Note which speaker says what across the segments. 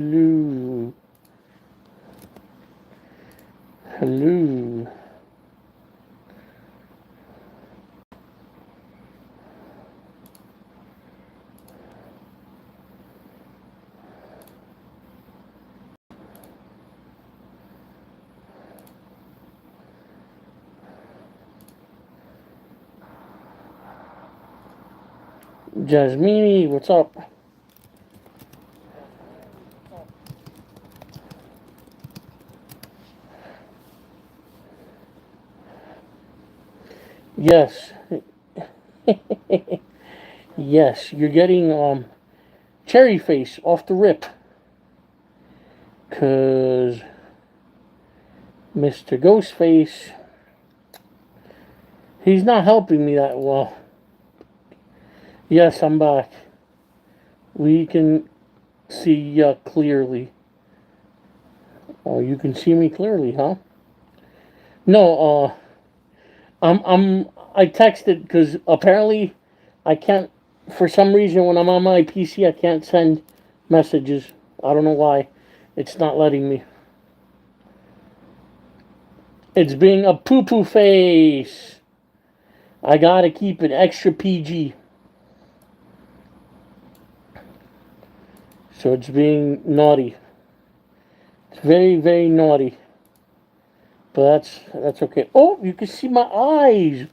Speaker 1: Hello. Hello. Jasmine, what's up? Yes. Yes, you're getting cherry face off the rip. Cause Mr. Ghostface, he's not helping me that well. Yes, I'm back. We can see you clearly. Oh, you can see me clearly, huh? No, I texted because apparently I can't, for some reason, when I'm on my PC, I can't send messages. I don't know why. It's not letting me. It's being a poo poo face. I gotta keep it extra PG. So it's being naughty. It's very, very naughty. But that's okay. Oh, you can see my eyes.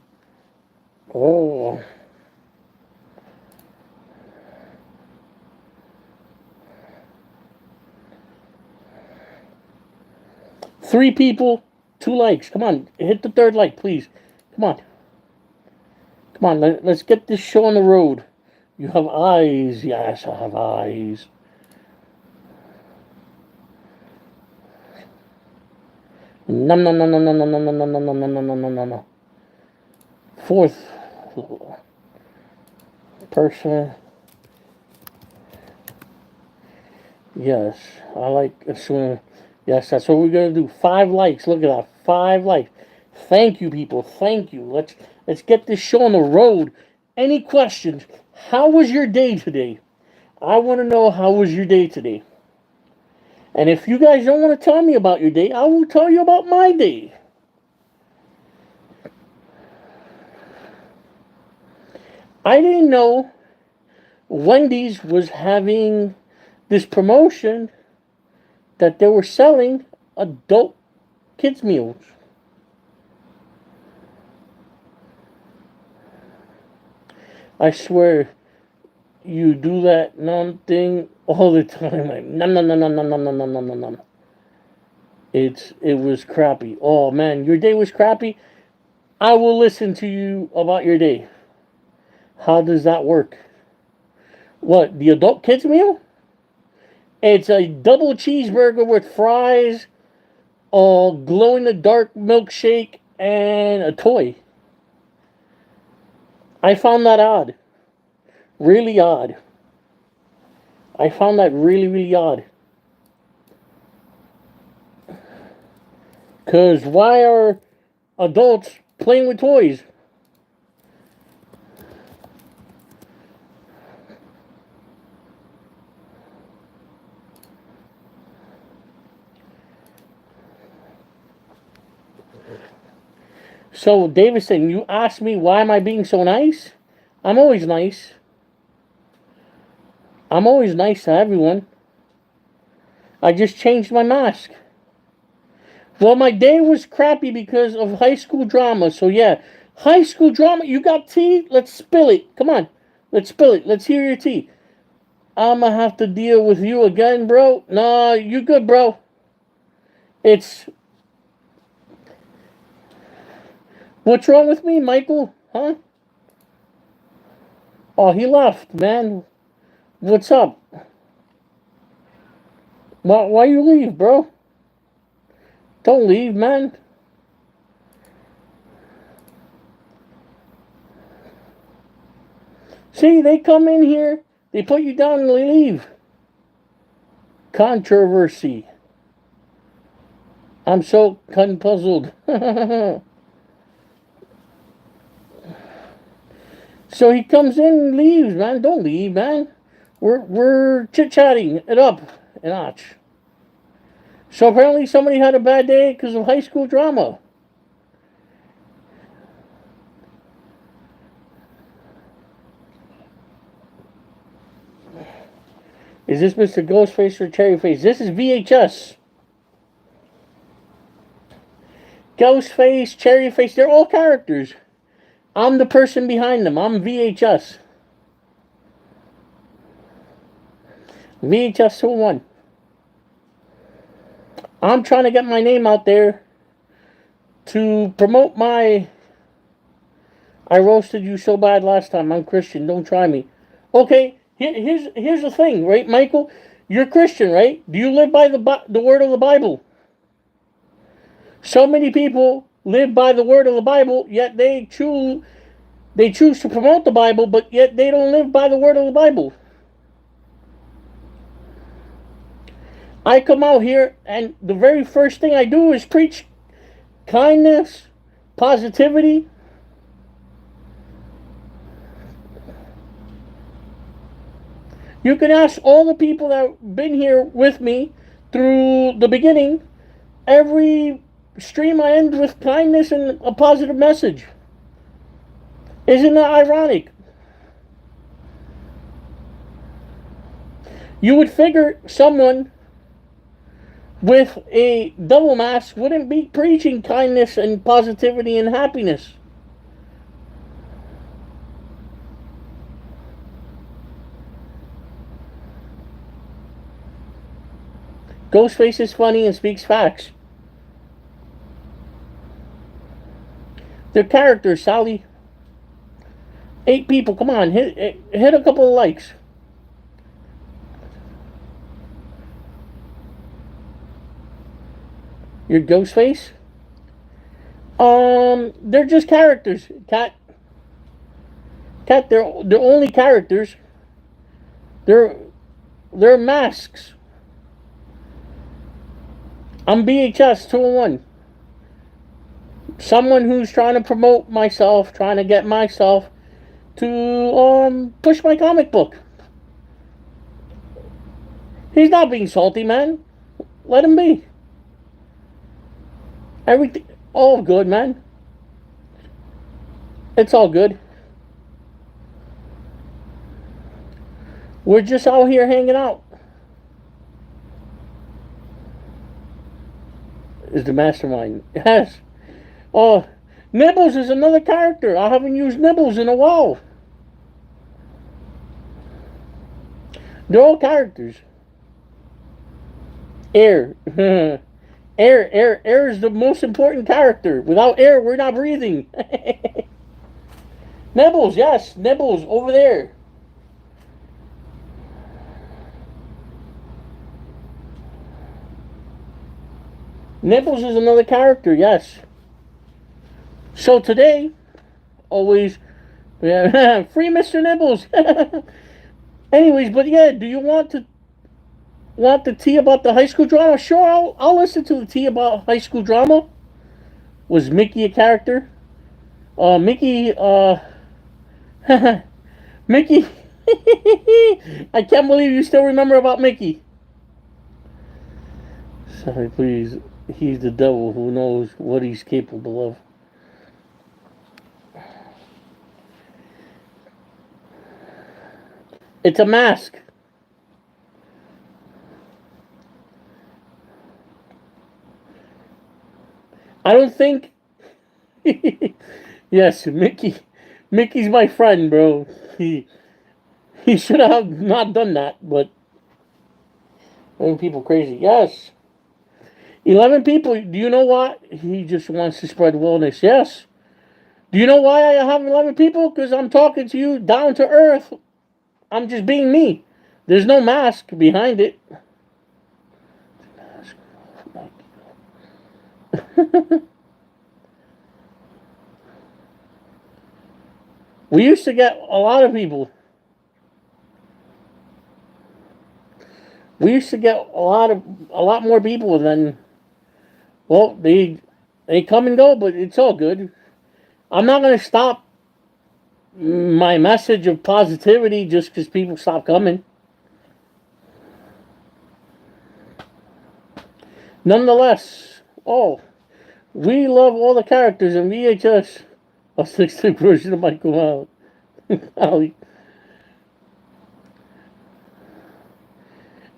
Speaker 1: Oh. Three people, two likes. Come on, hit the third like, please. Come on. Come on, let's get this show on the road. You have eyes. Yes, I have eyes. Nom nom nom nom nom nom nom nom nom nom nom nom nom nom nom nom. Fourth person. Yes, I like assuming. Yes, that's what we're gonna do. 5 likes. Look at that. 5 likes. Thank you, people. Thank you. Let's get this show on the road. Any questions? How was your day today? I want to know how was your day today. And if you guys don't want to tell me about your day, I will tell you about my day. I didn't know Wendy's was having this promotion that they were selling adult kids meals. I swear, you do that numb thing all the time. Like nom nom nom nom nom nom nom nom nom nom. It was crappy. Oh man, your day was crappy. I will listen to you about your day. How does that work? What, the adult kids meal? It's a double cheeseburger with fries, a glow in the dark milkshake, and a toy. I found that odd. Really odd. I found that really, really odd. Because why are adults playing with toys? So, Davison, you asked me why am I being so nice? I'm always nice. I'm always nice to everyone. I just changed my mask. Well, my day was crappy because of high school drama. So, yeah, high school drama. You got tea? Let's spill it. Come on. Let's spill it. Let's hear your tea. I'm going to have to deal with you again, bro. Nah, you good, bro. It's. What's wrong with me, Michael? Huh? Oh, he left, man. What's up? Why you leave, bro? Don't leave, man. See, they come in here, they put you down and they leave. Controversy. I'm so conpuzzled. So he comes in and leaves, man. Don't leave, man. We're chit chatting it up. a notch. So apparently somebody had a bad day because of high school drama. Is this Mr. Ghostface or Cherryface? This is VHS. Ghostface, Cherryface, they're all characters. I'm the person behind them. I'm VHS. VHS 201. I'm trying to get my name out there to promote my... I roasted you so bad last time. I'm Christian. Don't try me. Okay, here's the thing, right, Michael? You're Christian, right? Do you live by the word of the Bible? So many people live by the word of the Bible, yet they choose to promote the Bible, but yet they don't live by the word of the Bible. I come out here, and the very first thing I do is preach kindness, positivity. You can ask all the people that have been here with me through the beginning. Every stream I end with kindness and a positive message. Isn't that ironic? You would figure someone with a double mask wouldn't be preaching kindness and positivity and happiness. Ghostface is funny and speaks facts. They're characters, Sally. 8 people, come on, hit a couple of likes. Your Ghostface? They're just characters. Cat, they're only characters. They're masks. I'm BHS 201. Someone who's trying to promote myself, trying to get myself to push my comic book. He's not being salty, man. Let him be. Everything, all good, man. It's all good. We're just out here hanging out. Is the mastermind? Yes. Oh, Nibbles is another character. I haven't used Nibbles in a while. They're all characters. Air. Air is the most important character. Without air, we're not breathing. Nibbles, yes, Nibbles, over there. Nibbles is another character, yes. So today, always, yeah, free Mr. Nibbles. Anyways, but yeah, do you want the tea about the high school drama? Sure, I'll listen to the tea about high school drama. Was Mickey a character? Mickey, Mickey. I can't believe you still remember about Mickey. Sorry, please. He's the devil who knows what he's capable of. It's a mask. I don't think... Yes, Mickey's my friend, bro. He should have not done that, but... Making people crazy. Yes. 11 people. Do you know what? He just wants to spread wellness. Yes. Do you know why I have 11 people? Because I'm talking to you down to earth. I'm just being me. There's no mask behind it. We used to get a lot of people. We used to get a lot more people than... Well, they come and go, but it's all good. I'm not going to stop my message of positivity just because people stop coming. Nonetheless, we love all the characters in VHS. A 6-stick version of Michael Alley.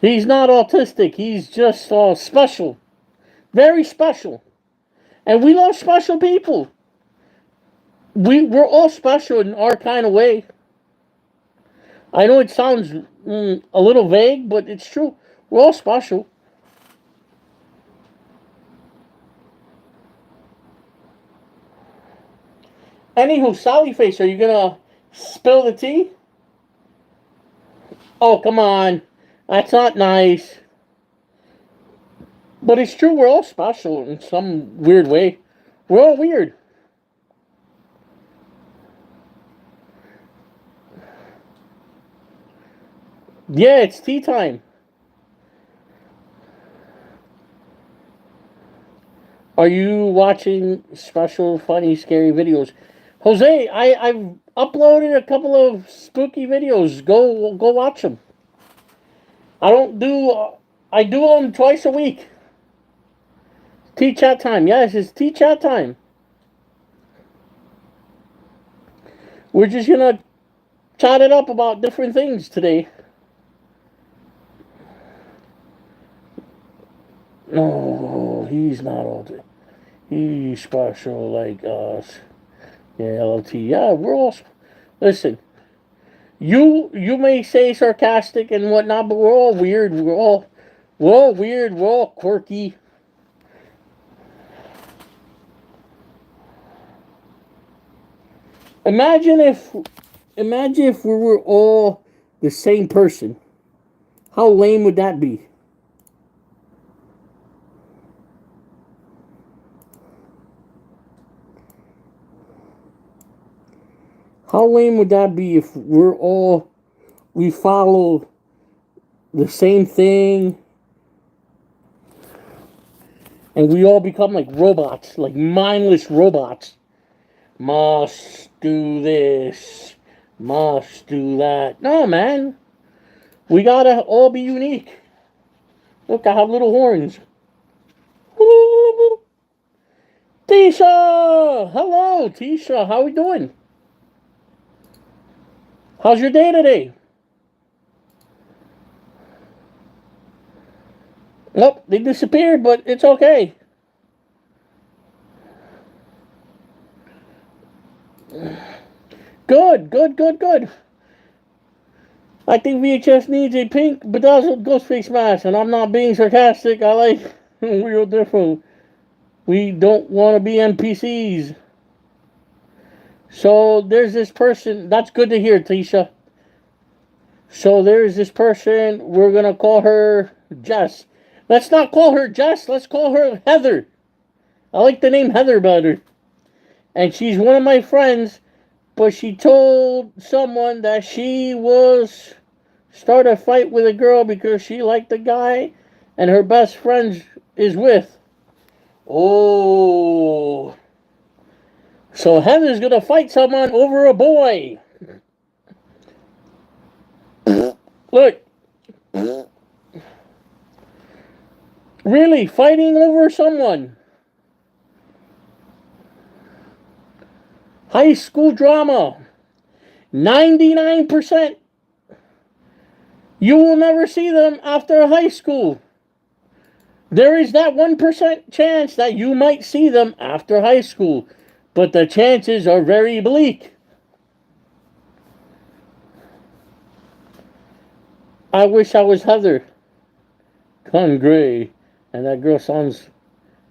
Speaker 1: He's not autistic. He's just special. Very special. And we love special people. We're all special in our kind of way. I know it sounds a little vague, but it's true. We're all special. Anywho, Sally Face, are you gonna spill the tea? Oh, come on. That's not nice. But it's true, we're all special in some weird way. We're all weird. Yeah, it's tea time. Are you watching special, funny, scary videos? Jose, I've uploaded a couple of spooky videos. Go watch them. I don't do. I do them twice a week. Tea chat time. Yes, it's tea chat time. We're just gonna chat it up about different things today. No, he's not all day. He's special like us. Yeah, LOT. Yeah, we're all. Listen, you may say sarcastic and whatnot, but we're all weird. We're all weird. We're all quirky. Imagine if we were all the same person. How lame would that be? How lame would that be if we follow the same thing and we all become like robots, like mindless robots? Must do this, must do that. No, man. We gotta all be unique. Look, I have little horns. Tisha! Hello, Tisha. How we doing? How's your day today? Nope, they disappeared, but it's okay. Good, good, good, good. I think VHS needs a pink bedazzled ghost face mask, and I'm not being sarcastic. I like real different. We don't want to be NPCs. So there's this person. That's good to hear, Tisha. So there's this person. We're gonna call her Jess. Let's not call her Jess. Let's call her Heather. I like the name Heather better. And she's one of my friends, but she told someone that she was start a fight with a girl because she liked the guy and her best friend is with. Oh. So Heather's gonna fight someone over a boy. Look. Really, fighting over someone. High school drama. 99%. You will never see them after high school. There is that 1% chance that you might see them after high school, but the chances are very bleak. I wish I was Heather. Gray. And that girl sounds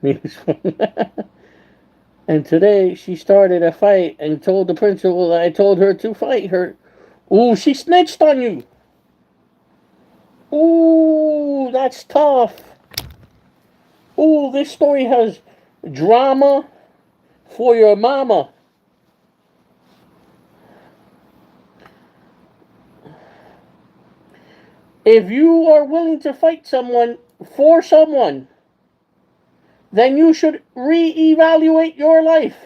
Speaker 1: mean as fuck. And today she started a fight and told the principal that I told her to fight her. Ooh, she snitched on you. Ooh, that's tough. Ooh, this story has drama for your mama. If you are willing to fight someone for someone, then you should reevaluate your life.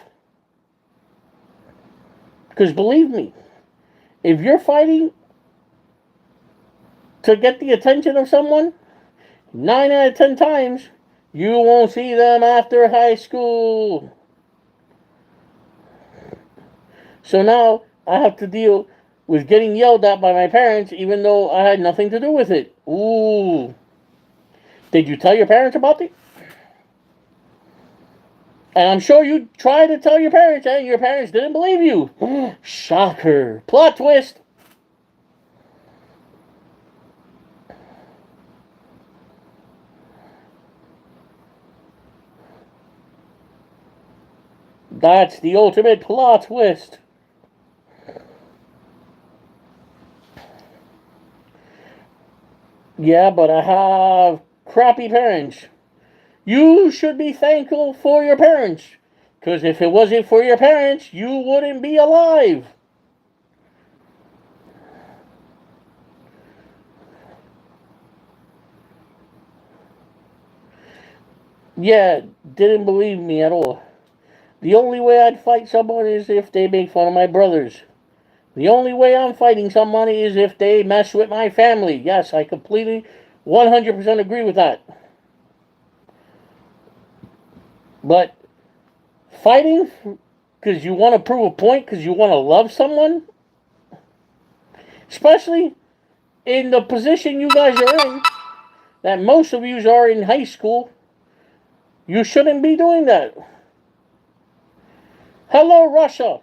Speaker 1: Because believe me, if you're fighting to get the attention of someone, 9 out of 10 times, You won't see them after high school. So now I have to deal with getting yelled at by my parents even though I had nothing to do with it. Ooh. Did you tell your parents about it? And I'm sure you tried to tell your parents and your parents didn't believe you. Shocker. Plot twist. That's the ultimate plot twist. Yeah, but I have crappy parents. You should be thankful for your parents. Because if it wasn't for your parents, you wouldn't be alive. Yeah, didn't believe me at all. The only way I'd fight someone is if they make fun of my brothers. The only way I'm fighting somebody is if they mess with my family. Yes, I completely 100% agree with that. But fighting because you want to prove a point, because you want to love someone, especially in the position you guys are in, that most of you are in high school, you shouldn't be doing that. Hello, Russia.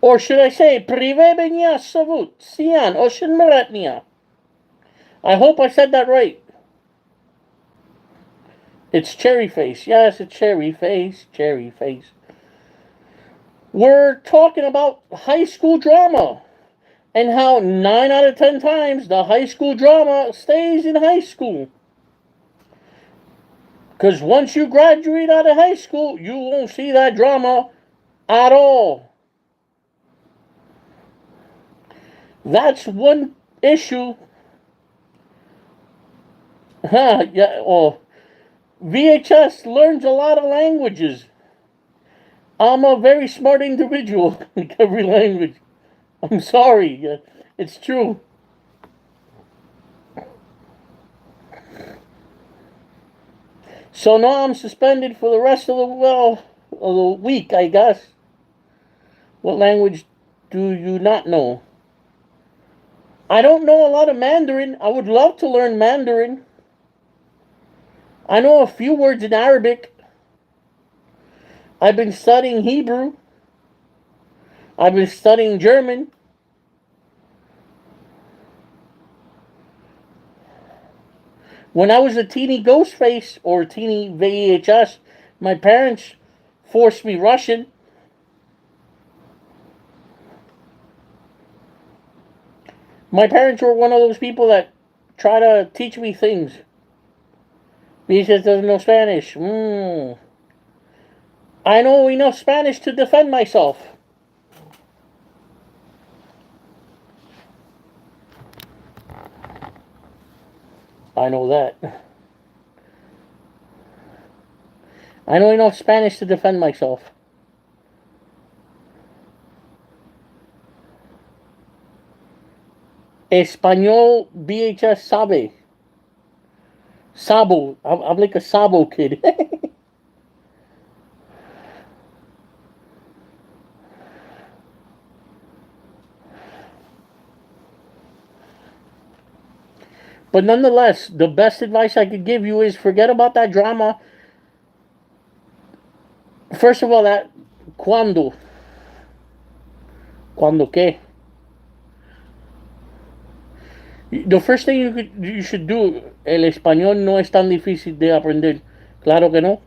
Speaker 1: Or should I say, Privebenia Savut, Sian, Oshinmeretnia. I hope I said that right. It's Cherry Face. Yes, it's Cherry Face. Cherry Face. We're talking about high school drama and how 9 out of 10 times the high school drama stays in high school. Because once you graduate out of high school, you won't see that drama at all. That's one issue. Yeah, well, VHS learns a lot of languages. I'm a very smart individual in every language. I'm sorry. It's true. So now I'm suspended for the rest of the week, I guess. What language do you not know? I don't know a lot of Mandarin. I would love to learn Mandarin. I know a few words in Arabic. I've been studying Hebrew. I've been studying German. When I was a teeny Ghostface or teeny VHS, my parents forced me Russian. My parents were one of those people that try to teach me things. VHS doesn't know Spanish. I know enough Spanish to defend myself. I know that. I know enough Spanish to defend myself. Español VHS sabe. Sabo. I'm like a Sabo kid. But nonetheless, the best advice I could give you is forget about that drama. First of all, that cuando. Cuando qué? The first thing you should do, el español no es tan difícil de aprender. Claro que no.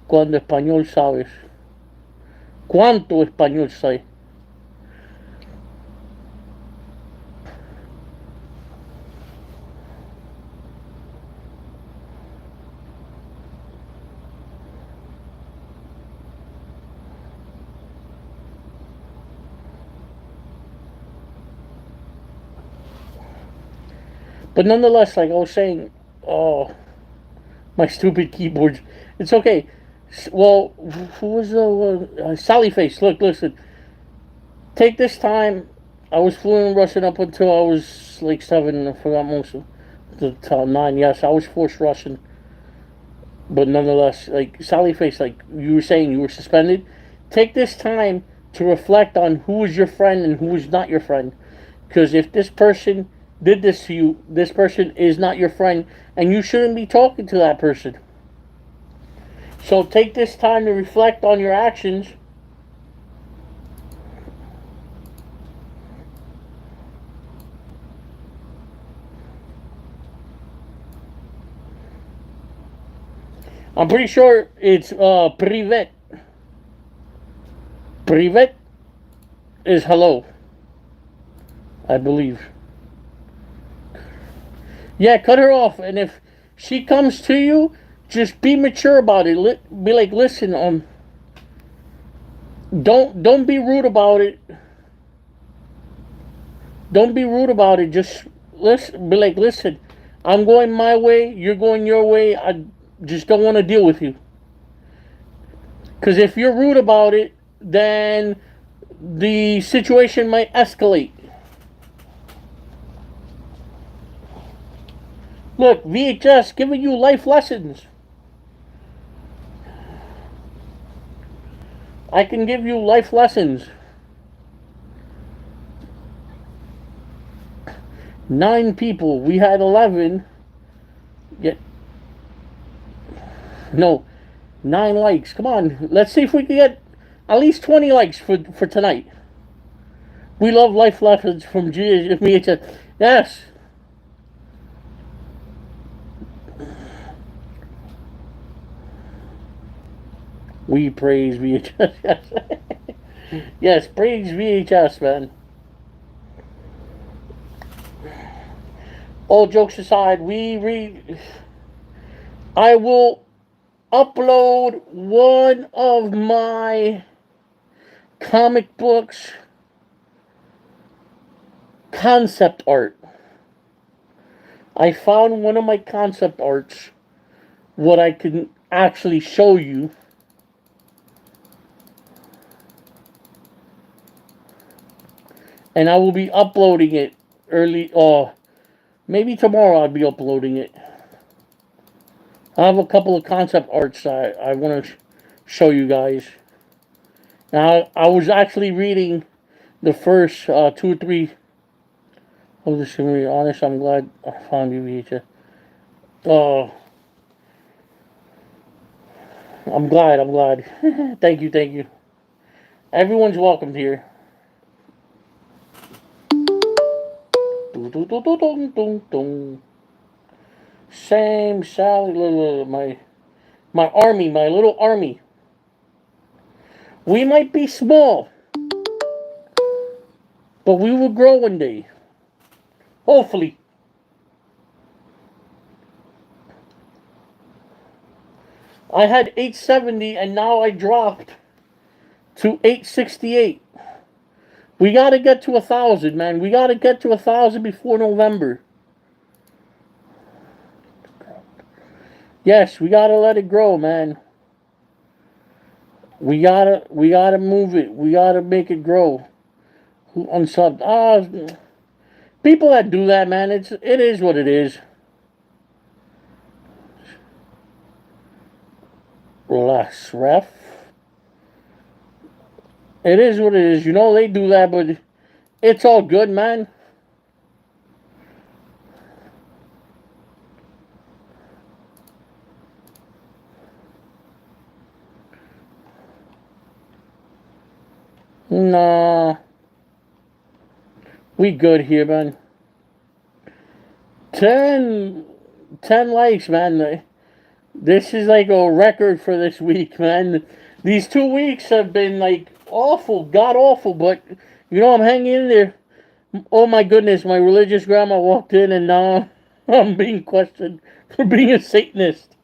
Speaker 1: Cuando español sabes. ¿Cuánto español sabes? But nonetheless, like I was saying, oh, my stupid keyboard. It's okay. Well, who was the Sally Face? Look, listen. Take this time. I was fluent in Russian up until I was like 7. I forgot most of. The Title 9, yes, I was forced Russian. But nonetheless, like, Sally Face, like you were saying, you were suspended. Take this time to reflect on who is your friend and who is not your friend. Because if this person did this to you, this person is not your friend, and you shouldn't be talking to that person. So take this time to reflect on your actions. I'm pretty sure it's privet. Privet is hello, I believe. Yeah, cut her off, and if she comes to you, just be mature about it. Be like, listen, don't be rude about it. Don't be rude about it. Just listen. Be like, listen, I'm going my way. You're going your way. I just don't want to deal with you. Because if you're rude about it, then the situation might escalate. Look, VHS giving you life lessons. I can give you life lessons. 9 people. We had 11. Get no 9 likes. Come on, let's see if we can get at least 20 likes for tonight. We love life lessons from VHS. Yes. We praise VHS. Yes, praise VHS, man. All jokes aside, I will upload one of my comic books concept art. I found one of my concept arts, what I can actually show you. And I will be uploading it early, maybe tomorrow I'll be uploading it. I have a couple of concept arts I want to show you guys. Now, I was actually reading the first 2 or 3. Oh, this is going to be honest. I'm glad I found you, VHS. Oh, I'm glad. Thank you. Everyone's welcomed here. Same Sally, my army, my little army. We might be small, but we will grow one day. Hopefully. I had 870 and now I dropped to 868. We gotta get to 1,000, man. We gotta get to 1,000 before November. Yes, we gotta let it grow, man. We gotta move it. We gotta make it grow. Who unsubbed? People that do that, man, it is what it is. Relax, ref. It is what it is. You know they do that, but it's all good, man. Nah. We good here, man. 10 likes, man. This is like a record for this week, man. These 2 weeks have been like awful, god awful, but you know I'm hanging in there. Oh my goodness, my religious grandma walked in and now I'm being questioned for being a Satanist.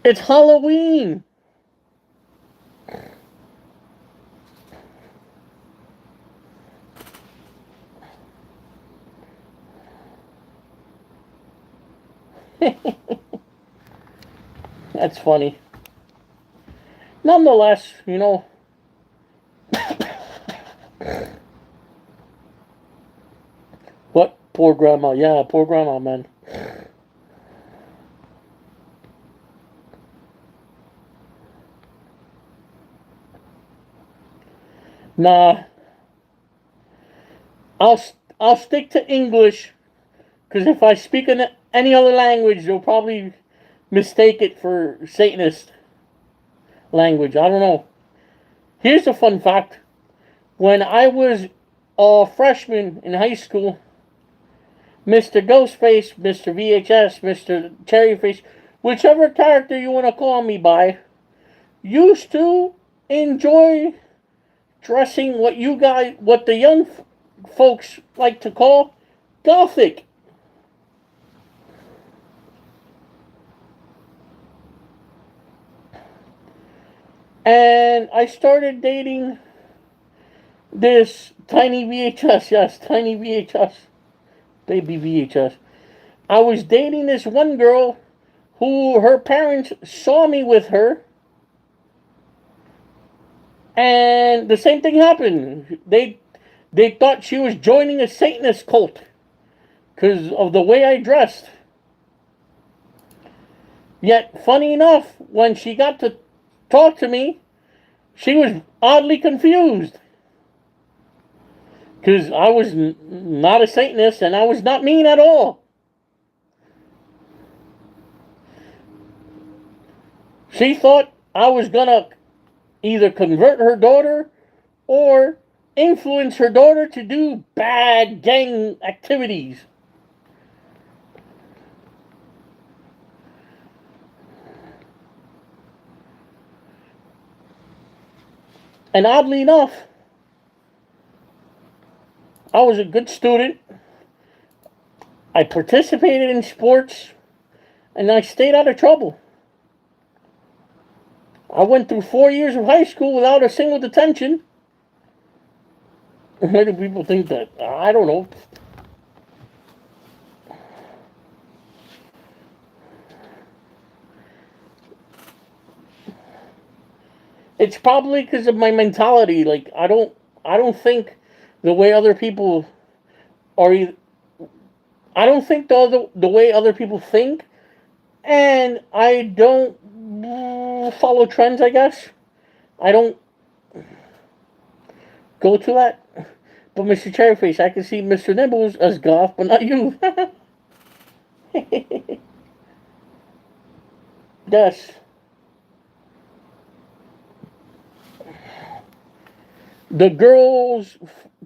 Speaker 1: It's Halloween. That's funny. Nonetheless, you know. What Poor grandma. Yeah, poor grandma, man. Nah, I'll I'll stick to English because if I speak in any other language, they'll probably mistake it for Satanist language. I don't know. Here's a fun fact. When I was a freshman in high school, Mr. Ghostface, Mr. VHS, Mr. Cherryface, whichever character you want to call me by, used to enjoy dressing what the young folks like to call gothic. And I started dating this tiny VHS, yes, tiny VHS, baby VHS. I was dating this one girl who her parents saw me with her, and the same thing happened. They thought she was joining a Satanist cult because of the way I dressed. Yet, funny enough, when she got to talk to me, she was oddly confused because I was not a Satanist and I was not mean at all. She thought I was gonna either convert her daughter or influence her daughter to do bad gang activities. And oddly enough, I was a good student. I participated in sports and I stayed out of trouble. I went through 4 years of high school without a single detention. Why do people think that? I don't know. It's probably because of my mentality. Like I don't think the way other people are. I don't think the way other people think, and I don't follow trends. I guess I don't go to that. But Mr. Cherryface, I can see Mr. Nibbles as goth, but not you. Yes. The girl's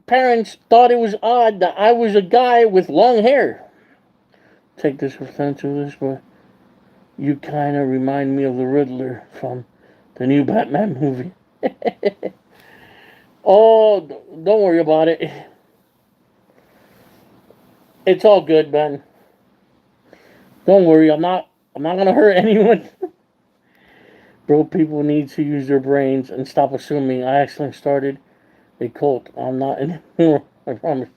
Speaker 1: parents thought it was odd that I was a guy with long hair. Take this offensive, but you kind of remind me of the Riddler from the new Batman movie. Oh, don't worry about it. It's all good, man. Don't worry. I'm not gonna hurt anyone. Bro, people need to use their brains and stop assuming I actually started a cult. I'm not anymore. I promise.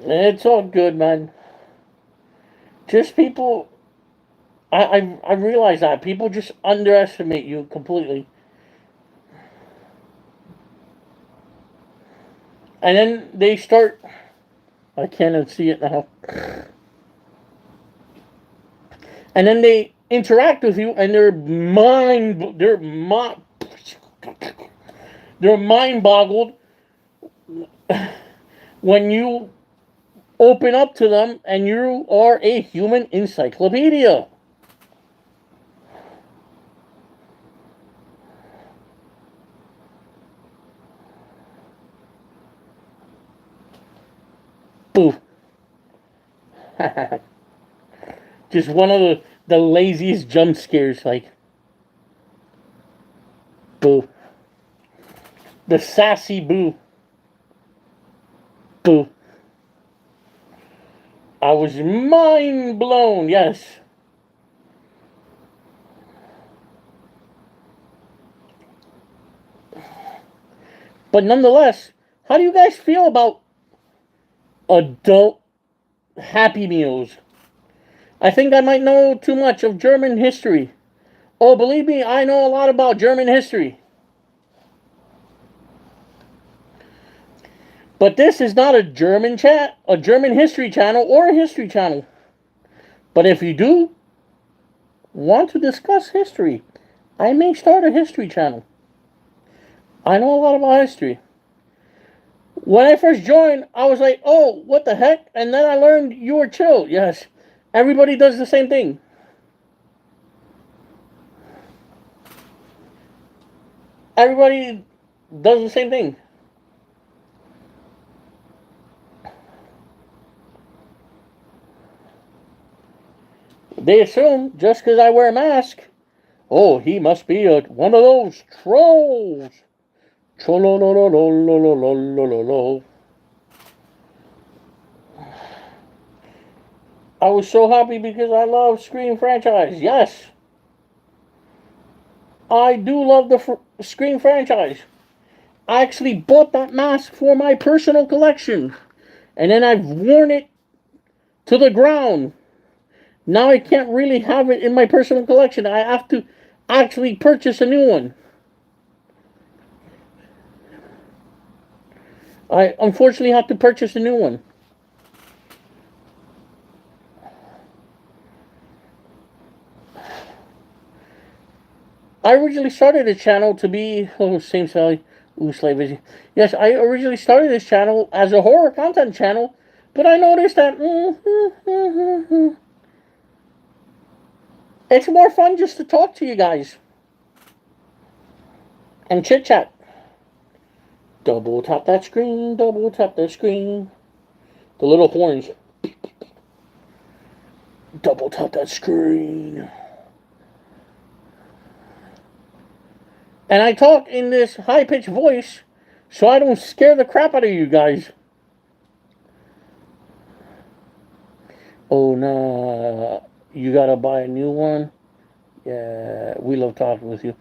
Speaker 1: It's all good, man. Just people. I realize that people just underestimate you completely, and then they start. I can't even see it now. And then they interact with you, and they're mind boggled when you open up to them, and you are a human encyclopedia. Boo. Just one of the laziest jump scares, like, boo. The sassy boo. Boo. I was mind blown, yes. But nonetheless, how do you guys feel about adult Happy Meals? I think I might know too much of German history. Oh, believe me, I know a lot about German history. But this is not a German history channel or a history channel. But if you do want to discuss history, I may start a history channel. I know a lot about history. When I first joined, I was like, oh, what the heck? And then I learned you were chill. Yes, everybody does the same thing. Everybody does the same thing. They assume just because I wear a mask, oh, he must be one of those trolls. Trollololololololololol. I was so happy because I love Scream franchise. Yes. I do love the Scream franchise. I actually bought that mask for my personal collection. And then I've worn it to the ground. Now I can't really have it in my personal collection. I have to actually purchase a new one. I unfortunately have to purchase a new one. I originally started the channel to be... Oh, same Sally. Ooh, Slave Busy. Yes, I originally started this channel as a horror content channel, but I noticed that... it's more fun just to talk to you guys. And chit-chat. Double tap that screen, double tap that screen. The little horns. Double tap that screen. And I talk in this high-pitched voice so I don't scare the crap out of you guys. Oh, no. You gotta buy a new one? Yeah, we love talking with you.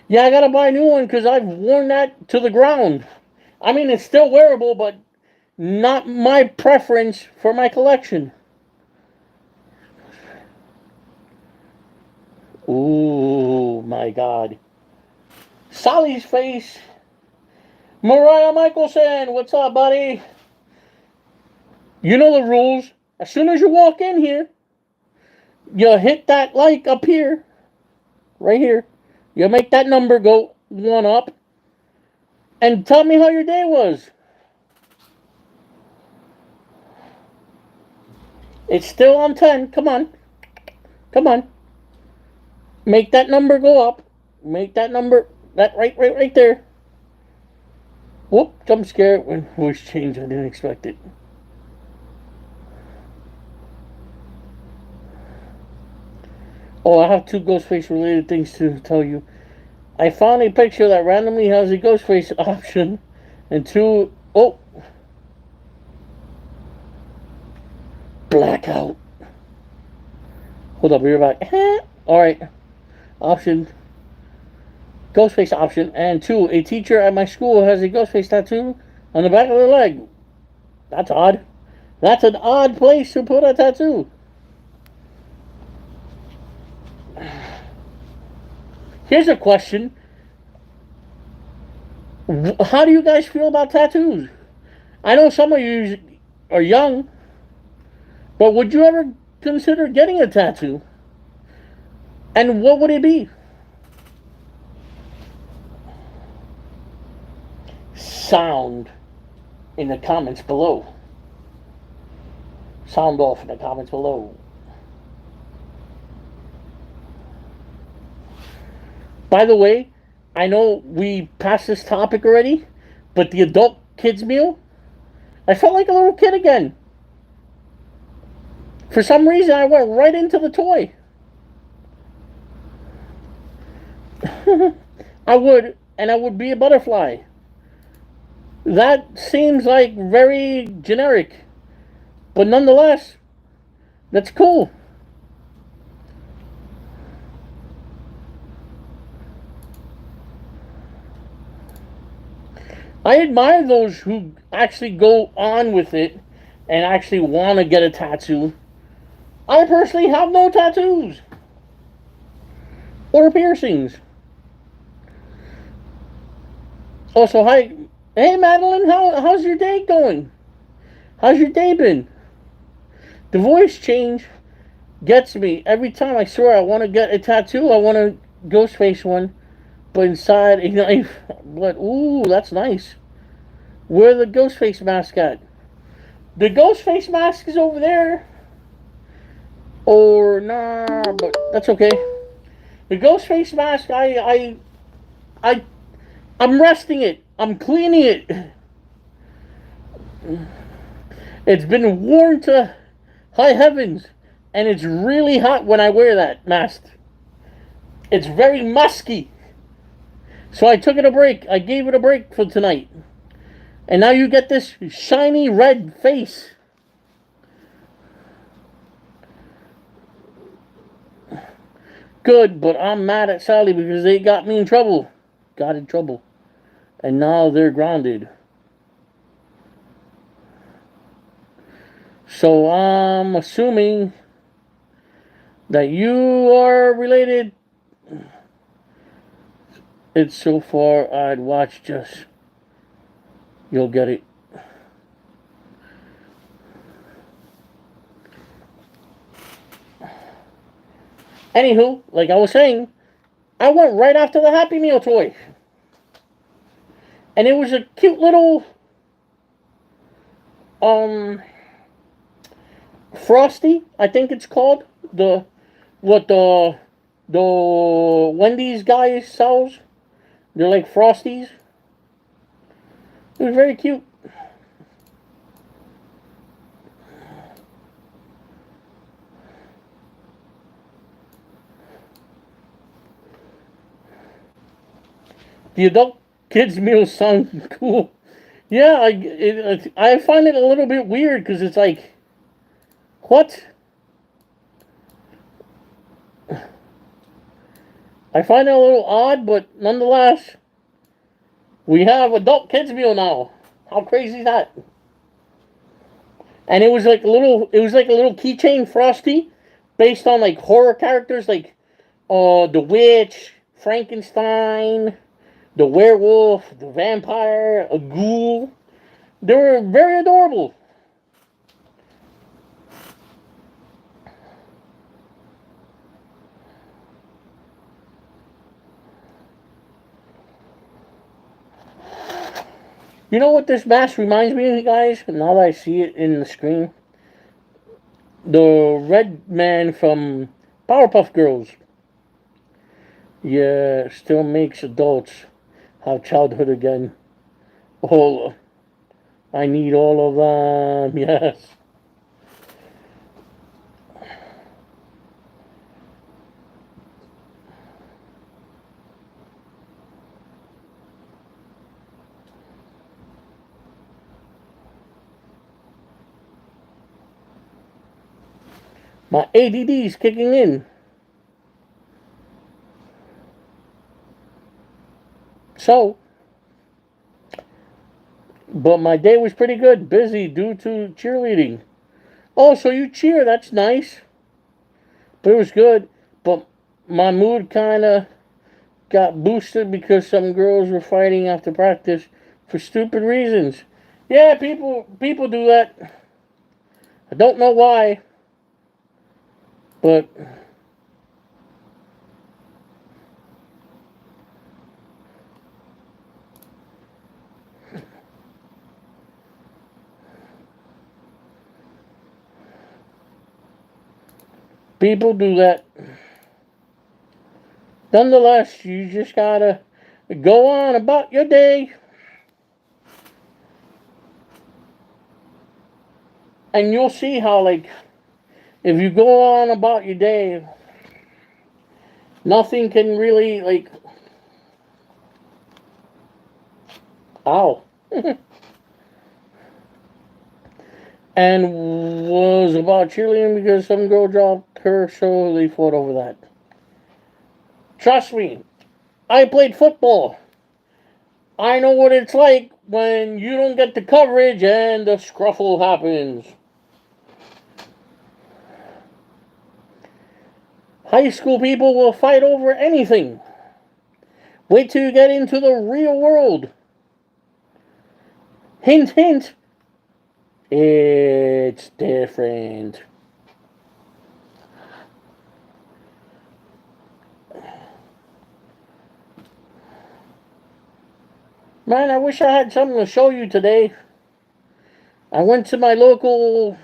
Speaker 1: Yeah, I gotta buy a new one because I've worn that to the ground. I mean, it's still wearable, but not my preference for my collection. Ooh, my God. Sally's face. Mariah Michelson, what's up, buddy? You know the rules. As soon as you walk in here, you hit that like up here. Right here. You make that number go one up. And tell me how your day was. It's still on 10. Come on. Come on. Make that number go up. Make that number... That right there. Whoop, jump scare when voice change. I didn't expect it. Oh, I have two Ghostface related things to tell you. I found a picture that randomly has a Ghostface option. And two... Oh. Blackout. Hold up, we're back. Alright. Option... Ghostface option. And two, a teacher at my school has a Ghostface tattoo on the back of their leg. That's odd. That's an odd place to put a tattoo. Here's a question. How do you guys feel about tattoos? I know some of you are young, but would you ever consider getting a tattoo? And what would it be? Sound in the comments below. Sound off in the comments below. By the way, I know we passed this topic already, but the adult kids meal, I felt like a little kid again. For some reason, I went right into the toy. I would be a butterfly. That seems like very generic, but nonetheless, that's cool. I admire those who actually go on with it and actually want to get a tattoo. I personally have no tattoos or piercings. Also, hi, Hey, Madeline, how's your day going? How's your day been? The voice change gets me every time. I swear I want to get a tattoo. I want a ghost face one, but inside, but ooh, that's nice. Where the ghost face mask at? The ghost face mask is over there. Or nah, but that's okay. The ghost face mask, I, I'm resting it. I'm cleaning it. It's been worn to high heavens, and it's really hot when I wear that mask. It's very musky. So I took it a break. I gave it a break for tonight. And now you get this shiny red face. Good, but I'm mad at Sally because they got me in trouble. Got in trouble. And now they're grounded. So I'm assuming that you are related. It's so far I'd watch just. You'll get it. Anywho, like I was saying, I went right after the Happy Meal toy. And it was a cute little um Frosty, I think it's called. The what the Wendy's guy sells. They're like Frosties. It was very cute. The adult kids meal sound cool. Yeah, I find it a little bit weird because it's like, what? I find it a little odd, but nonetheless, we have adult kids meal now. How crazy is that? And it was like a little keychain Frosty, based on like horror characters like the witch, Frankenstein, the werewolf, the vampire, a ghoul. They were very adorable. You know what this mask reminds me of, guys? Now that I see it in the screen, the red man from Powerpuff Girls. Yeah, still makes adults have childhood again. All I need all of them. Yes. My ADD is kicking in. So, but my day was pretty good. Busy due to cheerleading. Oh, so you cheer? That's nice. But it was good. But my mood kind of got boosted because some girls were fighting after practice for stupid reasons. Yeah, people do that. I don't know why, but people do that. Nonetheless, you just gotta go on about your day, and you'll see how, like, if you go on about your day, nothing can really, like, ow. And was about cheerleading because some girl dropped her, so they fought over that. Trust me, I played football. I know what it's like when you don't get the coverage and the scruffle happens. High school people will fight over anything. Wait till you get into the real world. Hint, hint. It's different. Man, I wish I had something to show you today. I went to my local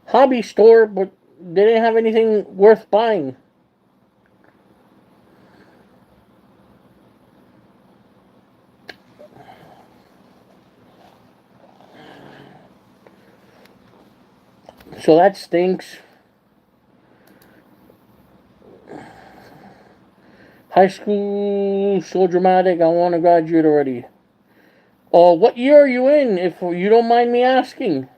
Speaker 1: hobby store, but they didn't have anything worth buying. So that stinks. High school, so dramatic. I want to graduate already. Oh, what year are you in, if you don't mind me asking?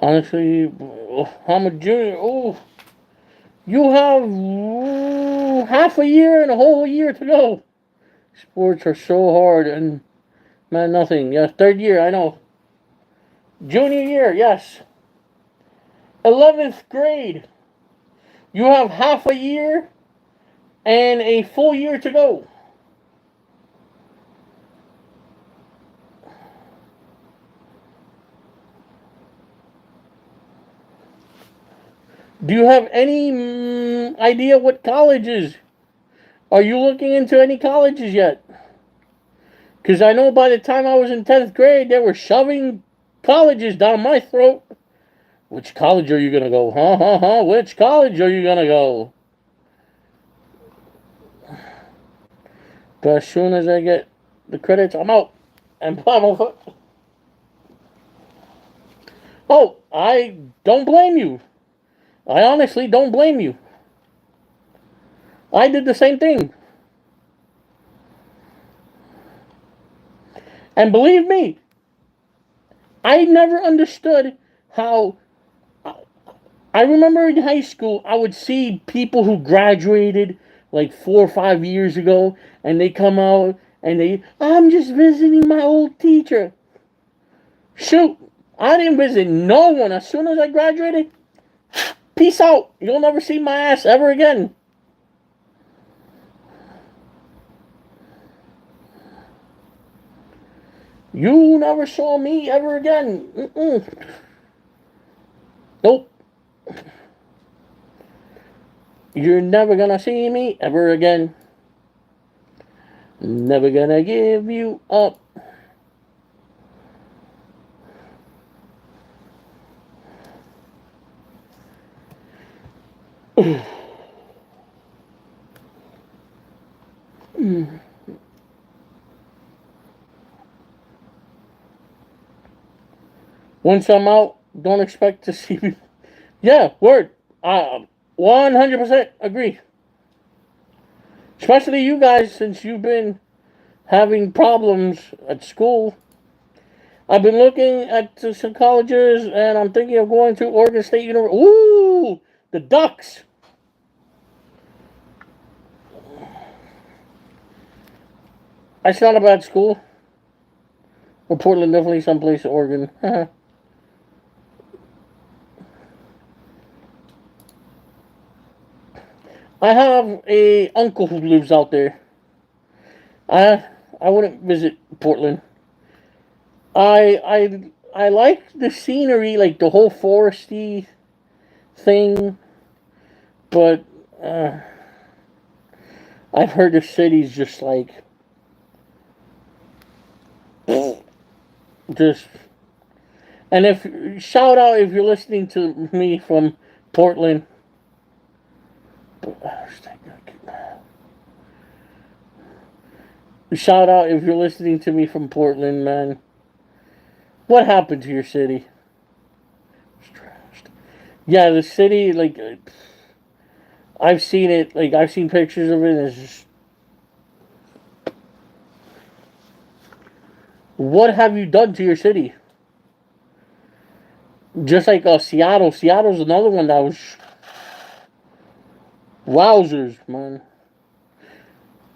Speaker 1: Honestly, I'm a junior. Oh, you have half a year and a whole year to go. Sports are so hard, and man, nothing. Yeah, third year, I know. Junior year, yes. 11th grade. You have half a year and a full year to go. Do you have any idea what colleges? Are you looking into any colleges yet? Because I know by the time I was in 10th grade, they were shoving colleges down my throat. Which college are you going to go? Huh, huh, huh? Which college are you going to go? But as soon as I get the credits, I'm out. And oh, I don't blame you. I honestly don't blame you. I did the same thing. And believe me, I never understood how. I remember in high school, I would see people who graduated like 4 or 5 years ago, and they come out and I'm just visiting my old teacher. Shoot, I didn't visit no one. As soon as I graduated, peace out. You'll never see my ass ever again. You never saw me ever again. Nope. You're never gonna see me ever again. Never gonna give you up. Once I'm out, don't expect to see me. Yeah, word. 100% agree. Especially you guys, since you've been having problems at school. I've been looking at some colleges, and I'm thinking of going to Oregon State University. Ooh, the Ducks. That's not a bad school. Or Portland, definitely someplace in Oregon. I have a uncle who lives out there. I I wouldn't visit Portland. I like the scenery, like the whole foresty thing, but I've heard the city's just like just. And if shout out if you're listening to me from Portland. Shout out if you're listening to me from Portland, man. What happened to your city? It's trashed. Yeah, the city, like, I've seen it, like, I've seen pictures of it, and it's just. What have you done to your city? Just like Seattle. Seattle's another one that was. Wowzers, man.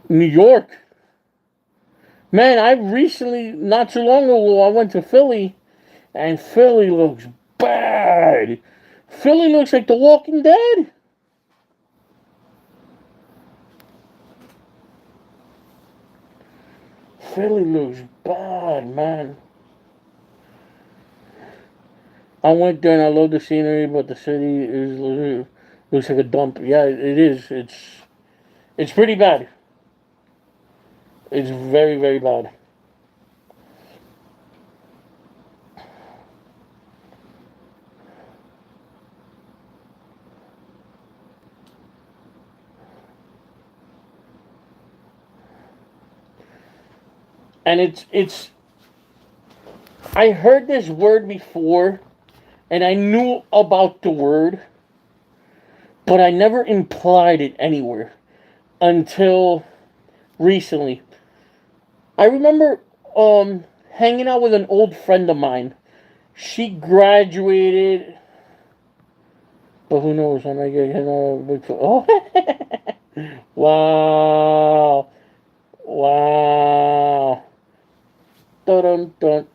Speaker 1: New York. Man, I recently, not too long ago, I went to Philly, and Philly looks bad. Philly looks like The Walking Dead. Philly looks bad, man. I went there and I love the scenery, but the city looks like a dump. Yeah, it is. It's pretty bad. It's very, very bad. And it's I heard this word before and I knew about the word, but I never implied it anywhere until recently. I remember hanging out with an old friend of mine. She graduated, but who knows? I might get hit on a big foot. Oh, wow, wow. Dun dun dun.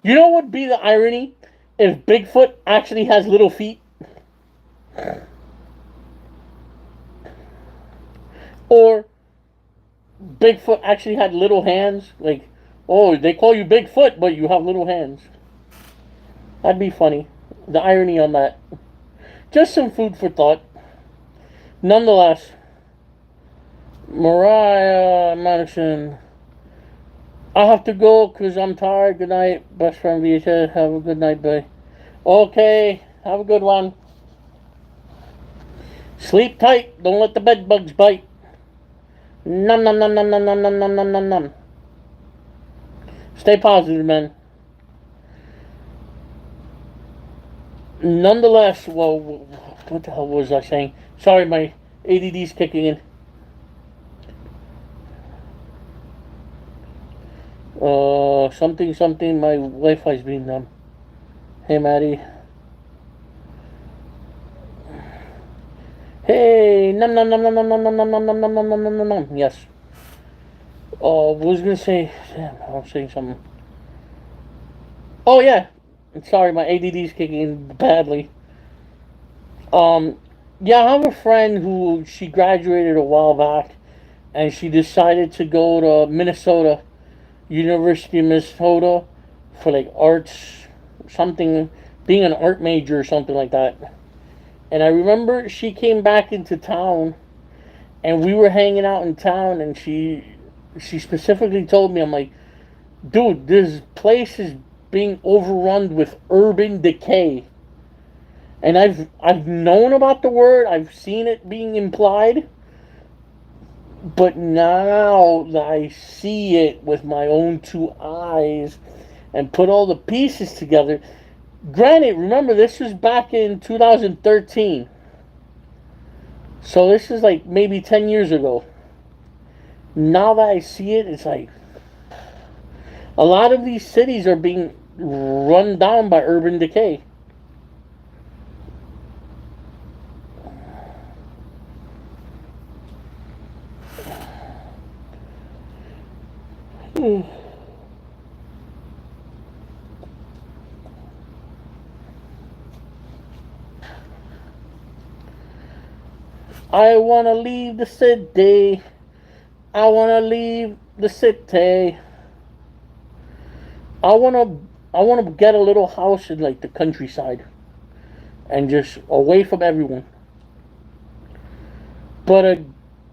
Speaker 1: You know what would be the irony if Bigfoot actually has little feet? Or Bigfoot actually had little hands? Like, oh, they call you Bigfoot, but you have little hands. That'd be funny. The irony on that. Just some food for thought. Nonetheless, Mariah Madison. I have to go because I'm tired. Good night, best friend VHS. Have a good night, bye. Okay, have a good one. Sleep tight. Don't let the bed bugs bite. Num num num num num num num num num num num. Stay positive, man. Nonetheless, well, what the hell was I saying? Sorry, my ADD's kicking in. Something, something. My Wi-Fi's being dumb. Hey, Maddie. Hey, num num num num num num num num num num num num num num num. Yes. What was I gonna say? Damn, I was saying something. Oh yeah. Sorry, my ADD's kicking in badly. Um, yeah, I have a friend who she graduated a while back, and she decided to go to Minnesota, University of Minnesota, for like arts, something, being an art major or something like that. And I remember she came back into town, and we were hanging out in town, and she specifically told me, I'm like, dude, this place is being overrun with urban decay. And I've known about the word, I've seen it being implied, but now that I see it with my own two eyes and put all the pieces together, granted, remember this was back in 2013. So this is like maybe 10 years ago. Now that I see it, it's like a lot of these cities are being run down by urban decay. I wanna leave the city. I wanna leave the city. I wanna I wanna get a little house in like the countryside and just away from everyone. But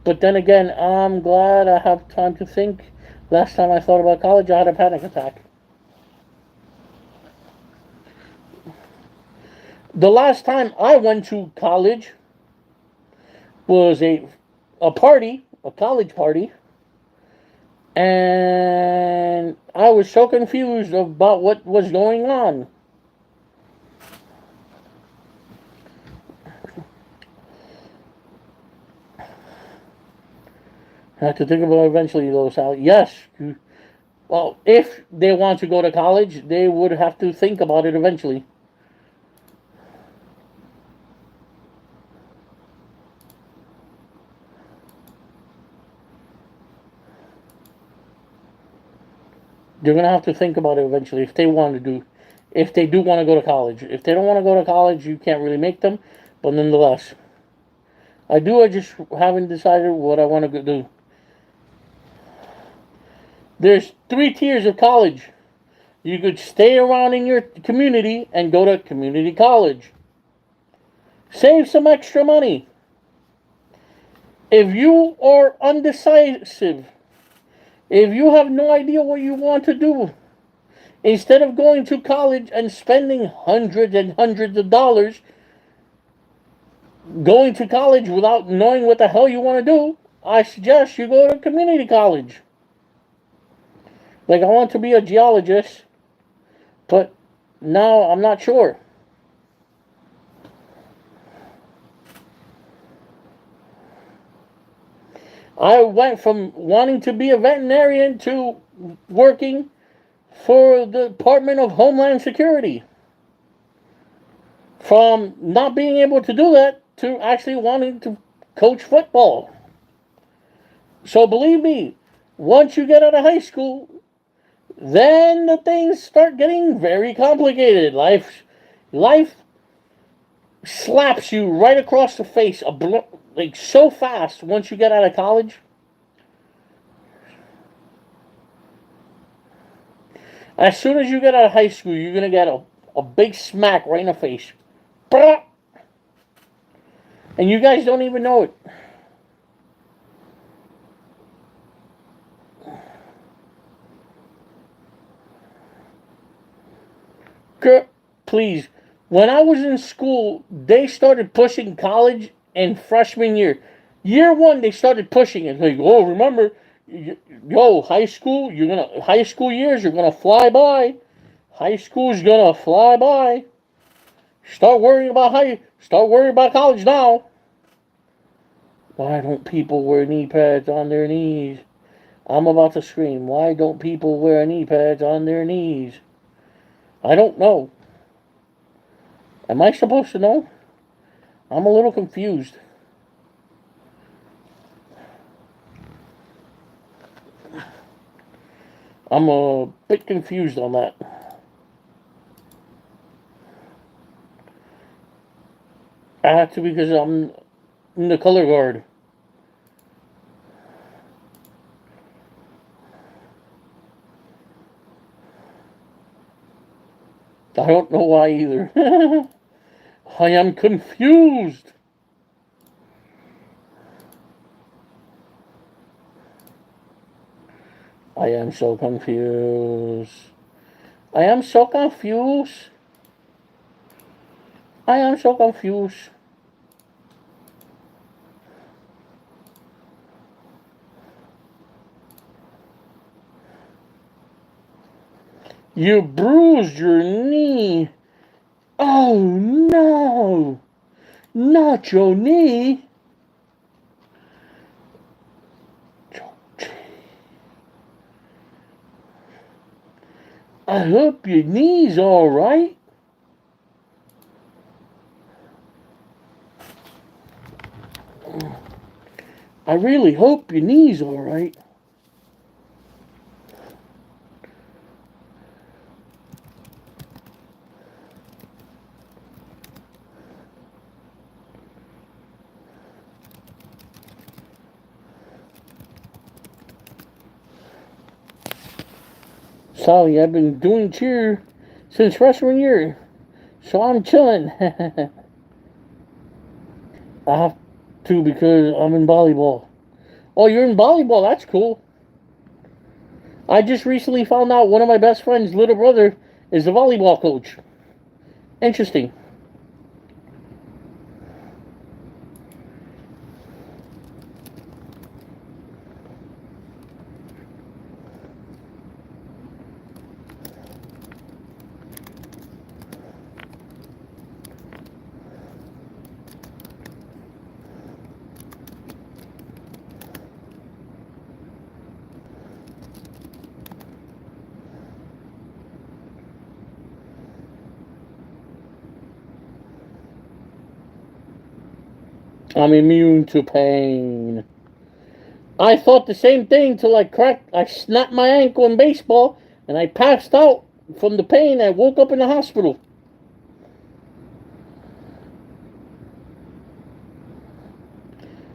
Speaker 1: but then again, I'm glad I have time to think. Last time I thought about college, I had a panic attack. The last time I went to college was a party, a college party, and I was so confused about what was going on. I have to think about it eventually, though, Sally. Yes. Well, if they want to go to college, they would have to think about it eventually. They're gonna have to think about it eventually if they want to do, if they do want to go to college. If they don't want to go to college, you can't really make them. But nonetheless, I do. I just haven't decided what I want to do. There's 3 tiers of college. You could stay around in your community and go to community college. Save some extra money. If you are undecisive, if you have no idea what you want to do, instead of going to college and spending hundreds and hundreds of dollars going to college without knowing what the hell you want to do, I suggest you go to community college. Like, I want to be a geologist, but now I'm not sure. I went from wanting to be a veterinarian to working for the Department of Homeland Security. From not being able to do that to actually wanting to coach football. So believe me, once you get out of high school, then the things start getting very complicated. Life slaps you right across the face, like so fast once you get out of college. As soon as you get out of high school, you're gonna get a big smack right in the face. And you guys don't even know it. Please, when I was in school, they started pushing college in freshman year. Year one, they started pushing it. Like, oh, remember, high school, high school years, you're gonna fly by. High school's gonna fly by. Start worrying about college now. Why don't people wear knee pads on their knees? I'm about to scream. Why don't people wear knee pads on their knees? I don't know. Am I supposed to know? I'm a little confused. I'm a bit confused on that. I have to because I'm in the color guard. I don't know why either. I am confused. I am so confused. I am so confused. I am so confused. You bruised your knee. Oh no! Not your knee. I hope your knee's all right. I really hope your knee's all right. Sorry, I've been doing cheer since freshman year, so I'm chilling. I have to because I'm in volleyball. Oh, you're in volleyball? That's cool. I just recently found out one of my best friend's little brother is a volleyball coach. Interesting. I'm immune to pain. I thought the same thing till I snapped my ankle in baseball and I passed out from the pain. I woke up in the hospital.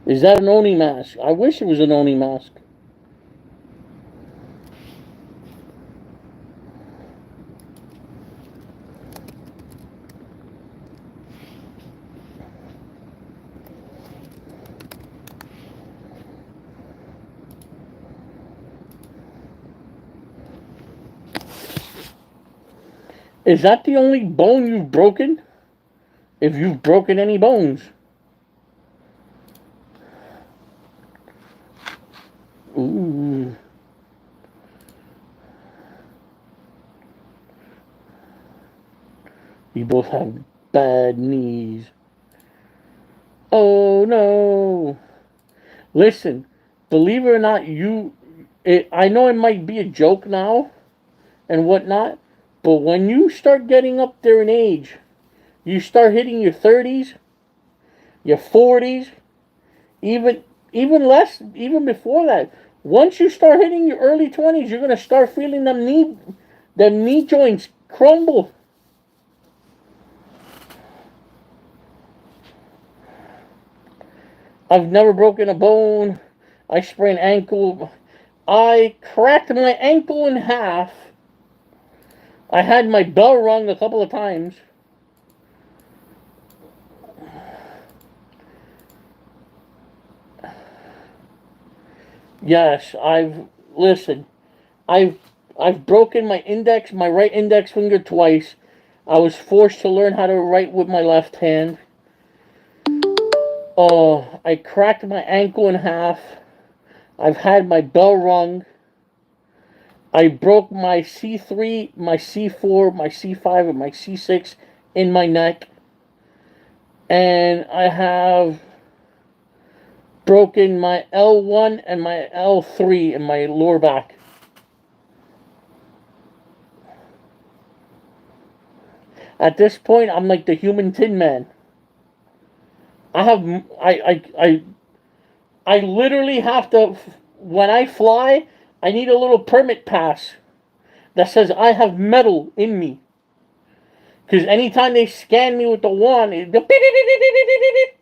Speaker 1: Is that an Oni mask? I wish it was an Oni mask. Is that the only bone you've broken? If you've broken any bones. Ooh. You both have bad knees. Oh no. Listen, believe it or not, I know it might be a joke now and whatnot, but when you start getting up there in age, you start hitting your 30s, your 40s, even even less, even before that. Once you start hitting your early 20s, you're gonna start feeling them knee joints crumble. I've never broken a bone. I sprained ankle. I cracked my ankle in half. I had my bell rung a couple of times. Yes, listen. I've I've broken my right index finger twice. I was forced to learn how to write with my left hand. Oh, I cracked my ankle in half. I've had my bell rung. I broke my C3, my C4, my C5, and my C6 in my neck. And I have broken my L1 and my L3 in my lower back. At this point, I'm like the human Tin Man. I have I literally have to, when I fly, I need a little permit pass that says I have metal in me. Because anytime they scan me with the wand, it beep, beep, beep, beep, beep, beep, beep, beep.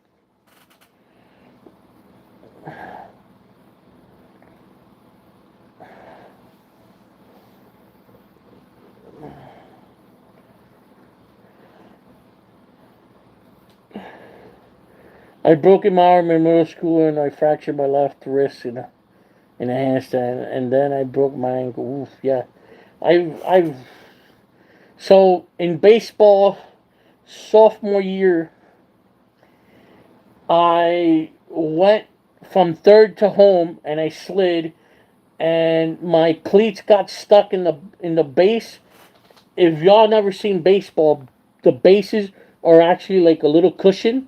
Speaker 1: I broke my arm in middle school and I fractured my left wrist in a handstand, and then I broke my ankle. Oof, yeah. I've so in baseball, sophomore year, I went from third to home and I slid, and my cleats got stuck in the base. If y'all never seen baseball, the bases are actually like a little cushion.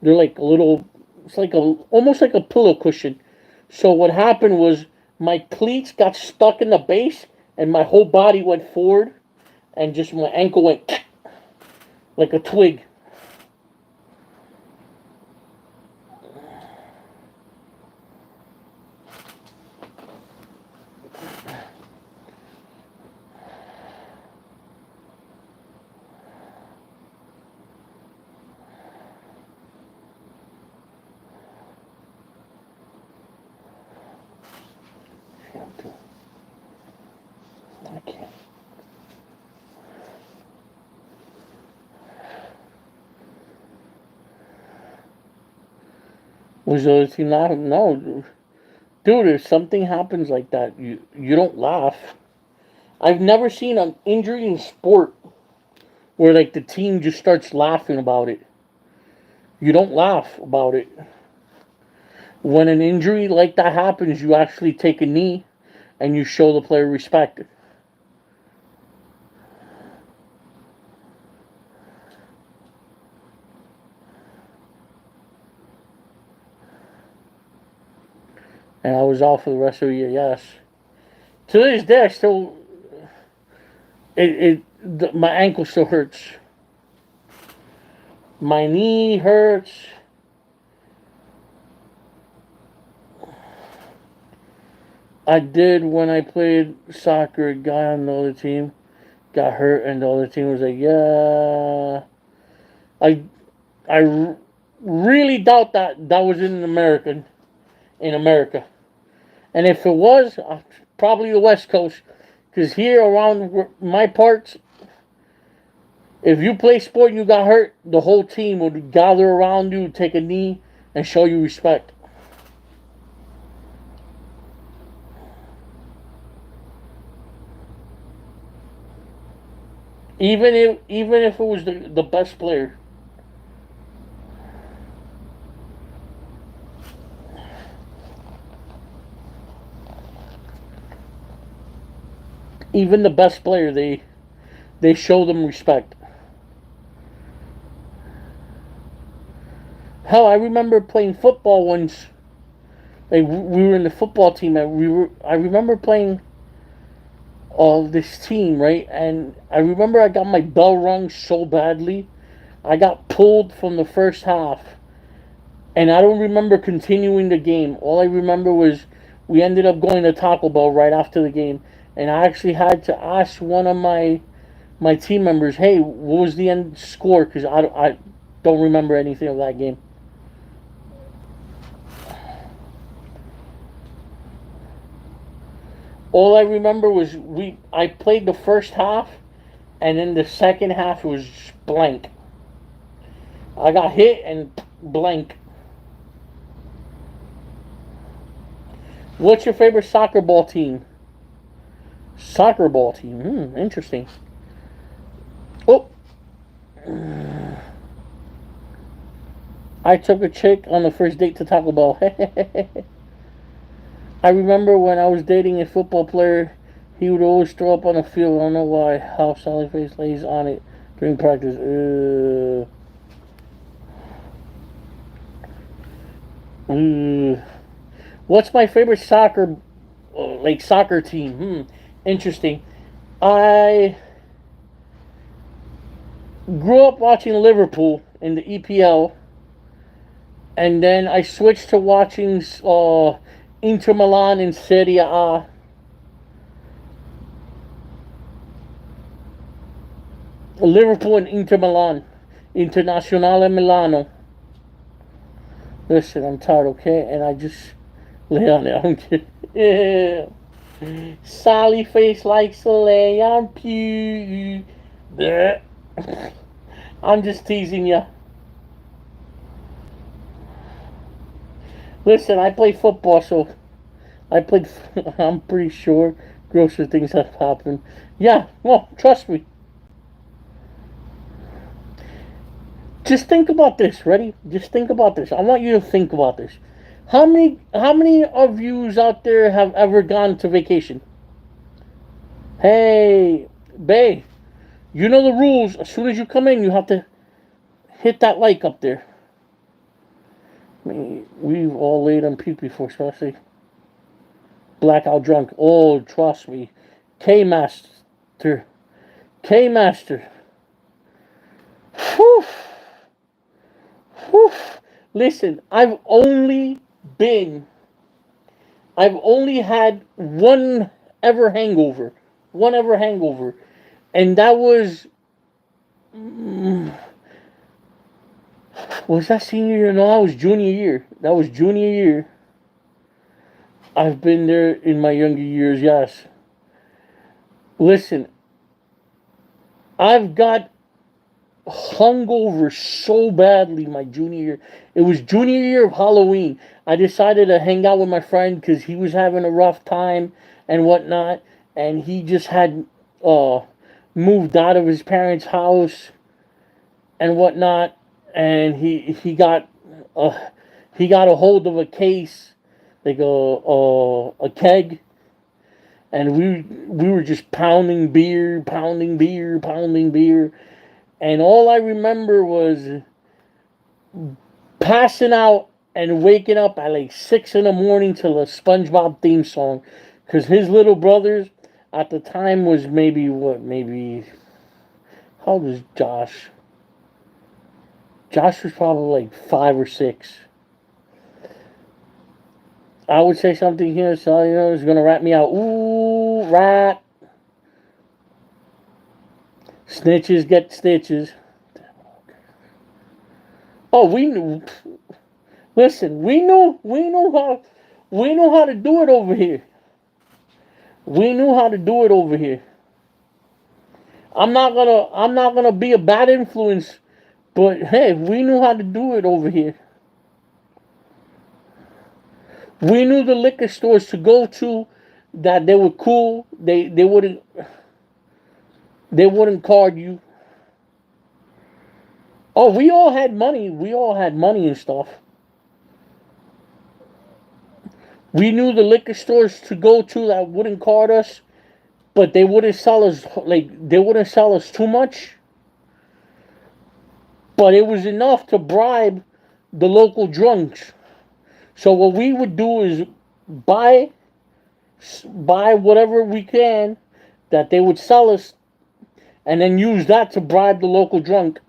Speaker 1: They're like a little. It's like a almost like a pillow cushion. So what happened was my cleats got stuck in the base, and my whole body went forward, and just my ankle went like a twig. I can't. Was the other team laughing? No, dude. If something happens like that, you don't laugh. I've never seen an injury in sport where like the team just starts laughing about it. You don't laugh about it. When an injury like that happens, you actually take a knee and you show the player respect. And I was out for the rest of the year. Yes. To this day, I still my ankle still hurts. My knee hurts. I did when I played soccer. A guy on the other team got hurt, and the other team was like, "Yeah." I really doubt that was in America, and if it was, probably the West Coast, because here around my parts, if you play sport and you got hurt, the whole team would gather around you, take a knee, and show you respect. Even if it was the best player. Even the best player, they show them respect. Hell, I remember playing football once. Like we were in the football team, and I remember playing this team, right? And I remember I got my bell rung so badly. I got pulled from the first half, and I don't remember continuing the game. All I remember was we ended up going to Taco Bell right after the game, and I actually had to ask one of my team members, "Hey, what was the end score?" Because I don't remember anything of that game. All I remember was I played the first half, and then the second half was blank. I got hit and blank. What's your favorite soccer ball team? Soccer ball team. Interesting. Oh, I took a chick on the first date to Taco Bell. I remember when I was dating a football player, he would always throw up on the field. I don't know why. How Sally Face lays on it during practice. What's my favorite soccer team? Interesting. I grew up watching Liverpool in the EPL, and then I switched to watching Inter Milan in Serie A. Liverpool and Inter Milan, Internazionale Milano. Listen, I'm tired, okay? And I just lay on it. I'm kidding. Yeah. Sally face likes to lay on pew. I'm just teasing you. Listen, I play football, so I played. I'm pretty sure grosser things have happened. Yeah, well, trust me. Just think about this. Ready? Just think about this. I want you to think about this. How many of yous out there have ever gone to vacation? Hey, Bay, you know the rules. As soon as you come in, you have to hit that like up there. I mean, we've all laid on puke before, especially blackout drunk. Oh, trust me. K Master. K Master. Whew. Whew. Listen, been, I've only had ever hangover. One ever hangover. And that was that senior year? No, that was junior year. That was junior year. I've been there in my younger years, yes. Listen, I've got hungover so badly my junior year. It was junior year of Halloween. I decided to hang out with my friend because he was having a rough time and whatnot, and he just had moved out of his parents' house and whatnot, and uh, he got a hold of a case, like a keg, and we were just pounding beer, pounding beer, pounding beer, and all I remember was passing out and waking up at like 6 in the morning to the SpongeBob theme song, because his little brothers at the time was maybe how old was Josh? Josh was probably like 5 or 6. I would say something here, so you know, is gonna rat me out. Ooh, rat. Snitches get stitches. Oh, we knew. Listen, we knew how to do it over here. We knew how to do it over here. I'm not gonna be a bad influence, but hey, we knew how to do it over here. We knew the liquor stores to go to that they were cool. They wouldn't card you. Oh, we all had money. We all had money and stuff. We knew the liquor stores to go to that wouldn't card us, but they wouldn't sell us they wouldn't sell us too much. But it was enough to bribe the local drunks. So what we would do is buy buy whatever we can that they would sell us, and then use that to bribe the local drunk.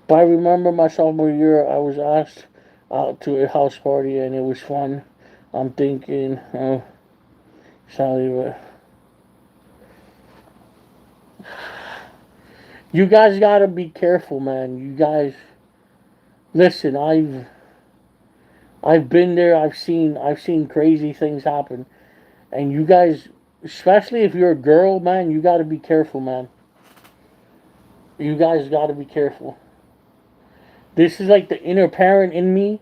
Speaker 1: But I remember my sophomore year, I was asked out to a house party, and it was fun. I'm thinking, oh, Sally, you guys gotta be careful, man. You guys, listen. I've been there. I've seen crazy things happen, and you guys, especially if you're a girl, man, you gotta be careful, man. You guys gotta be careful. This is like the inner parent in me.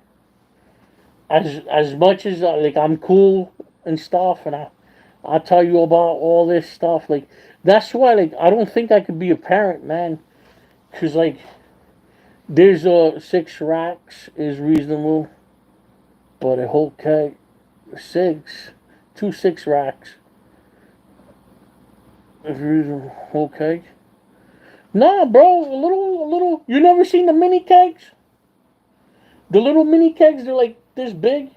Speaker 1: As much as like I'm cool and stuff, and I'll tell you about all this stuff. Like that's why like I don't think I could be a parent, man. Cause like there's 6 racks is reasonable, but a whole keg six, 2 6 racks is reasonable. Whole keg. Nah, bro, a little. You never seen the mini kegs? The little mini kegs, they're like this big.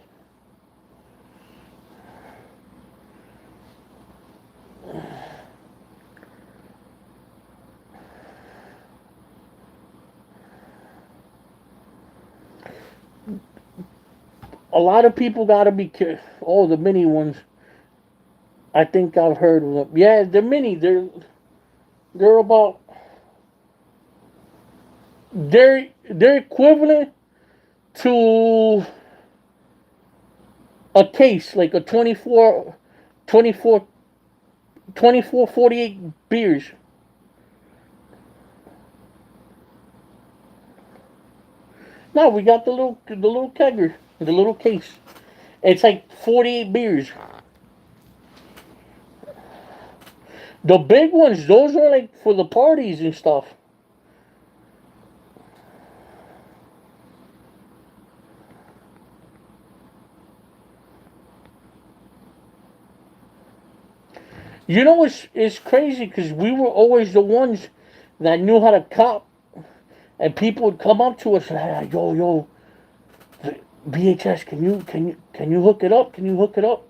Speaker 1: A lot of people gotta be careful. Oh, the mini ones. I think I've heard of them. Yeah, they're mini. They're about they're equivalent to a case, like a 24, 24, 48 beers. No, we got the little kegger, the little case. It's like 48 beers. The big ones, those are like for the parties and stuff. You know, it's crazy because we were always the ones that knew how to cop, and people would come up to us and hey, yo, VHS, can you hook it up? Can you hook it up?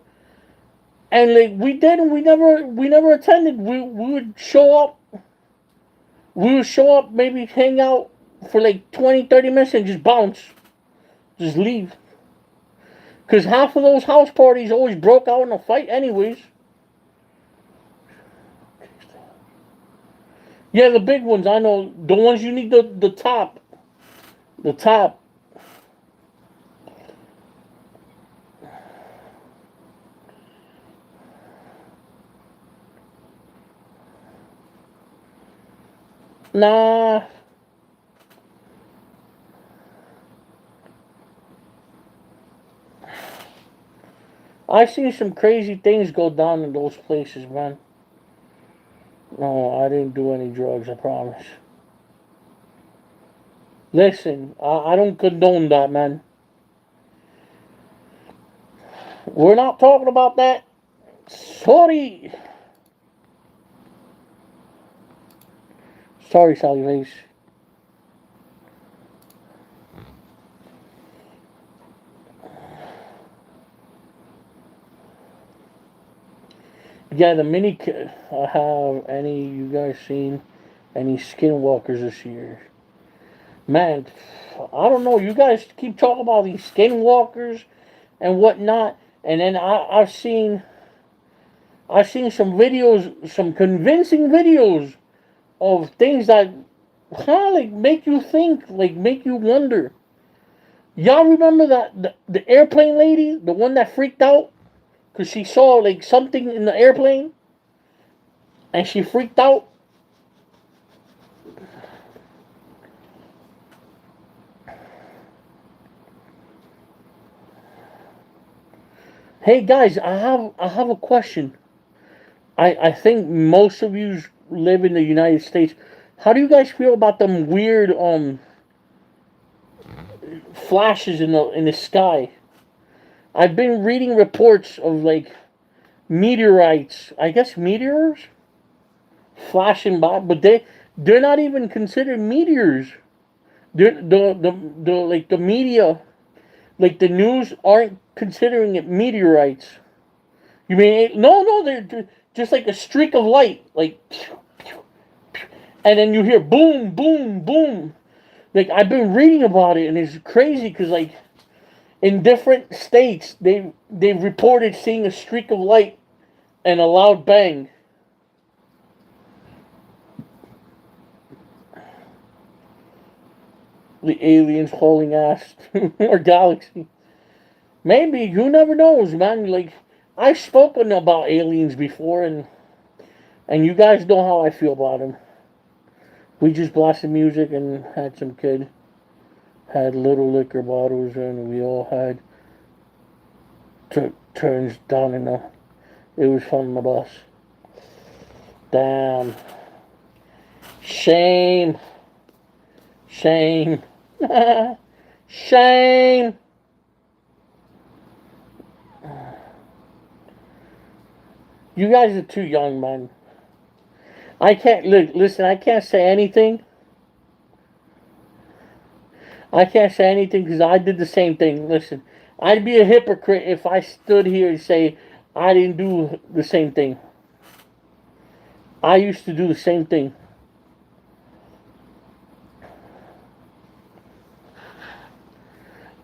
Speaker 1: And like we did, and we never attended. We would show up. We would show up, maybe hang out for like 20, 30 minutes and just bounce, just leave. Because half of those house parties always broke out in a fight, anyways. Yeah, the big ones, I know. The ones you need the top. The top. Nah. I've seen some crazy things go down in those places, man. No, I didn't do any drugs, I promise. Listen, I don't condone that, man. We're not talking about that. Sorry. Sorry, Sally Face. Yeah, the mini. Have any you guys seen any skinwalkers this year? Man, I don't know. You guys keep talking about these skinwalkers and whatnot, and then I've seen some videos, some convincing videos of things that kind of like make you think, like make you wonder. Y'all remember that the airplane lady, the one that freaked out because she saw like something in the airplane and she freaked out? Hey guys, I have a question. I think most of you live in the United States. How do you guys feel about them weird flashes in the sky? I've been reading reports of like meteorites, I guess meteors flashing by, but they're not even considered meteors. The like the media, like the news, aren't considering it meteorites. You mean no, they're just like a streak of light, like, and then you hear boom, boom, boom. Like I've been reading about it, and it's crazy because like in different states they've reported seeing a streak of light and a loud bang. The aliens hauling ass to our galaxy. Maybe, who never knows, man. Like I've spoken about aliens before, and you guys know how I feel about them. We just blasted music and had some kid had little liquor bottles, and we all had turns down in the. It was from the bus. Damn. Shame. Shame. Shame. You guys are too young, man. I can't listen. I can't say anything. I can't say anything because I did the same thing. Listen, I'd be a hypocrite if I stood here and say I didn't do the same thing. I used to do the same thing.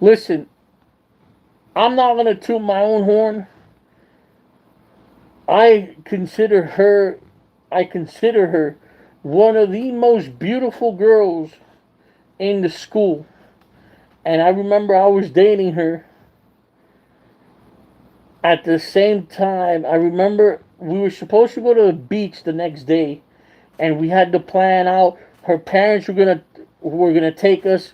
Speaker 1: Listen, I'm not gonna toot my own horn. I consider her I consider her one of the most beautiful girls in the school. And I remember I was dating her at the same time. I remember we were supposed to go to the beach the next day, and we had to plan out. Her parents were gonna take us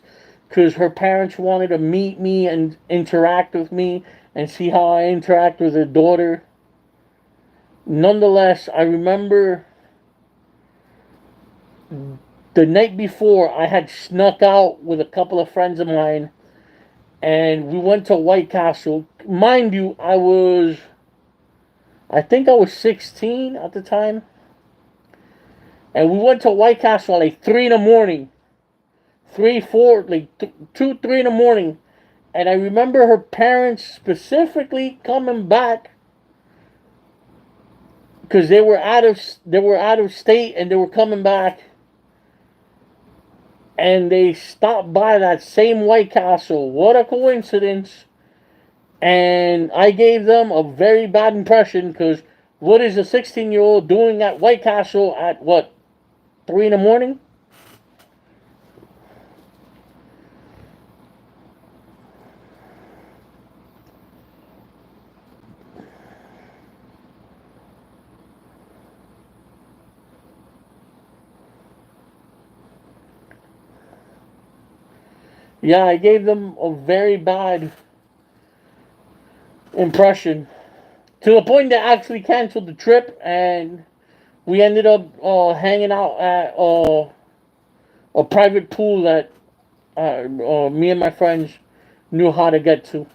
Speaker 1: because her parents wanted to meet me and interact with me and see how I interact with her daughter. Nonetheless, I remember the night before I had snuck out with a couple of friends of mine, and we went to White Castle. Mind you, I think I was 16 at the time, and we went to White Castle at like 3 in the morning, 3, 4, like 2, 3 in the morning, and I remember her parents specifically coming back because they were out of state and they were coming back, and they stopped by that same White Castle. What a coincidence! And I gave them a very bad impression because what is a 16-year-old doing at White Castle at what, 3 in the morning? Yeah, I gave them a very bad impression to the point that actually canceled the trip, and we ended up hanging out at a private pool that me and my friends knew how to get to.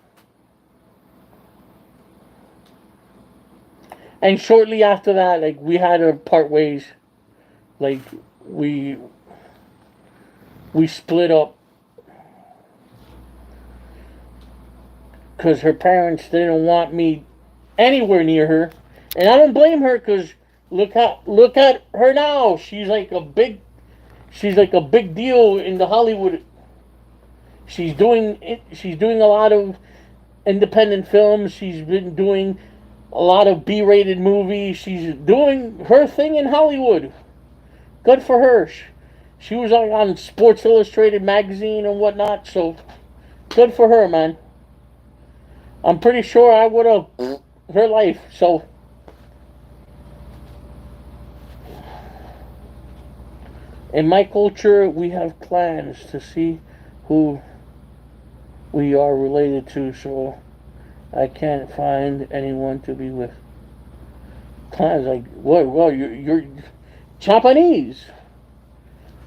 Speaker 1: And shortly after that, like we had to part ways. Like we we split up because her parents didn't want me anywhere near her, and I don't blame her because look at her now. She's like a big deal in the Hollywood. She's doing a lot of independent films. She's been doing a lot of B-rated movies. She's doing her thing in Hollywood. Good for her. She was on Sports Illustrated magazine and whatnot. So good for her, man. I'm pretty sure I would have her life. So in my culture, we have clans to see who we are related to. So I can't find anyone to be with. Clans like what? Well, you're Japanese.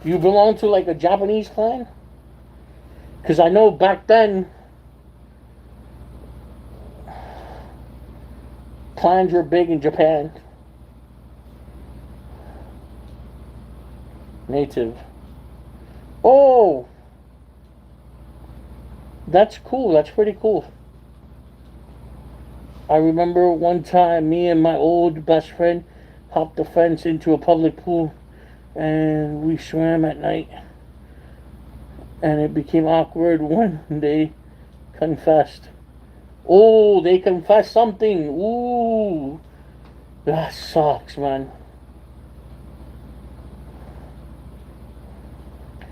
Speaker 1: Do you belong to like a Japanese clan? Because I know back then clans were big in Japan. Native. Oh, that's cool. That's pretty cool. I remember one time me and my old best friend hopped the fence into a public pool and we swam at night. And it became awkward when they confessed. Oh, they confessed something. Ooh, that sucks, man.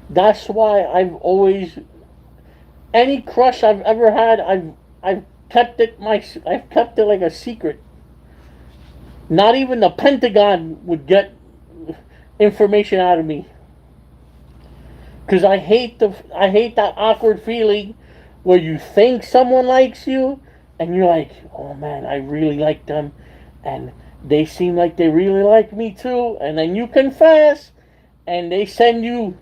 Speaker 1: That's why I've always any crush I've ever had, I've I've kept it like a secret. Not even the Pentagon would get information out of me because I hate that awkward feeling where you think someone likes you and you're like, oh man, I really like them, and they seem like they really like me too, and then you confess, and they send you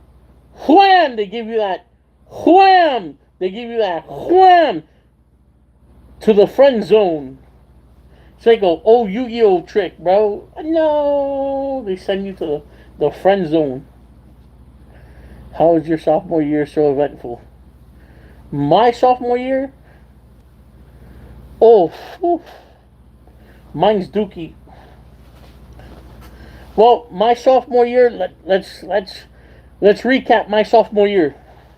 Speaker 1: wham, they give you that wham, they give you that wham to the friend zone. It's like a old Yu-Gi-Oh trick, bro. No, they send you to the friend zone. How was your sophomore year so eventful? My sophomore year? Oh, whew. Mine's dookie. Well, my sophomore year. Let's recap my sophomore year.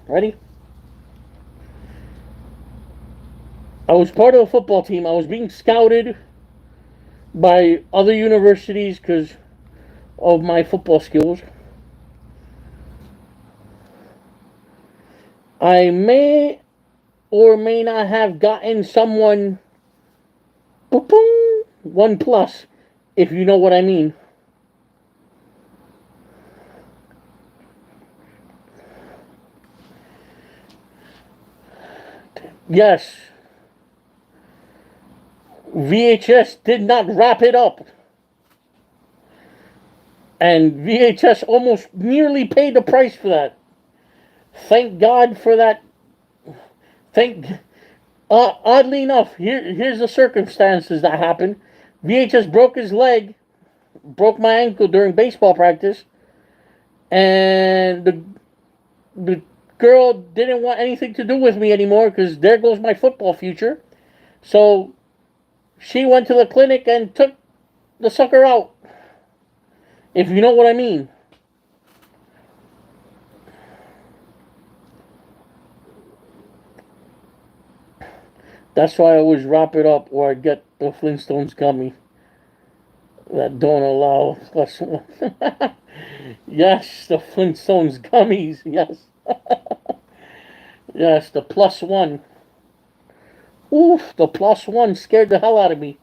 Speaker 1: Ready? I was part of a football team. I was being scouted by other universities because of my football skills. I may or may not have gotten someone boom, 1+, if you know what I mean. Yes, VHS did not wrap it up. And VHS almost nearly paid the price for that. Thank God for that. Thank. Oddly enough, here's the circumstances that happened. VHS broke his leg, broke my ankle during baseball practice, and the girl didn't want anything to do with me anymore because there goes my football future. So she went to the clinic and took the sucker out, if you know what I mean. That's why I always wrap it up or I get the Flintstones gummy that don't allow plus one. Yes, the Flintstones gummies. Yes. Yes, the +1. Oof, the +1 scared the hell out of me.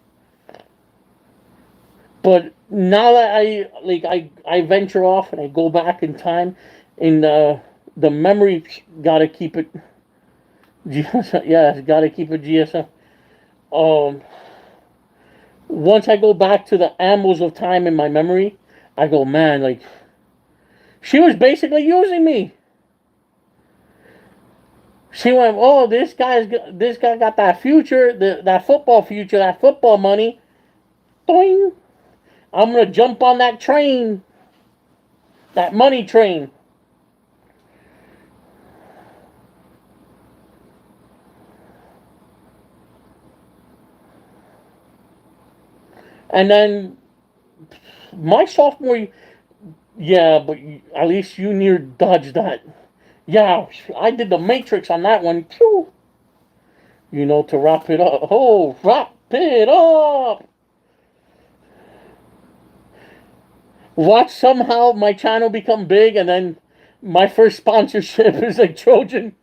Speaker 1: But now that I venture off and I go back in time, in the memory gotta keep it. Yeah, gotta keep it GSM. Um, Once I go back to the annals of time in my memory, I go, man, like she was basically using me. She went, oh, this guy got that future, that football future, that football money. Doing. I'm gonna jump on that train, that money train. And then my sophomore, Yeah, but at least you near dodged that. Yeah, I did the Matrix on that one. Phew. To wrap it up. Oh, wrap it up. Watch somehow my channel become big, and then my first sponsorship is like Trojan.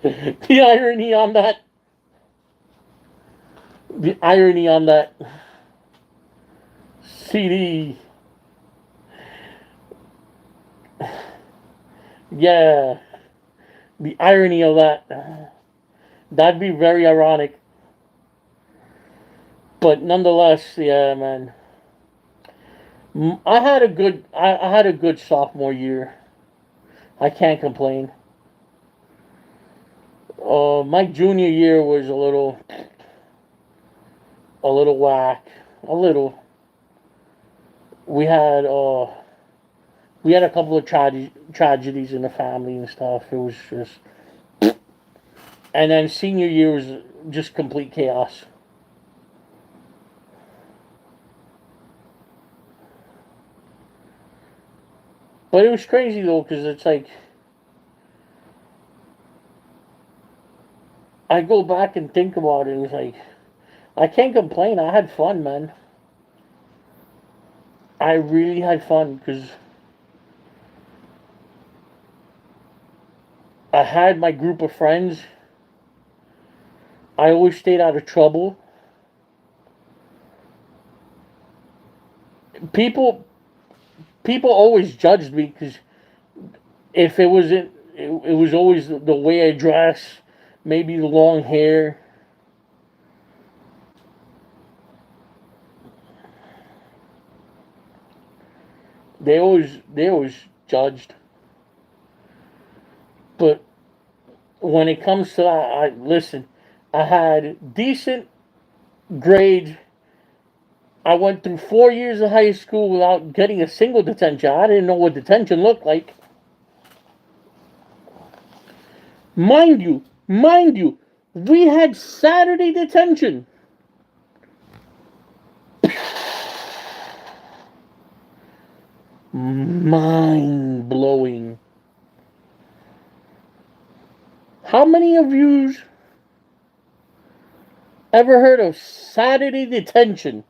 Speaker 1: The irony on that. The irony on that CD. Yeah, the irony of that. That'd be very ironic. But nonetheless, yeah, man. I had a good sophomore year. I can't complain. My junior year was a little whack. A little. We had uh, we had a couple of tragedies in the family and stuff. It was just, and then senior year was just complete chaos. But it was crazy though, because it's like I go back and think about it, and it's like I can't complain. I had fun, man. I really had fun because I had my group of friends. I always stayed out of trouble. People people always judged me because if it wasn't, it was always the way I dress, maybe the long hair. They always judged. But when it comes to that, I listen. I had decent grades. I went through 4 years of high school without getting a single detention. I didn't know what detention looked like. Mind you, we had Saturday detention. Mind blowing. How many of you ever heard of Saturday detention?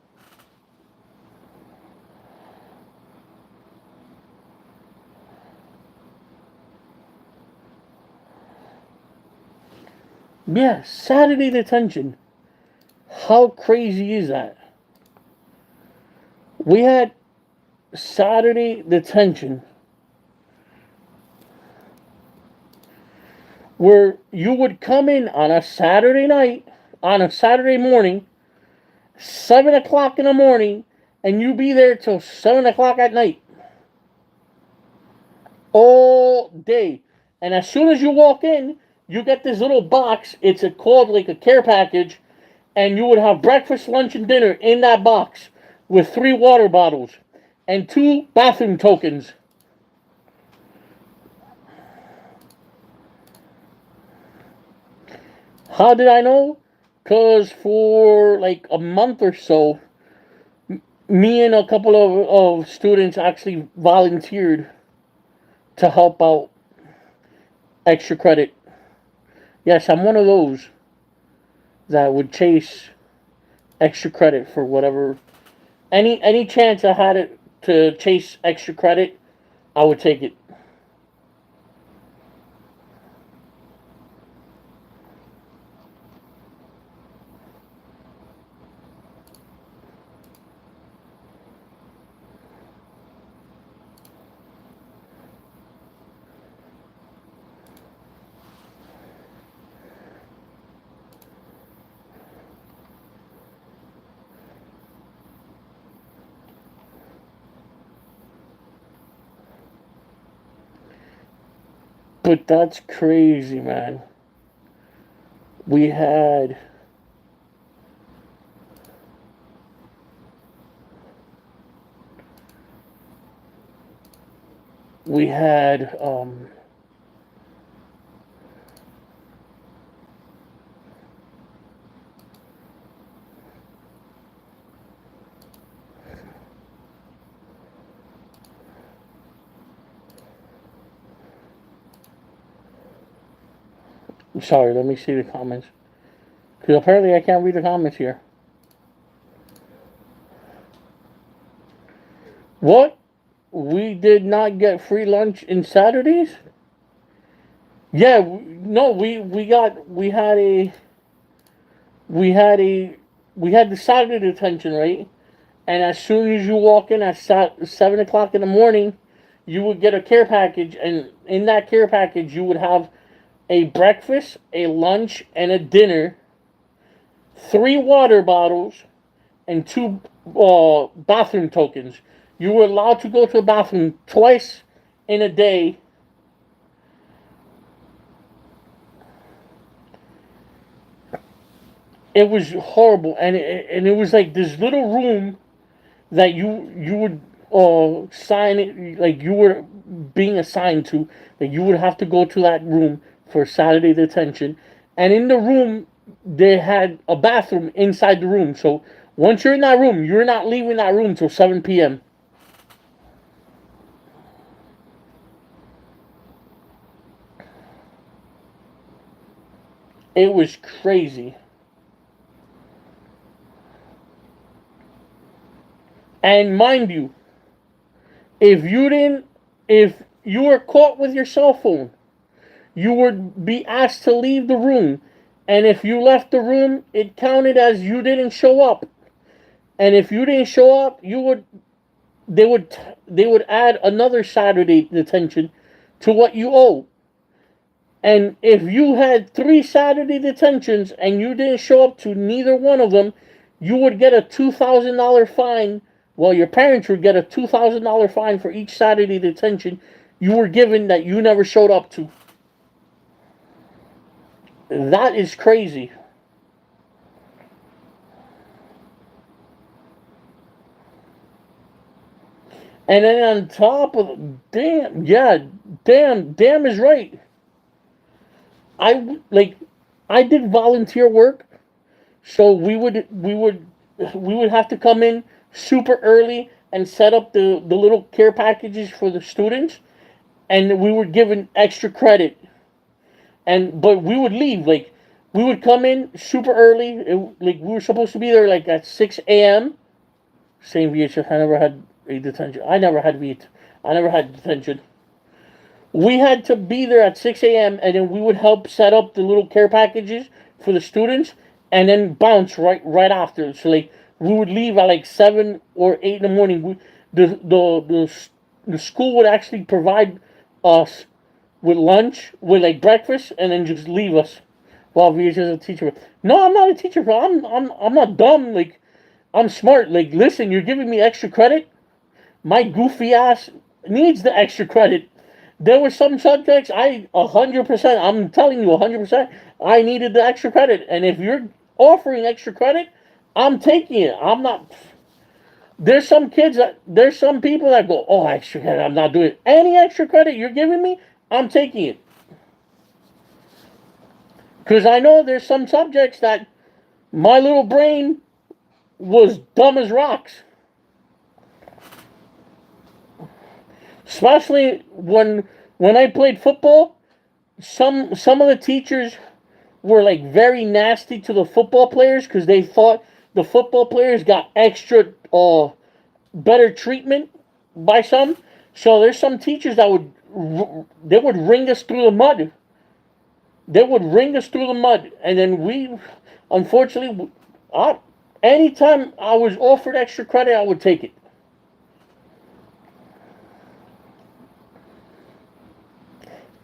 Speaker 1: Yeah, Saturday detention. How crazy is that? We had Saturday detention where you would come in on a Saturday night, on a Saturday morning, 7 o'clock in the morning, and you be there till 7 o'clock at night, all day. And as soon as you walk in, you get this little box. It's called like a care package, and you would have breakfast, lunch, and dinner in that box with 3 water bottles and 2 bathroom tokens. How did I know? Because for like a month or so, me and a couple of students actually volunteered to help out extra credit. Yes, I'm one of those that would chase extra credit for whatever. Any chance I had it to chase extra credit, I would take it. But that's crazy, man. We had we had Sorry, let me see the comments. Because apparently I can't read the comments here. What? We did not get free lunch in Saturdays? Yeah, no, we had a we had the Saturday detention, right? And as soon as you walk in at 7 o'clock in the morning, you would get a care package, and in that care package you would have a breakfast, a lunch, and a dinner, 3 water bottles, and two bathroom tokens. You were allowed to go to the bathroom twice in a day. It was horrible, and it was like this little room that you would sign it, like you were being assigned to. Like you would have to go to that room for Saturday detention, and in the room they had a bathroom inside the room. So once you're in that room, you're not leaving that room till 7 p.m. It was crazy. And mind you, if you didn't, if you were caught with your cell phone, you would be asked to leave the room. And if you left the room, it counted as you didn't show up. And if you didn't show up, you would they would they would add another Saturday detention to what you owe. And if you had 3 Saturday detentions and you didn't show up to neither one of them, you would get a $2,000 fine. Well, your parents would get a $2,000 fine for each Saturday detention you were given that you never showed up to. That is crazy. And then on top of damn, yeah, damn is right. I like I did volunteer work, so we would have to come in super early and set up the little care packages for the students, and we were given extra credit. And but we would leave like we would come in super early. Like we were supposed to be there like at 6 a.m. Same VHS. I never had a detention. I never had detention. We had to be there at 6 a.m. and then we would help set up the little care packages for the students, and then bounce right after. So like we would leave at like 7 or 8 in the morning. The school would actually provide us with lunch, with like breakfast, and then just leave us while we as a teacher. No, I'm not a teacher. I'm not dumb. Like I'm smart. Like listen, you're giving me extra credit. My goofy ass needs the extra credit. There were some subjects I 100%. I'm telling you 100%. I needed the extra credit, and if you're offering extra credit, I'm taking it. I'm not. There's some people that go, oh, extra credit. I'm not doing it. Any extra credit you're giving me, I'm taking it. Because I know there's some subjects that my little brain was dumb as rocks. Especially when I played football, some of the teachers were like very nasty to the football players because they thought the football players got extra better treatment by some. So there's some teachers that would ring us through the mud. They would ring us through the mud, and then unfortunately, anytime I was offered extra credit, I would take it.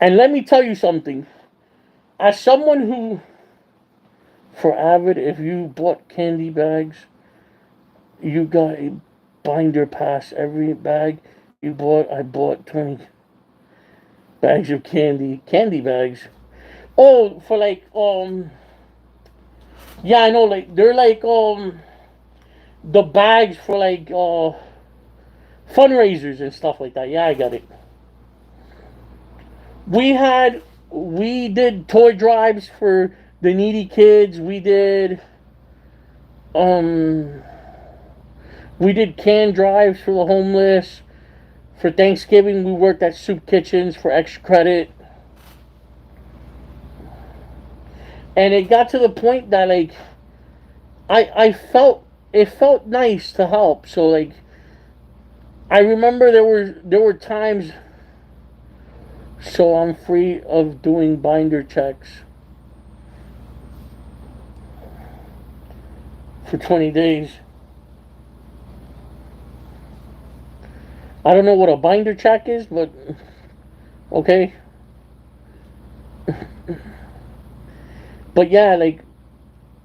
Speaker 1: And let me tell you something. As someone who, for Avid, if you bought candy bags, you got a binder pass. Every bag I bought 20 bags of candy bags. Oh, for like, yeah, I know, like, they're like, the bags for like, fundraisers and stuff like that. Yeah, I got it. We did toy drives for the needy kids. Um we did can drives for the homeless. For Thanksgiving we worked at soup kitchens for extra credit. And it got to the point that like I felt it felt nice to help. So like I remember there were times, so I'm free of doing binder checks for 20 days. I don't know what a binder check is, but okay. But yeah, like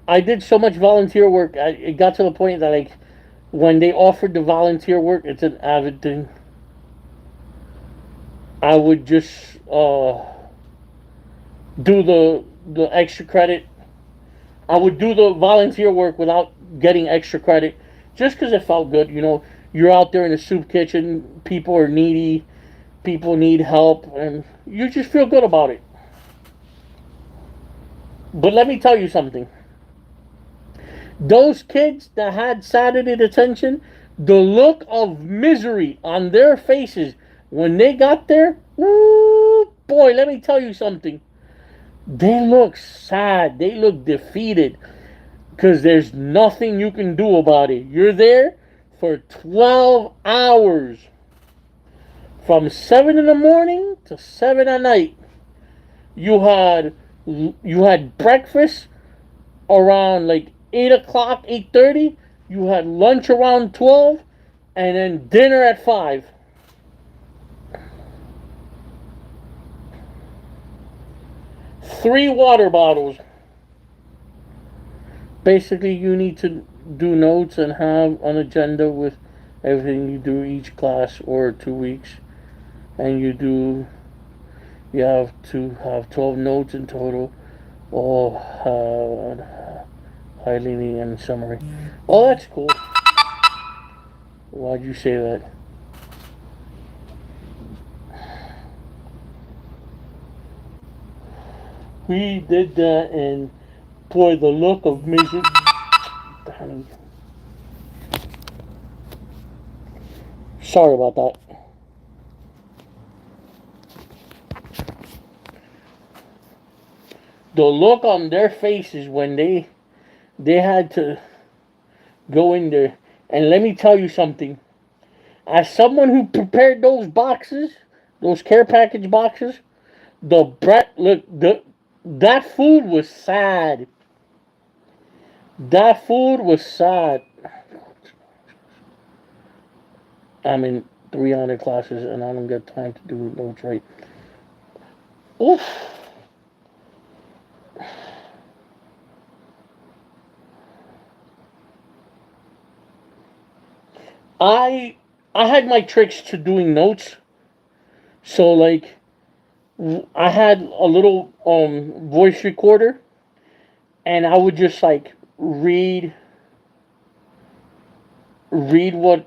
Speaker 1: I did so much volunteer work. It got to the point that like when they offered the volunteer work, it's an avid thing. I would just do the extra credit. I would do the volunteer work without getting extra credit, just because it felt good. You're out there in the soup kitchen. People are needy. People need help, and you just feel good about it. But let me tell you something. Those kids that had Saturday detention, the look of misery on their faces when they got there, woo, boy, let me tell you something. They look sad. They look defeated because there's nothing you can do about it. You're there for 12 hours from 7 in the morning to 7 at night. You had breakfast around like 8 o'clock, 8:30. You had lunch around 12, and then dinner at 5. 3 water bottles. Basically, you need to do notes and have an agenda with everything you do each class or 2 weeks, and you have to have 12 notes in total, all highlighting and summary. Oh, that's cool. Why'd you say that? We did that, and boy, the look of misery. Sorry about that. The look on their faces when they had to go in there. And let me tell you something. As someone who prepared those boxes, those care package boxes, the bread look the that food was sad. That food was sad. I'm in 300 classes and I don't get time to do notes right. Oof. I I had my tricks to doing notes. So like I had a little voice recorder, and I would just like read what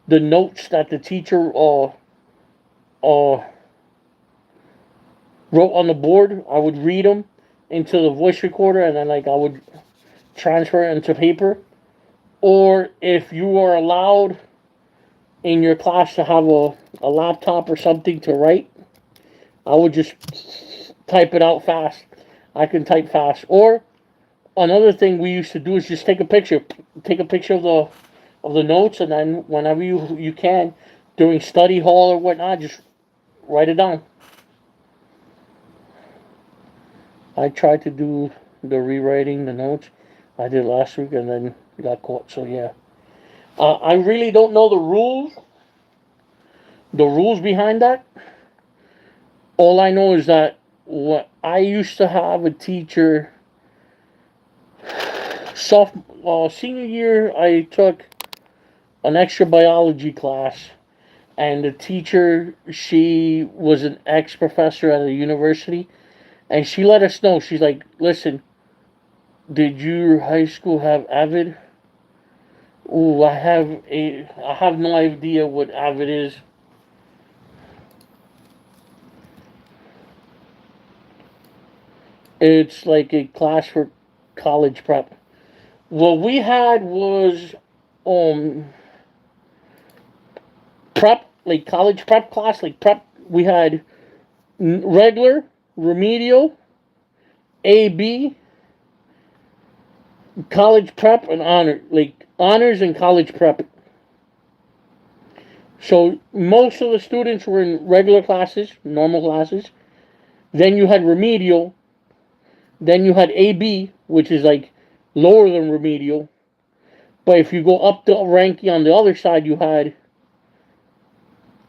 Speaker 1: the notes that the teacher uh wrote on the board. I would read them into the voice recorder, and then like I would transfer it into paper. Or if you are allowed in your class to have a laptop or something to write, I would just type it out fast. I can type fast. Or another thing we used to do is just take a picture of the notes, and then whenever you can during study hall or whatnot, just write it down. I tried to do the rewriting the notes. I did last week and then got caught. So yeah, I really don't know the rules behind that. All I know is that what I used to have a teacher. Senior year, I took an extra biology class, and the teacher, she was an ex professor at a university, and she let us know. She's like, "Listen, did your high school have Avid?" Ooh, I have no idea what Avid is. It's like a class for college prep. What we had was um prep, like college prep class, like prep. We had regular, remedial, AB, college prep, and honor, like honors and college prep. So most of the students were in regular classes, normal classes. Then you had remedial. Then you had AB, which is like lower than remedial. But if you go up the ranking on the other side, you had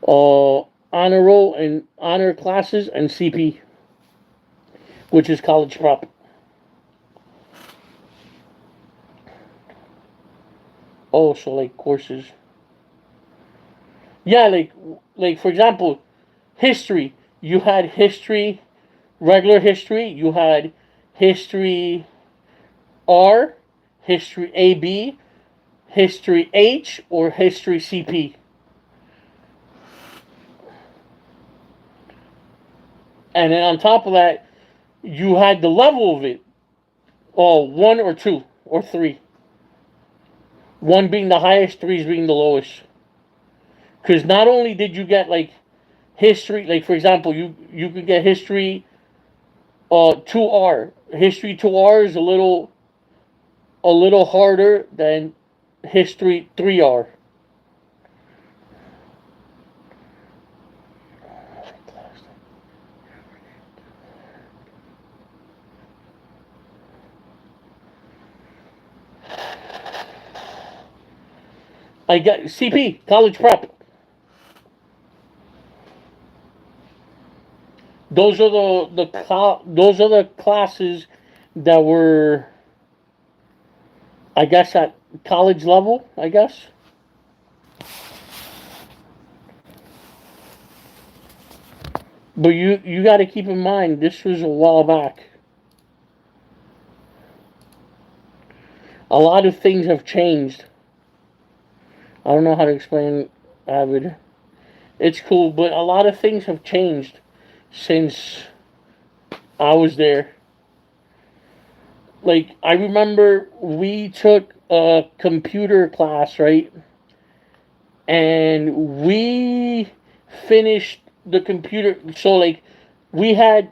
Speaker 1: honor roll and honor classes and CP, which is college prep. Oh, so like courses. Yeah, like for example, history. You had history, regular history. You had history R, history AB, history H, or history CP. And then on top of that, you had the level of it. Oh, one or two or three. One being the highest, three being the lowest. Because not only did you get like history, like for example, you could get history 2R. History 2R is a little harder than history 3R. I got CP, college prep. Those are the classes that were, I guess, at college level, I guess. But you got to keep in mind this was a while back. A lot of things have changed. I don't know how to explain Avid. It's cool, but a lot of things have changed since I was there. Like I remember we took a computer class, right? And we finished the computer. So like we had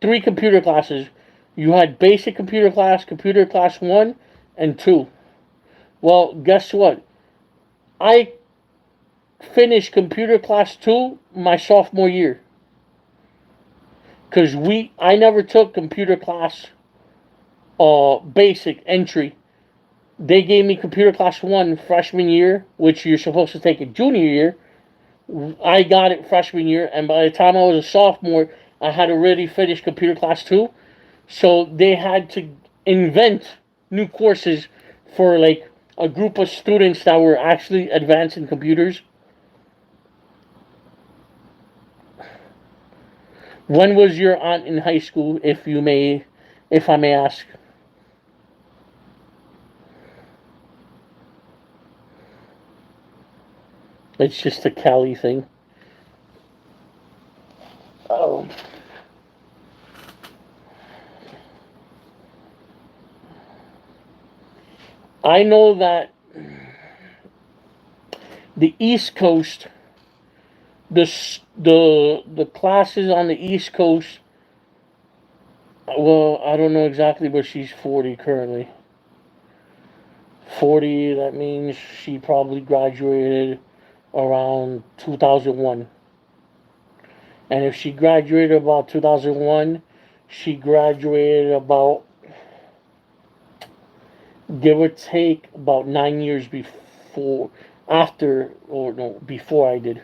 Speaker 1: three computer classes. You had basic computer class 1 and 2. Well, guess what? I finished computer class 2 my sophomore year cuz I never took computer class basic entry. They gave me computer class 1 freshman year, which you're supposed to take it junior year. I got it freshman year, and by the time I was a sophomore, I had already finished computer class 2. So they had to invent new courses for like a group of students that were actually advanced in computers. When was your aunt in high school, if I may ask? It's just a Cali thing. Oh. I know that the East Coast, the classes on the East Coast. Well, I don't know exactly, but she's 40 currently. 40. That means she probably graduated around 2001. And if she graduated about 2001, she graduated about, give or take, about 9 years before, after, or no, before I did.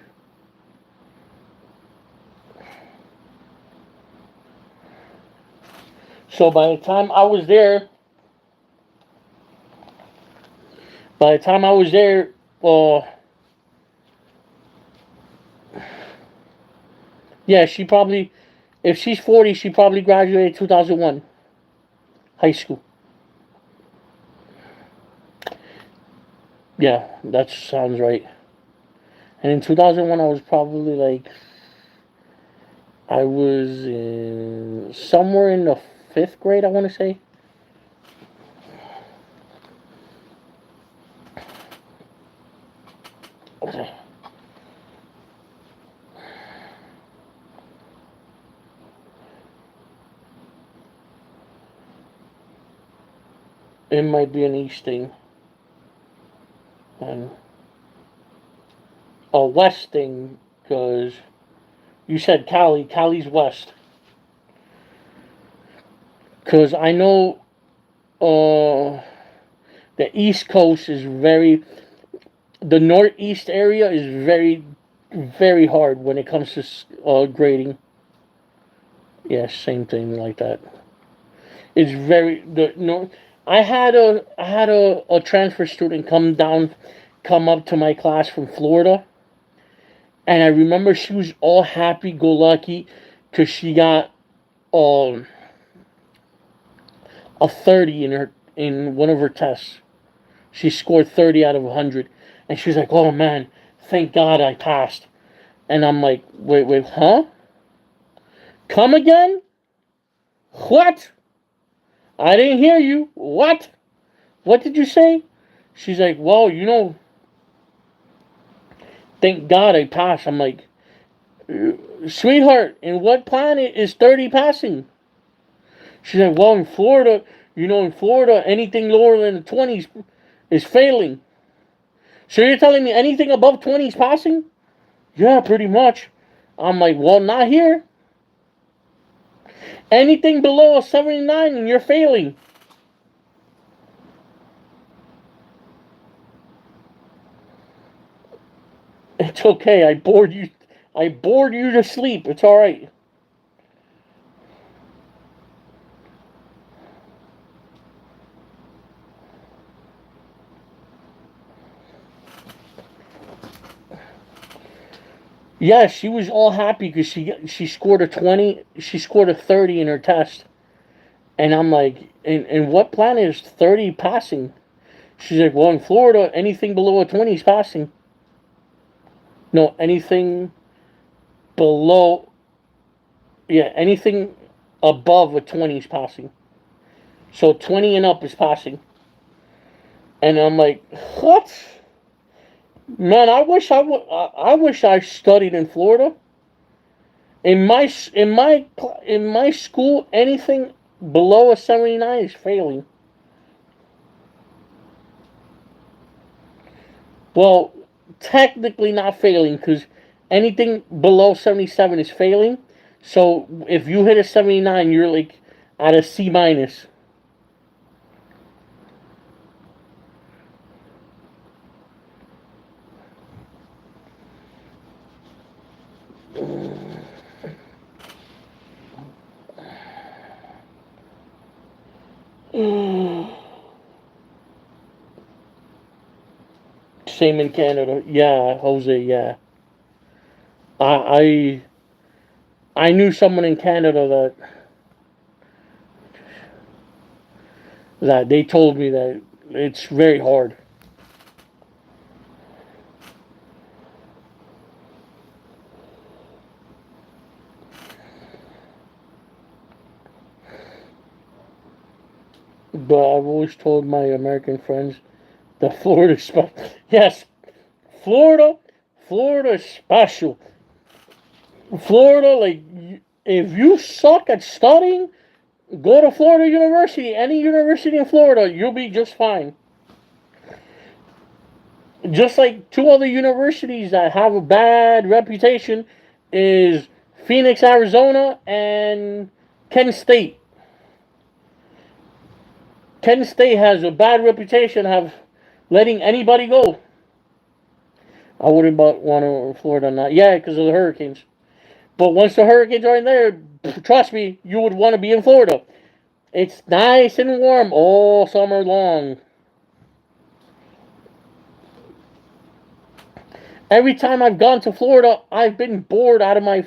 Speaker 1: So by the time I was there, uh, yeah, she probably, if she's 40, she probably graduated 2001 high school. Yeah, that sounds right. And in 2001, I was probably like, I was in somewhere in the fifth grade, I want to say. It might be an east thing. And a west thing, because you said Cali. Cali's west. Because I know the East Coast is very. The Northeast area is very, very hard when it comes to grading. Yes, same thing like that. It's very the no. I had a transfer student come up to my class from Florida, and I remember she was all happy go lucky because she got um a 30 in one of her tests. She scored 30 out of 100, and she was like, "Oh man, thank God I passed." And I'm like, "Wait, huh? Come again? What? I didn't hear you. What? What did you say?" She's like, "Well, thank God I passed." I'm like, "Sweetheart, in what planet is 30 passing?" She's like, "Well, in Florida, anything lower than the 20s is failing." So you're telling me anything above 20 is passing? Yeah, pretty much. I'm like, "Well, not here. Anything below a 79 and you're failing." It's okay. I bored you. I bored you to sleep. It's all right. Yeah, she was all happy because she scored a 20. She scored a 30 in her test, and I'm like, "In what planet is 30 passing?" She's like, "Well, in Florida, anything below a 20 is passing. No, anything below, yeah, anything above a 20 is passing. So 20 and up is passing." And I'm like, "What? Man, I wish I studied in Florida. In my school, anything below a 79 is failing." Well, technically not failing because anything below 77 is failing. So if you hit a 79, you're like at a C minus. Same in Canada. Yeah, Jose. Yeah, I I knew someone in Canada that they told me that it's very hard. But I've always told my American friends that yes, Florida, Florida is special. Florida, like, if you suck at studying, go to Florida University. Any university in Florida, you'll be just fine. Just like two other universities that have a bad reputation is Phoenix, Arizona, and Kent State. Kent State has a bad reputation of letting anybody go. I wouldn't want to Florida not. Yeah, because of the hurricanes. But once the hurricanes are in there, trust me, you would want to be in Florida. It's nice and warm all summer long. Every time I've gone to Florida, I've been bored out of my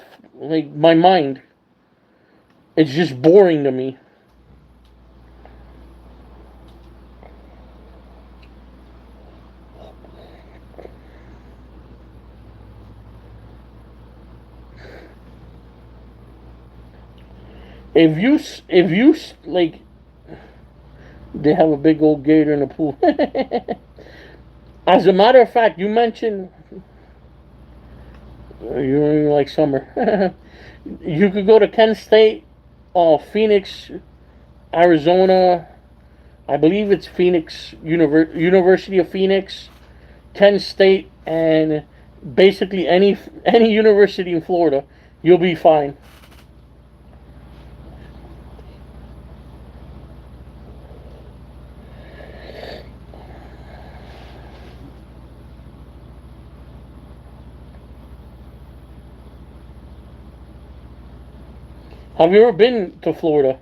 Speaker 1: mind. It's just boring to me. If you like, they have a big old gator in the pool. As a matter of fact, you mentioned you don't even like summer. You could go to Kent State, Phoenix, Arizona, I believe it's Phoenix University of Phoenix, Kent State, and basically any university in Florida, you'll be fine. Have you ever been to Florida?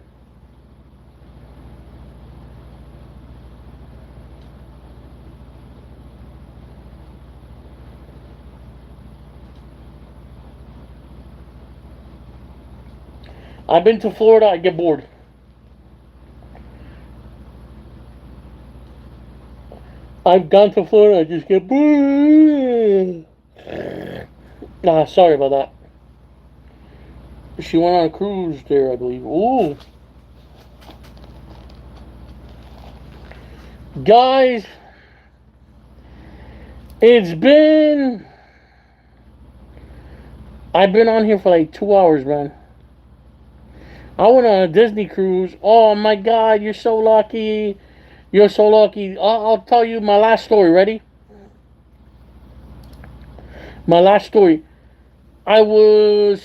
Speaker 1: I've been to Florida. I get bored. I've gone to Florida. I just get bored. Nah, sorry about that. She went on a cruise there, I believe. Ooh, guys, it's been. I've been on here for like 2 hours, man. I went on a Disney cruise. Oh my God, you're so lucky. You're so lucky. I'll tell you my last story. Ready? My last story. I was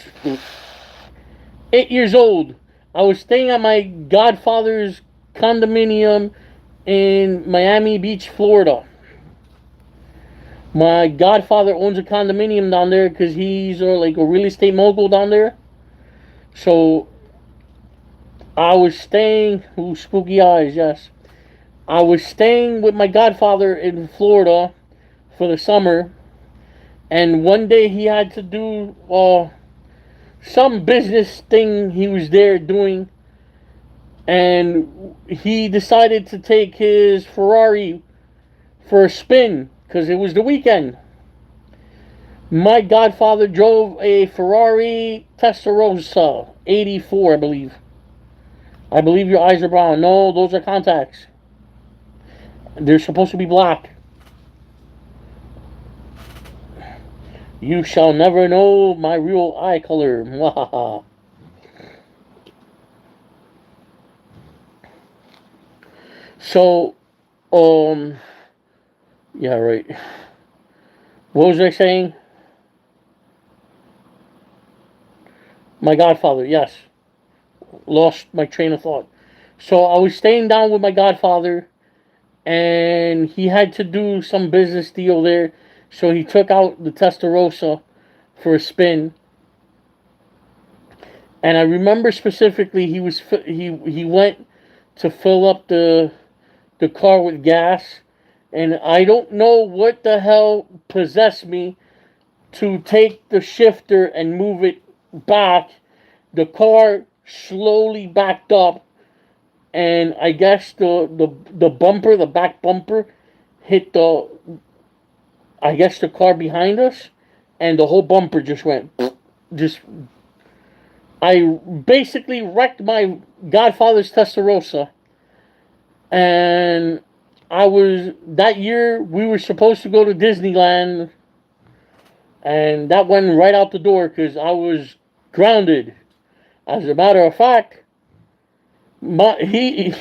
Speaker 1: 8 years old. I was staying at my godfather's condominium in Miami Beach, Florida. My godfather owns a condominium down there because he's like a real estate mogul down there. So I was staying. Ooh, spooky eyes, yes. I was staying with my godfather in Florida for the summer, and one day he had to do some business thing he was there doing, and he decided to take his Ferrari for a spin because it was the weekend. My godfather drove a Ferrari Testarossa 84, I believe. I believe your eyes are brown. No, those are contacts. They're supposed to be black. You shall never know my real eye color. So, um, yeah, right. What was I saying? My godfather, yes. Lost my train of thought. So I was staying down with my godfather, and he had to do some business deal there. So he took out the Testarossa for a spin. And I remember specifically he went to fill up the car with gas, and I don't know what the hell possessed me to take the shifter and move it back. The car slowly backed up, and I guess the bumper, the back bumper, hit I guess the car behind us, and the whole bumper just went, just. I basically wrecked my godfather's Testarossa, and that year we were supposed to go to Disneyland, and that went right out the door because I was grounded. As a matter of fact, he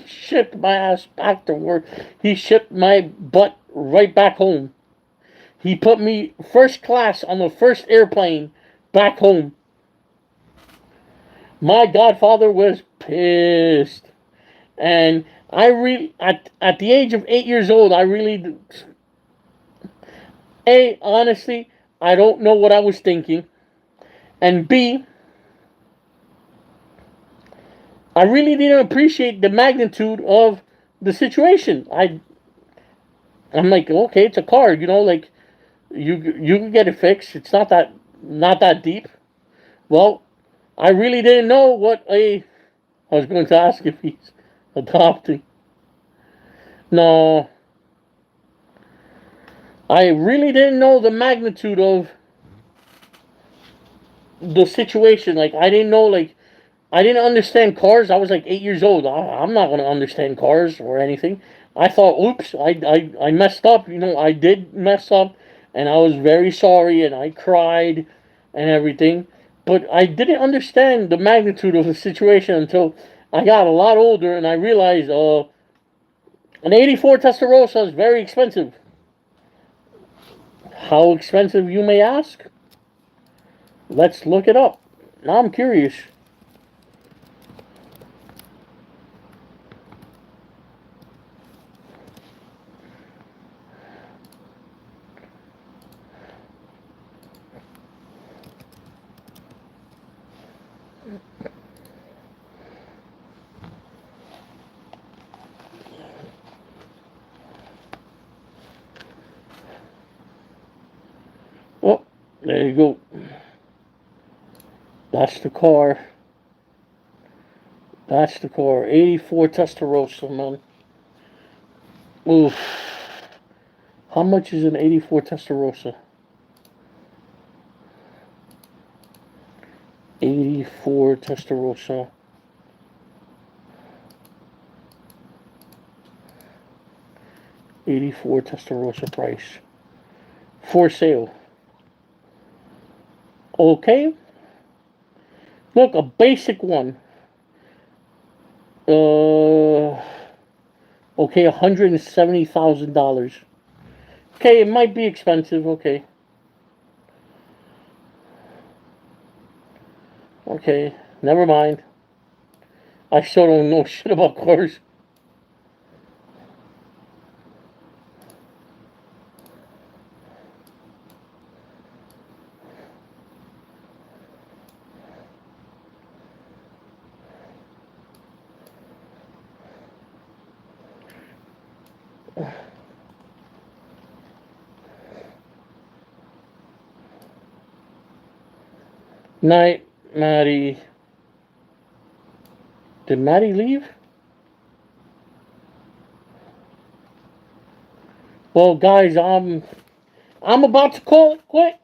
Speaker 1: shipped my ass back to work. He shipped my butt right back home. He put me first class on the first airplane back home. My godfather was pissed, and at the age of 8 years old, I really honestly I don't know what I was thinking, and B, I really didn't appreciate the magnitude of the situation. I'm like, okay, it's a car, like you can get it fixed. It's not that deep. Well, I really didn't know I was going to ask if he's adopting. No, I really didn't know the magnitude of the situation. Like, I didn't know, like, I didn't understand cars. I was like 8 years old. I'm not going to understand cars or anything. I thought, oops, I messed up. I did mess up, and I was very sorry, and I cried and everything. But I didn't understand the magnitude of the situation until I got a lot older, and I realized, An 84 Testarossa is very expensive. How expensive, you may ask? Let's look it up. Now I'm curious. Oh, there you go. That's the car. That's the car. 84 Testarossa, man. Oof. How much is an 84 Testarossa? 84 Testarossa. 84 Testarossa price. For sale. Okay. Look, a basic one. Okay, $170,000. Okay, it might be expensive. Okay. Okay, never mind. I still don't know shit about cars. Night, Maddie. Did Maddie leave? Well, guys, I'm about to call it quit.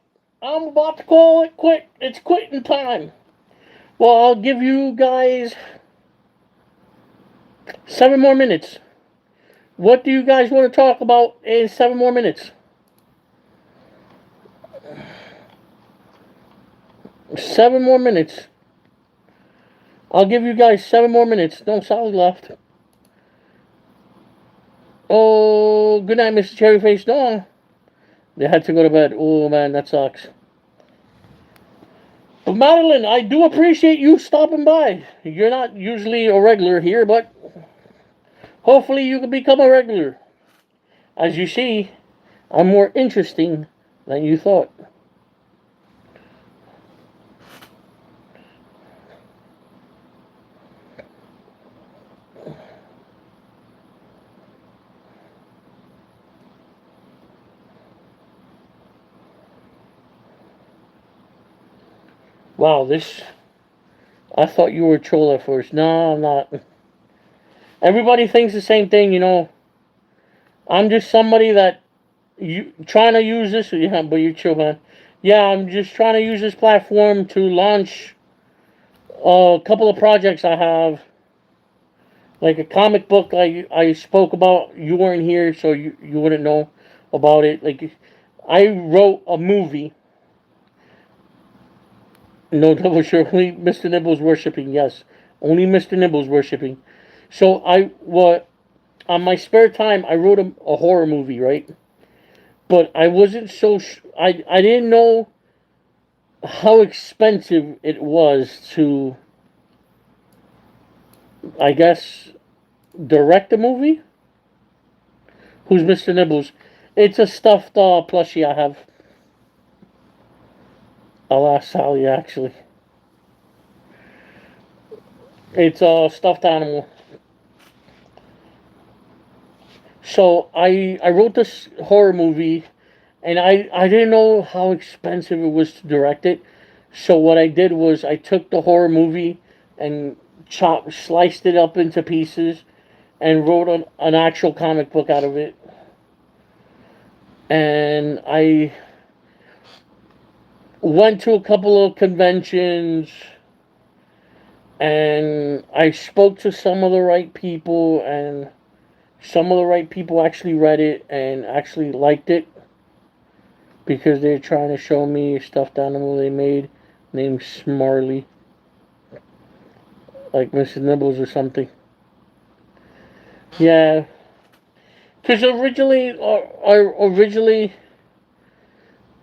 Speaker 1: I'm about to call it quit. It's quitting time. Well, I'll give you guys 7 more minutes. What do you guys want to talk about in 7 more minutes? 7 more minutes. I'll give you guys 7 more minutes. No, solid left. Oh, good night, Mr. Cherryface. No, they had to go to bed. Oh, man, that sucks. But Madeline, I do appreciate you stopping by. You're not usually a regular here, but hopefully you can become a regular. As you see, I'm more interesting than you thought. Wow, this... I thought you were a troll at first. No, I'm not. Everybody thinks the same thing, you know. I'm just somebody that... You trying to use this... Yeah, but you're chill, man. Yeah, I'm just trying to use this platform to launch a couple of projects I have. Like a comic book I spoke about. You weren't here, so you wouldn't know about it. Like, I wrote a movie. No double surely Mr. Nibble's worshipping, yes. Only Mr. Nibble's worshipping. So on my spare time I wrote a horror movie, right? But I wasn't I didn't know how expensive it was to, I guess, direct a movie. Who's Mr. Nibbles? It's a stuffed plushie I have. I'll ask Sally, actually. It's a stuffed animal. So I wrote this horror movie, and I didn't know how expensive it was to direct it. So what I did was I took the horror movie and sliced it up into pieces, and wrote an actual comic book out of it. And I went to a couple of conventions, and I spoke to some of the right people, and some of the right people actually read it and actually liked it, because they're trying to show me a stuffed animal they made named Smarly, like Mrs. Nibbles or something. Yeah, Because originally,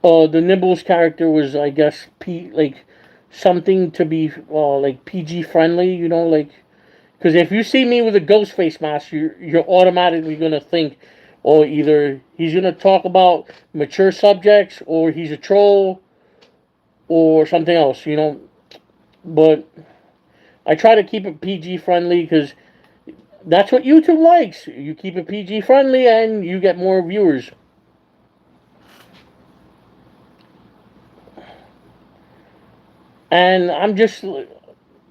Speaker 1: the Nibbles character was, I guess, like something to be like PG friendly. You know, like because if you see me with a ghost face mask, you're automatically gonna think, or either he's gonna talk about mature subjects, or he's a troll, or something else. You know, but I try to keep it PG friendly because that's what YouTube likes. You keep it PG friendly, and you get more viewers. And I'm just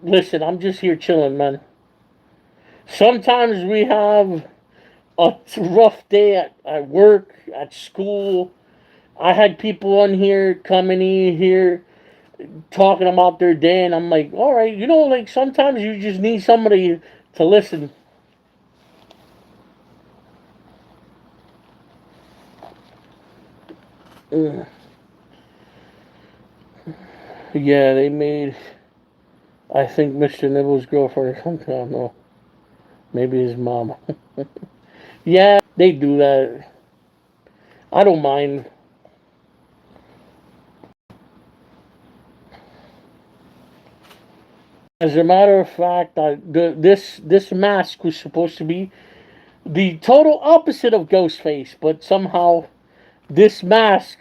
Speaker 1: listen. I'm just here chilling, man. Sometimes we have a rough day at work, at school. I had people on here coming in here talking about their day, and I'm like, all right, you know, like sometimes you just need somebody to listen. Mm. Yeah, they made, I think, Mr. Nibble's girlfriend or something. I don't know. Maybe his mom. Yeah, they do that. I don't mind. As a matter of fact, this mask was supposed to be the total opposite of Ghostface, but somehow this mask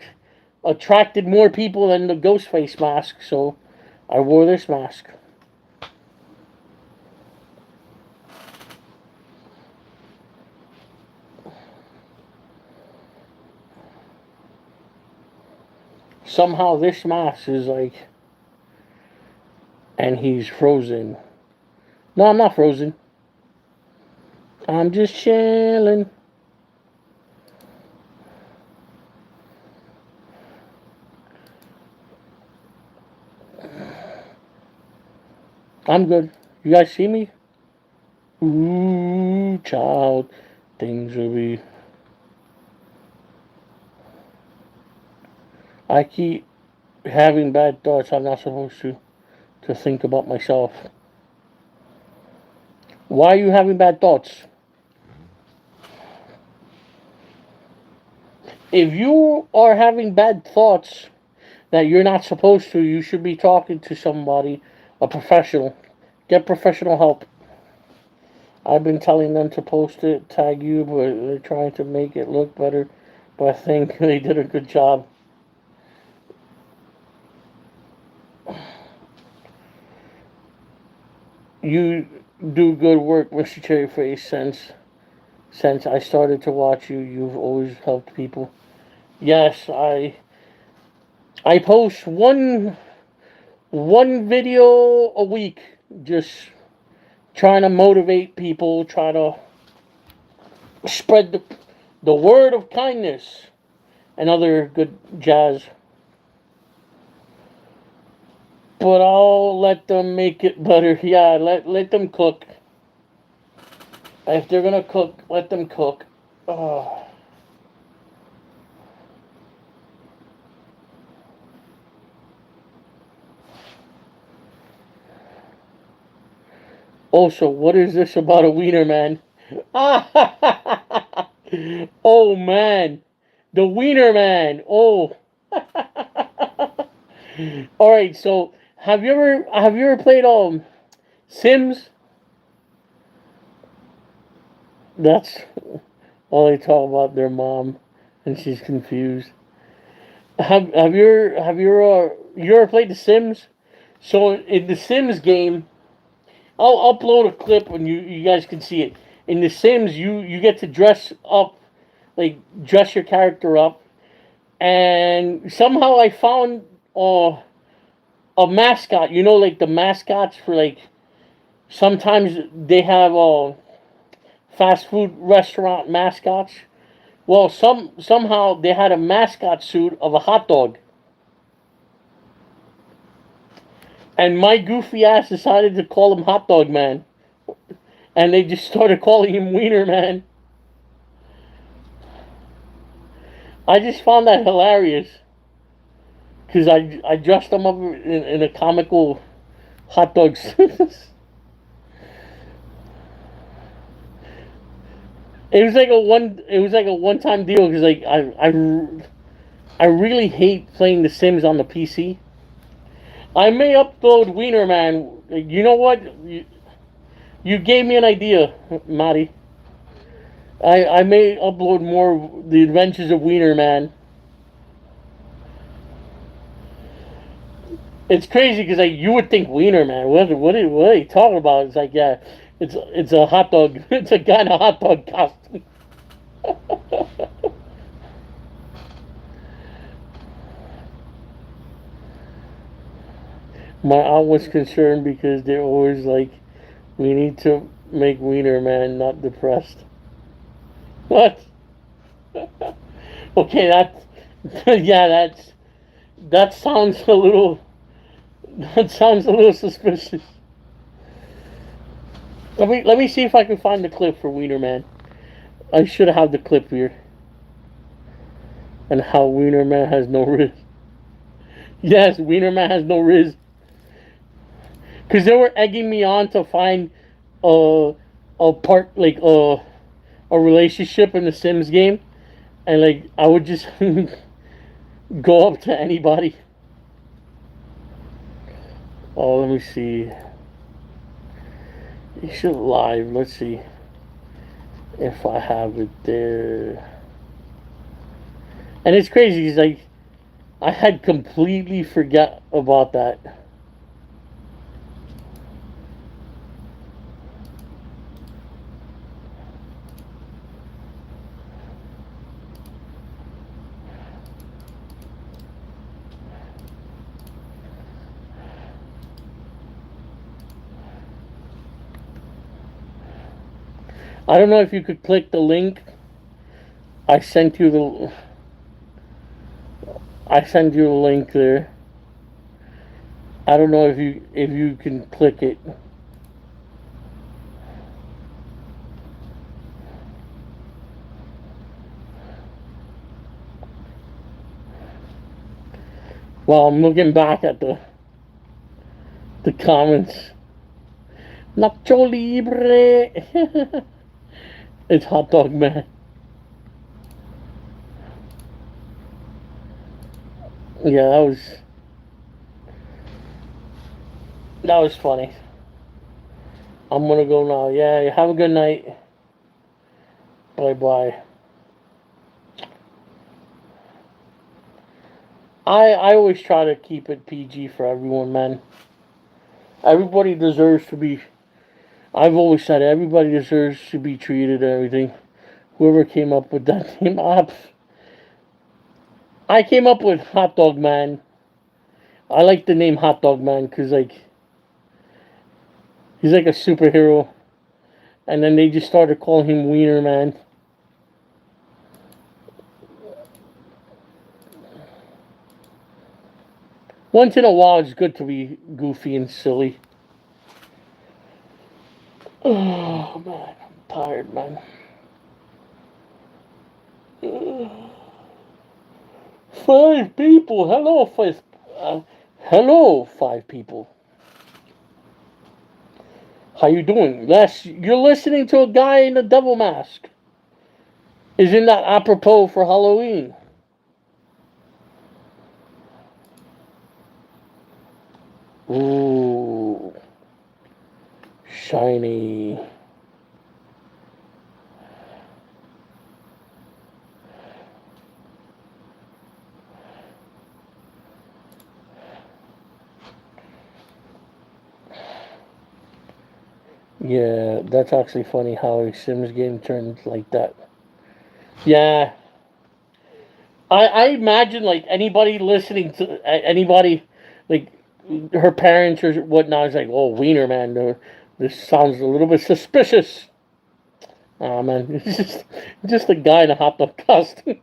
Speaker 1: attracted more people than the Ghostface mask, so I wore this mask. Somehow this mask is like, and he's frozen. No, I'm not frozen. I'm just chilling. I'm good. You guys see me? Ooh, child. Things will be. I keep having bad thoughts. I'm not supposed to think about myself. Why are you having bad thoughts? If you are having bad thoughts that you're not supposed to, you should be talking to somebody, a professional. Get professional help. I've been telling them to post it, tag you, but they're trying to make it look better. But I think they did a good job. You do good work, Mr. Cherryface. Since I started to watch you, you've always helped people. Yes, I post one video a week, just trying to motivate people, try to spread the word of kindness and other good jazz. But I'll let them make it better. Yeah, let them cook. If they're gonna cook, let them cook. Oh. Also, what is this about a wiener man? Oh man, the wiener man. Oh. All right. So have you ever played Sims? That's all they talk about their mom, and she's confused. Have you ever played The Sims? So in the Sims game, I'll upload a clip and you guys can see it. In The Sims, you get to dress up, like dress your character up, and somehow I found a mascot. You know, like the mascots for like sometimes they have fast food restaurant mascots. Well, somehow they had a mascot suit of a hot dog. And my goofy ass decided to call him Hot Dog Man. And they just started calling him Wiener Man. I just found that hilarious. Because I dressed him up in a comical hot dog suit. It was like a one. It was like a one-time deal because like I really hate playing The Sims on the PC. I may upload Wiener Man. You know what? You gave me an idea, Marty. I may upload more The Adventures of Wiener Man. It's crazy because like you would think Wiener Man. What are you talking about? It's like yeah, it's a hot dog. It's a guy in a hot dog costume. My aunt was concerned because they're always like, we need to make Wiener Man not depressed. What? Okay, that yeah, that sounds a little that sounds a little suspicious. Let me see if I can find the clip for Wiener Man. I should have the clip here. And how Wiener Man has no riz. Yes, Wiener Man has no riz. Because they were egging me on to find uh, a part, like a relationship in the Sims game. And like, I would just go up to anybody. Oh, let me see. You should live. Let's see if I have it there. And it's crazy because like I had completely forgot about that. I don't know if you could click the link. I sent you the I sent you the link there. I don't know if you can click it. Well, I'm looking back at the comments. Nacho Libre. It's Hot Dog Man. Yeah, that was funny. I'm gonna go now. Yeah, have a good night. Bye bye. I always try to keep it PG for everyone, man. Everybody deserves to be. I've always said everybody deserves to be treated and everything. Whoever came up with that name, I came up with Hot Dog Man. I like the name Hot Dog Man because like he's like a superhero, and then they just started calling him Wiener Man. Once in a while, it's good to be goofy and silly. Oh man, I'm tired, man. Five people. Hello, five. Hello, five people. How you doing? Les, you're listening to a guy in a devil mask. Isn't that apropos for Halloween? Ooh, shiny. Yeah, that's actually funny how a Sims game turned like that. Yeah, I imagine like anybody listening to anybody, like her parents or whatnot is like, oh, Wiener man, this sounds a little bit suspicious. Oh man, it's just a guy in a hot dog costume.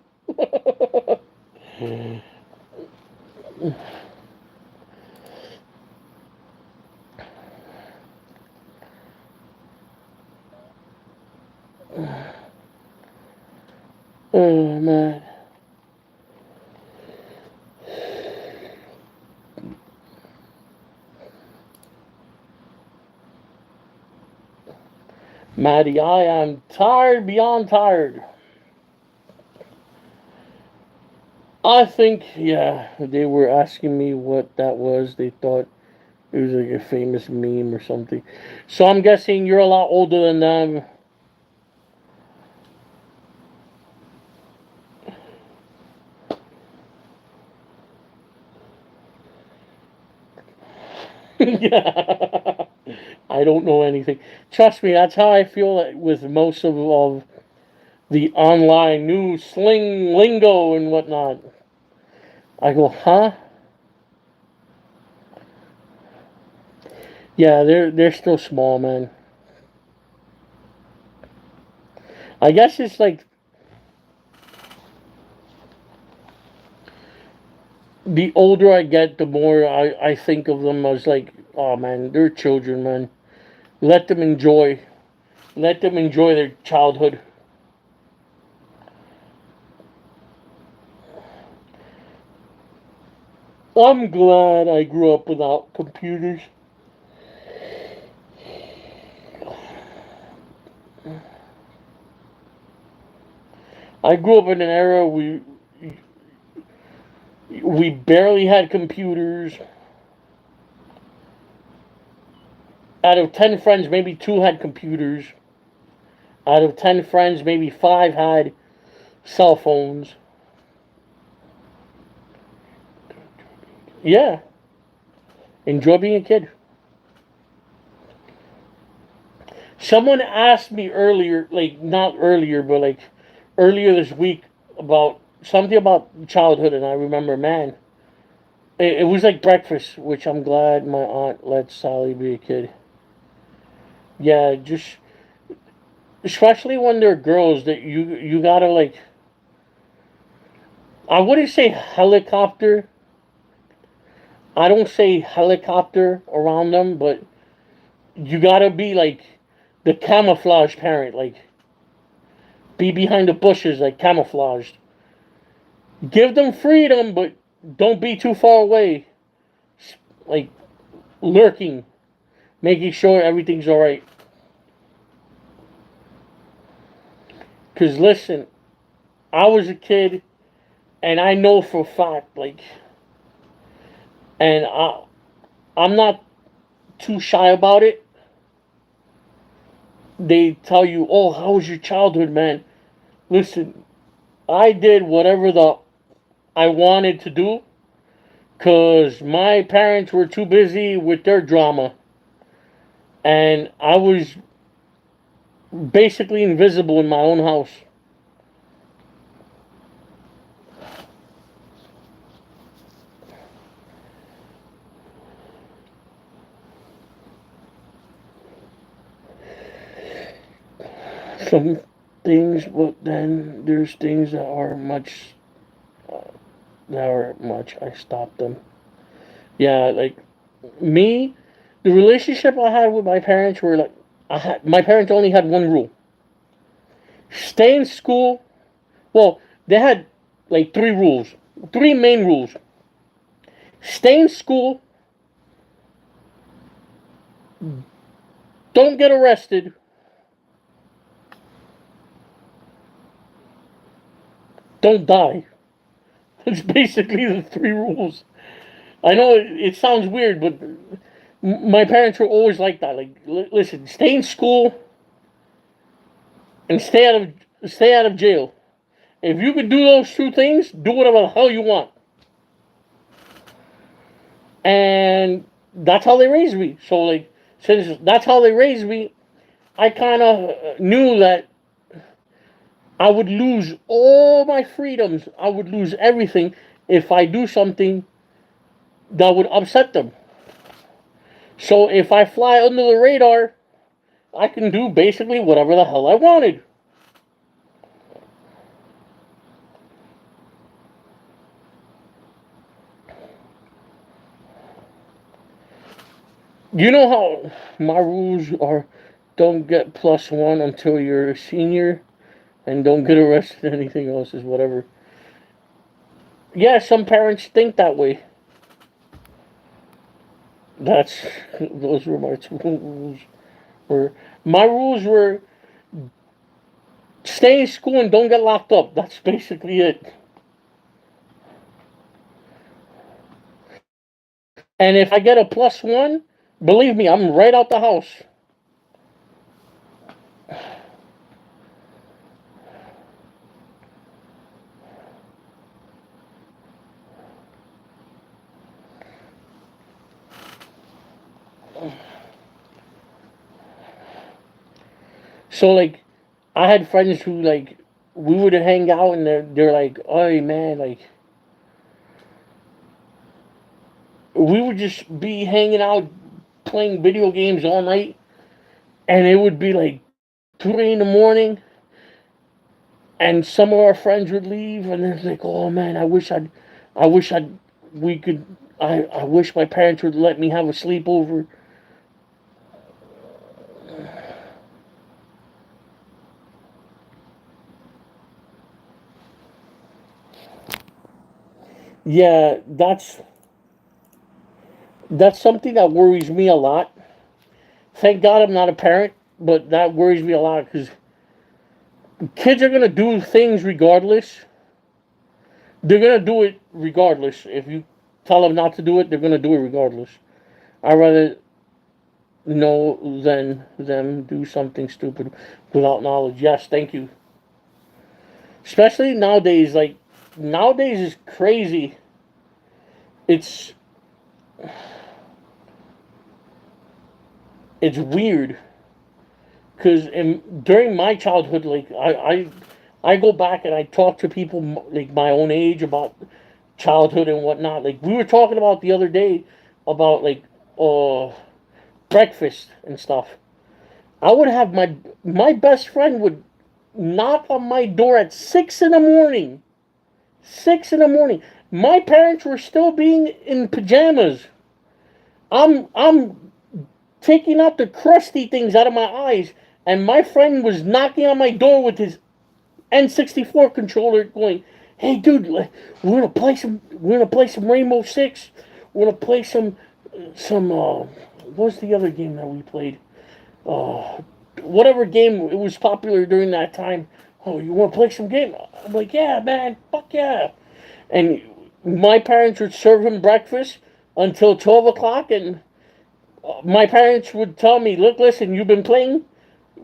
Speaker 1: Oh man. Maddie, I am tired beyond tired. I think, yeah, they were asking me what that was. They thought it was like a famous meme or something. So I'm guessing you're a lot older than them. Yeah. I don't know anything. Trust me, that's how I feel with most of the online news sling lingo and whatnot. I go, huh? Yeah, they're still small, man. I guess it's like the older I get, the more I think of them as like, oh man, they're children, man. Let them enjoy. Let them enjoy their childhood. I'm glad I grew up without computers. I grew up in an era we barely had computers. Out of 10 friends, maybe 2 had computers. Out of 10 friends, maybe 5 had cell phones. Yeah, enjoy being a kid. Someone asked me earlier, like not earlier, but like earlier this week about something about childhood, and I remember, man, it was like breakfast, which I'm glad my aunt let Sally be a kid. Yeah, just especially when they're girls that you gotta like. I wouldn't say helicopter. I don't say helicopter around them, but you gotta be like the camouflage parent, like be behind the bushes, like camouflaged. Give them freedom, but don't be too far away, like lurking, making sure everything's all right. Cause listen, I was a kid, and I know for a fact, like, and I'm not too shy about it. They tell you, "Oh, how was your childhood, man?" Listen, I did whatever the I wanted to do, cause my parents were too busy with their drama, and I was basically invisible in my own house. Some things, but then there's things that are much, uh, that are much. I stopped them. Yeah, like me, the relationship I had with my parents were like, my parents only had one rule: stay in school. Well, they had like 3 rules, 3 main rules: stay in school, don't get arrested, don't die. It's basically the 3 rules. I know it sounds weird, but my parents were always like that. Like, listen, stay in school and stay out of jail. If you could do those 2 things, do whatever the hell you want. And that's how they raised me. So, like, since that's how they raised me, I kind of knew that I would lose all my freedoms. I would lose everything if I do something that would upset them. So if I fly under the radar, I can do basically whatever the hell I wanted. You know how my rules are: don't get +1 until you're a senior, and don't get arrested. Anything else is whatever. Yeah, some parents think that way. That's those were my 2 rules. Were my rules were Stay in school and don't get locked up. That's basically it. And if I get a +1, believe me, I'm right out the house. So like, I had friends who like we would hang out and they're like, "Oh man, like we would just be hanging out playing video games all night, and it would be like 3 in the morning, and some of our friends would leave, and they're like, "Oh man, I wish I'd, we could, I wish my parents would let me have a sleepover." Yeah, that's something that worries me a lot. Thank God I'm not a parent, but that worries me a lot because kids are gonna do things regardless. They're gonna do it regardless. If you tell them not to do it, they're gonna do it regardless. I'd rather know than them do something stupid without knowledge. Yes, thank you. Especially nowadays, like nowadays is crazy. It's it's weird because during my childhood, like I go back and I talk to people like my own age about childhood and whatnot. Like we were talking about the other day about like uh breakfast and stuff. I would have my best friend would knock on my door at 6 in the morning. 6 in the morning. My parents were still being in pajamas. I'm taking out the crusty things out of my eyes, and my friend was knocking on my door with his N64 controller, going, "Hey, dude, We're gonna play some Rainbow Six. We're gonna play some. What was the other game that we played? Uh, Whatever game it was popular during that time. Oh, you want to play some game?" I'm like, "Yeah, man, fuck yeah!" And my parents would serve him breakfast until 12 o'clock, and my parents would tell me, "Look, listen, you've been playing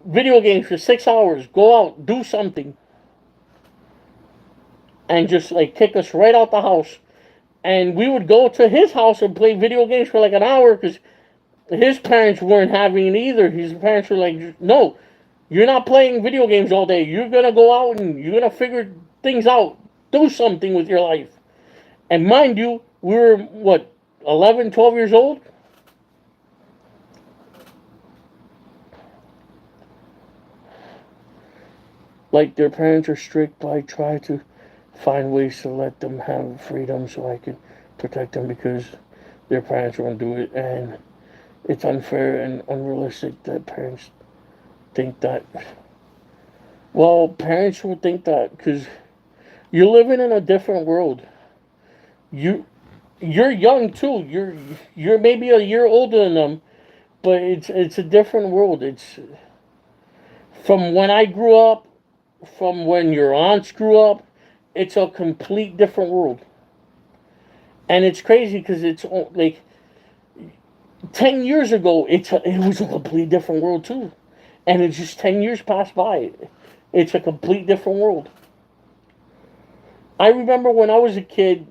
Speaker 1: video games for 6 hours. Go out, do something," and just like kick us right out the house. And we would go to his house and play video games for like an hour because his parents weren't having it either. His parents were like, "No, you're not playing video games all day. You're gonna go out and you're gonna figure things out. Do something with your life." And mind you, we were what, 11, 12 years old. Like their parents are strict, but I try to find ways to let them have freedom so I can protect them because their parents won't do it, and it's unfair and unrealistic that parents think that. Well, parents will think that because you're living in a different world. You you're young too. You're maybe a year older than them, but it's a different world. It's from when I grew up, from when your aunts grew up. It's a complete different world, and it's crazy because it's like 10 years ago. It was a complete different world too, and it's just 10 years passed by. It's a complete different world. I remember when I was a kid,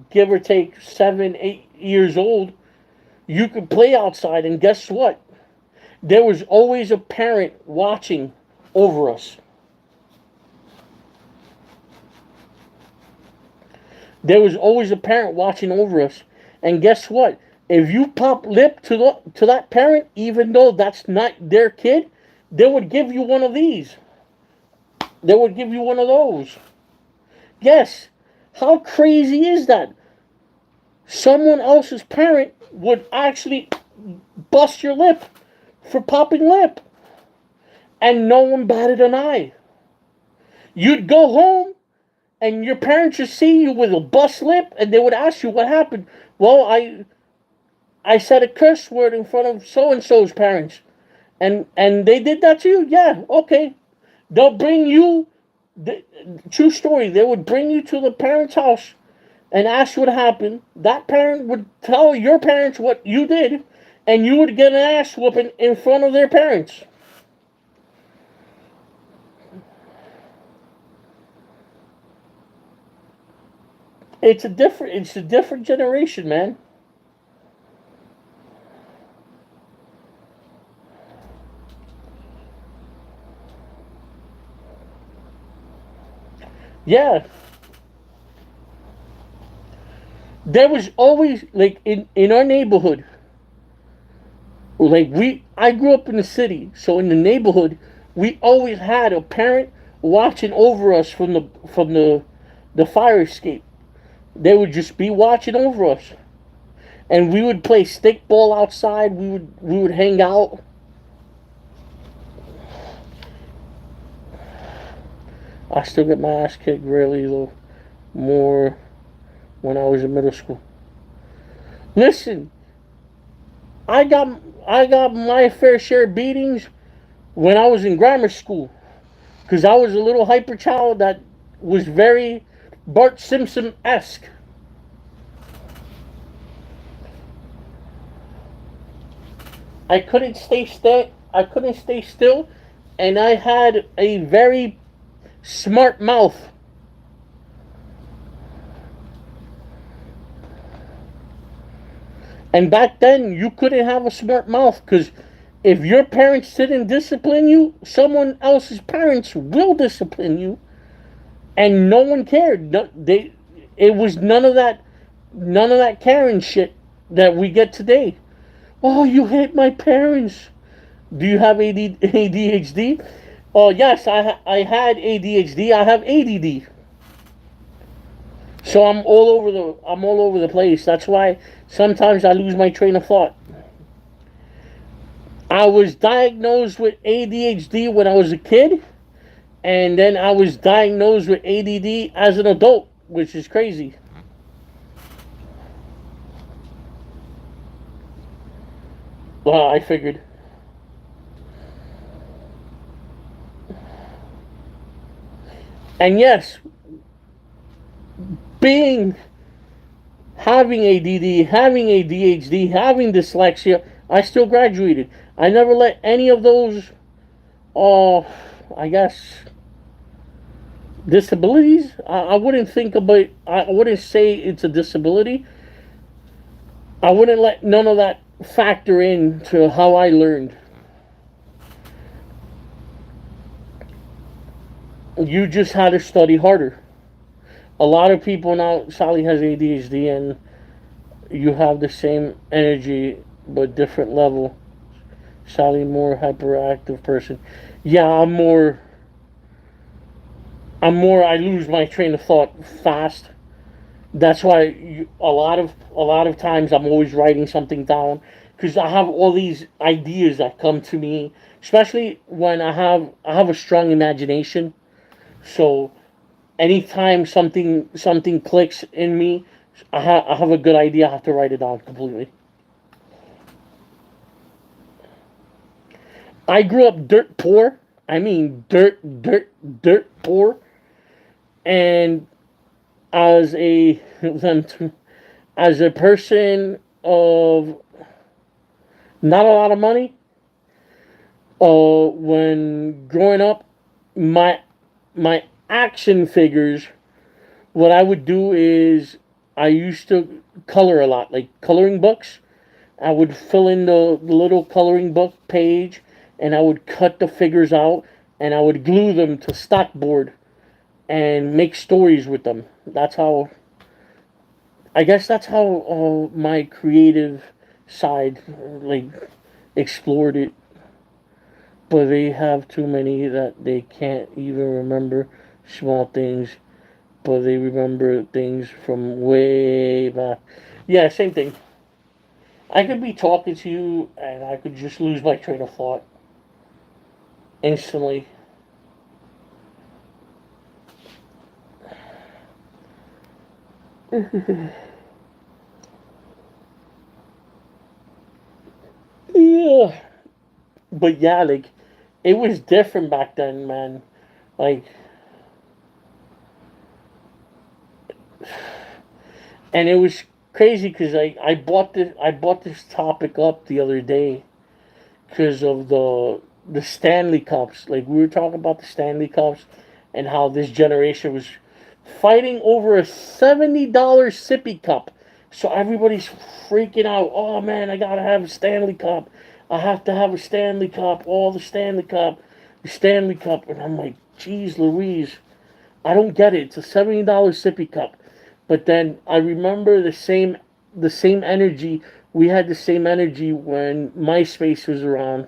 Speaker 1: give or take 7, 8 years old, you could play outside, and guess what? There was always a parent watching over us. There was always a parent watching over us. And guess what? If you pop lip to that parent, even though that's not their kid, they would give you one of these. They would give you one of those. Yes. How crazy is that? Someone else's parent would actually bust your lip for popping lip, and no one batted an eye. You'd go home and your parents would see you with a bust lip, and they would ask you what happened. Well, I said a curse word in front of so and so's parents, and they did that to you. Yeah, okay. They'll bring you, the, true story, they would bring you to the parent's house and ask what happened. That parent would tell your parents what you did, and you would get an ass whooping in front of their parents. It's a different generation, man. Yeah, there was always like in our neighborhood, like I grew up in the city, so in the neighborhood we always had a parent watching over us from the fire escape. They would just be watching over us, and we would play stickball outside. We would hang out. I still get my ass kicked really though, more when I was in middle school. Listen, I got I got my fair share of beatings when I was in grammar school because I was a little hyper child that was very Bart Simpson esque. I couldn't stay still. I couldn't stay still, and I had a very smart mouth. And back then, you couldn't have a smart mouth because if your parents didn't discipline you, someone else's parents will discipline you, and no one cared. No, it was none of that Karen shit that we get today. Oh, you hate my parents. Do you have ADHD? Oh yes, I had ADHD. I have ADD. So I'm all over the place. That's why sometimes I lose my train of thought. I was diagnosed with ADHD when I was a kid, and then I was diagnosed with ADD as an adult, which is crazy. Well, I figured. And yes, being having ADD, having ADHD, having dyslexia, I still graduated. I never let any of those, uh, I guess, disabilities. I wouldn't think about. I wouldn't say it's a disability. I wouldn't let none of that factor into how I learned. You just had to study harder. A lot of people now. Sally has ADHD, and you have the same energy but different level. Sally more hyperactive person. Yeah, I'm more. I lose my train of thought fast. That's why a lot of times I'm always writing something down because I have all these ideas that come to me, especially when I have a strong imagination. So anytime something clicks in me, I have a good idea. I have to write it down completely. I grew up dirt poor. I mean dirt poor, and as a as a person of not a lot of money, when growing up, my my action figures, what I would do is I used to color a lot, like coloring books. I would fill in the little coloring book page, and I would cut the figures out, and I would glue them to stockboard and make stories with them. I guess that's how my creative side like explored it. But they have too many that they can't even remember small things, but they remember things from way back. Yeah, same thing. I could be talking to you and I could just lose my train of thought instantly. Yeah. But yeah, like it was different back then, man. Like, and it was crazy because I bought this topic up the other day because of the Stanley Cups. Like, we were talking about the Stanley Cups and how this generation was fighting over a $70 sippy cup. So everybody's freaking out. Oh man, I gotta have a Stanley Cup. I have to have a Stanley Cup. Oh, the Stanley Cup. And I'm like, geez, Louise, I don't get it. It's a $70 sippy cup. But then I remember the same energy. We had the same energy when MySpace was around.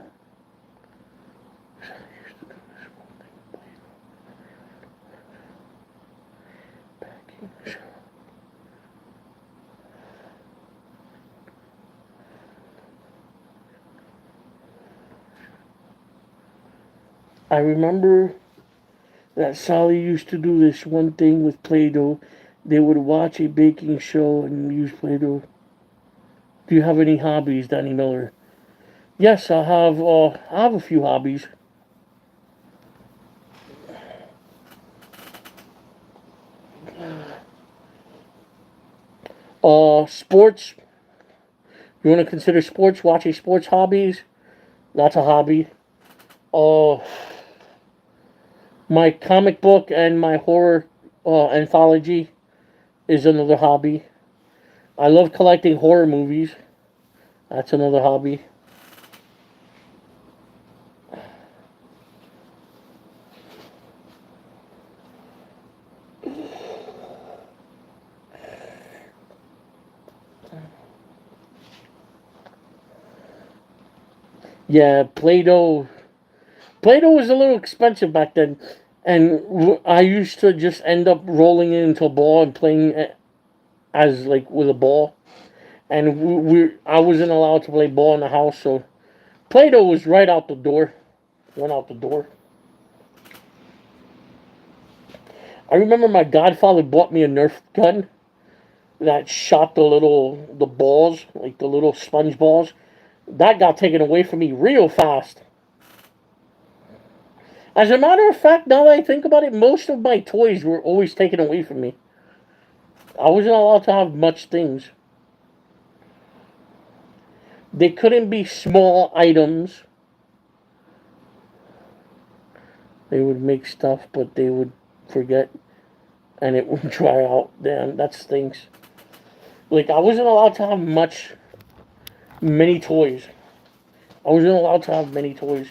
Speaker 1: I remember that Sally used to do this one thing with Play-Doh. They would watch a baking show and use Play-Doh. Do you have any hobbies, Danny Miller? Yes, I have a few hobbies. Sports. You want to consider sports? Watching sports hobbies? That's a hobby. Uh, my comic book and my horror anthology is another hobby. I love collecting horror movies. That's another hobby. Yeah, Play-Doh. Play-Doh was a little expensive back then, and I used to just end up rolling it into a ball and playing it as like with a ball. And I wasn't allowed to play ball in the house, so Play-Doh was right out the door. Went out the door. I remember my godfather bought me a Nerf gun that shot the balls, like the little sponge balls. That got taken away from me real fast. As a matter of fact, now that I think about it, most of my toys were always taken away from me. I wasn't allowed to have much things. They couldn't be small items. They would make stuff, but they would forget, and it would dry out. Damn, that stinks. Like, I wasn't allowed to have many toys. I wasn't allowed to have many toys.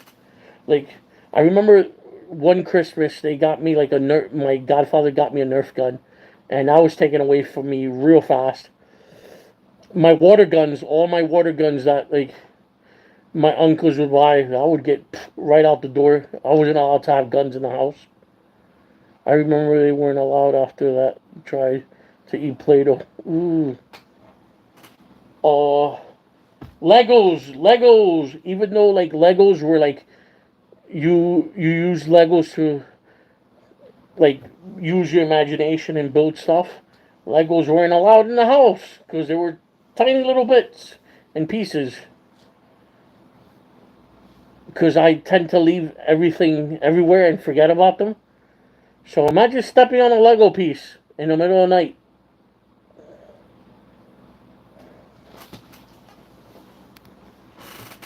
Speaker 1: Like, I remember one Christmas they got me like a Nerf. My godfather got me a Nerf gun, and that was taken away from me real fast. My water guns, all my water guns that like my uncles would buy, I would get right out the door. I wasn't allowed to have guns in the house. I remember they weren't allowed after that. Try to eat Play-Doh. Ooh. Uh, Legos. Even though like Legos were like you use Legos to like use your imagination and build stuff. Legos weren't allowed in the house because they were tiny little bits and pieces. Because I tend to leave everything everywhere and forget about them. So imagine stepping on a Lego piece in the middle of the night.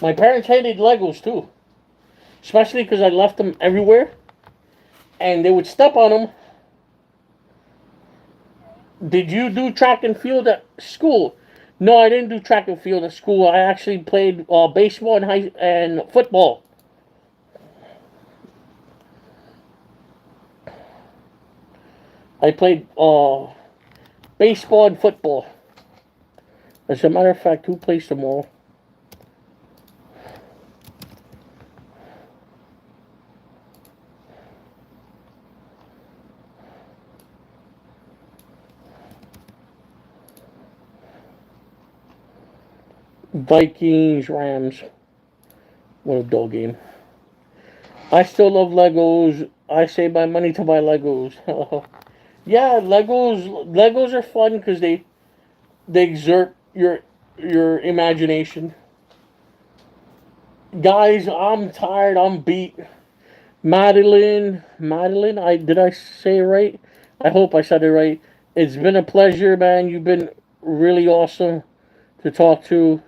Speaker 1: My parents hated Legos too, especially because I left them everywhere, and they would step on them. Did you do track and field at school? No, I didn't do track and field at school. I actually played baseball and football. I played baseball and football. As a matter of fact, who plays tomorrow? Vikings, Rams. What a dull game. I still love Legos. I save my money to buy Legos. Yeah, Legos are fun because they exert your imagination. Guys, I'm tired. I'm beat. Madeline, did I say it right? I hope I said it right. It's been a pleasure, man. You've been really awesome to talk to.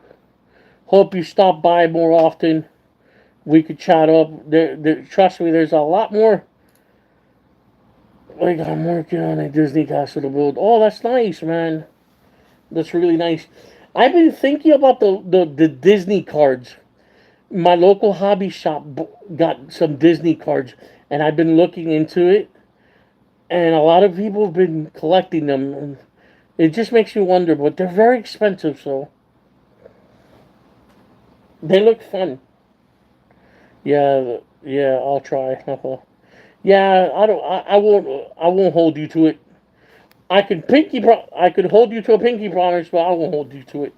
Speaker 1: Hope you stop by more often. We could chat up. Trust me, there's a lot more. Like, I'm working on a Disney castle to build. Oh, that's nice, man. That's really nice. I've been thinking about the Disney cards. My local hobby shop got some Disney cards, and I've been looking into it. And a lot of people have been collecting them. And it just makes you wonder, but they're very expensive, so they look fun. Yeah, yeah, I'll try. Yeah, I don't. I won't. I won't hold you to it. I could hold you to a pinky promise, but I won't hold you to it.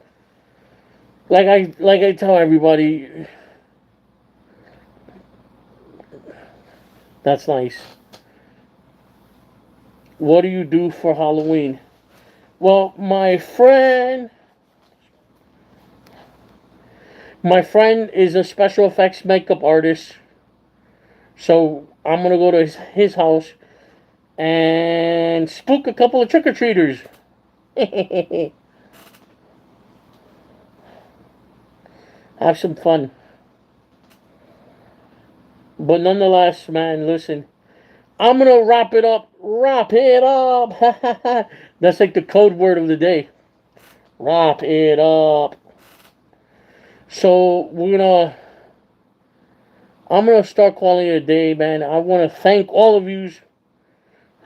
Speaker 1: Like I tell everybody, that's nice. What do you do for Halloween? Well, my friend is a special effects makeup artist, so I'm gonna go to his house and spook a couple of trick or treaters. Have some fun. But nonetheless, man, listen, I'm gonna wrap it up. Wrap it up. That's like the code word of the day. Wrap it up. So I'm gonna start calling it a day, man. I want to thank all of you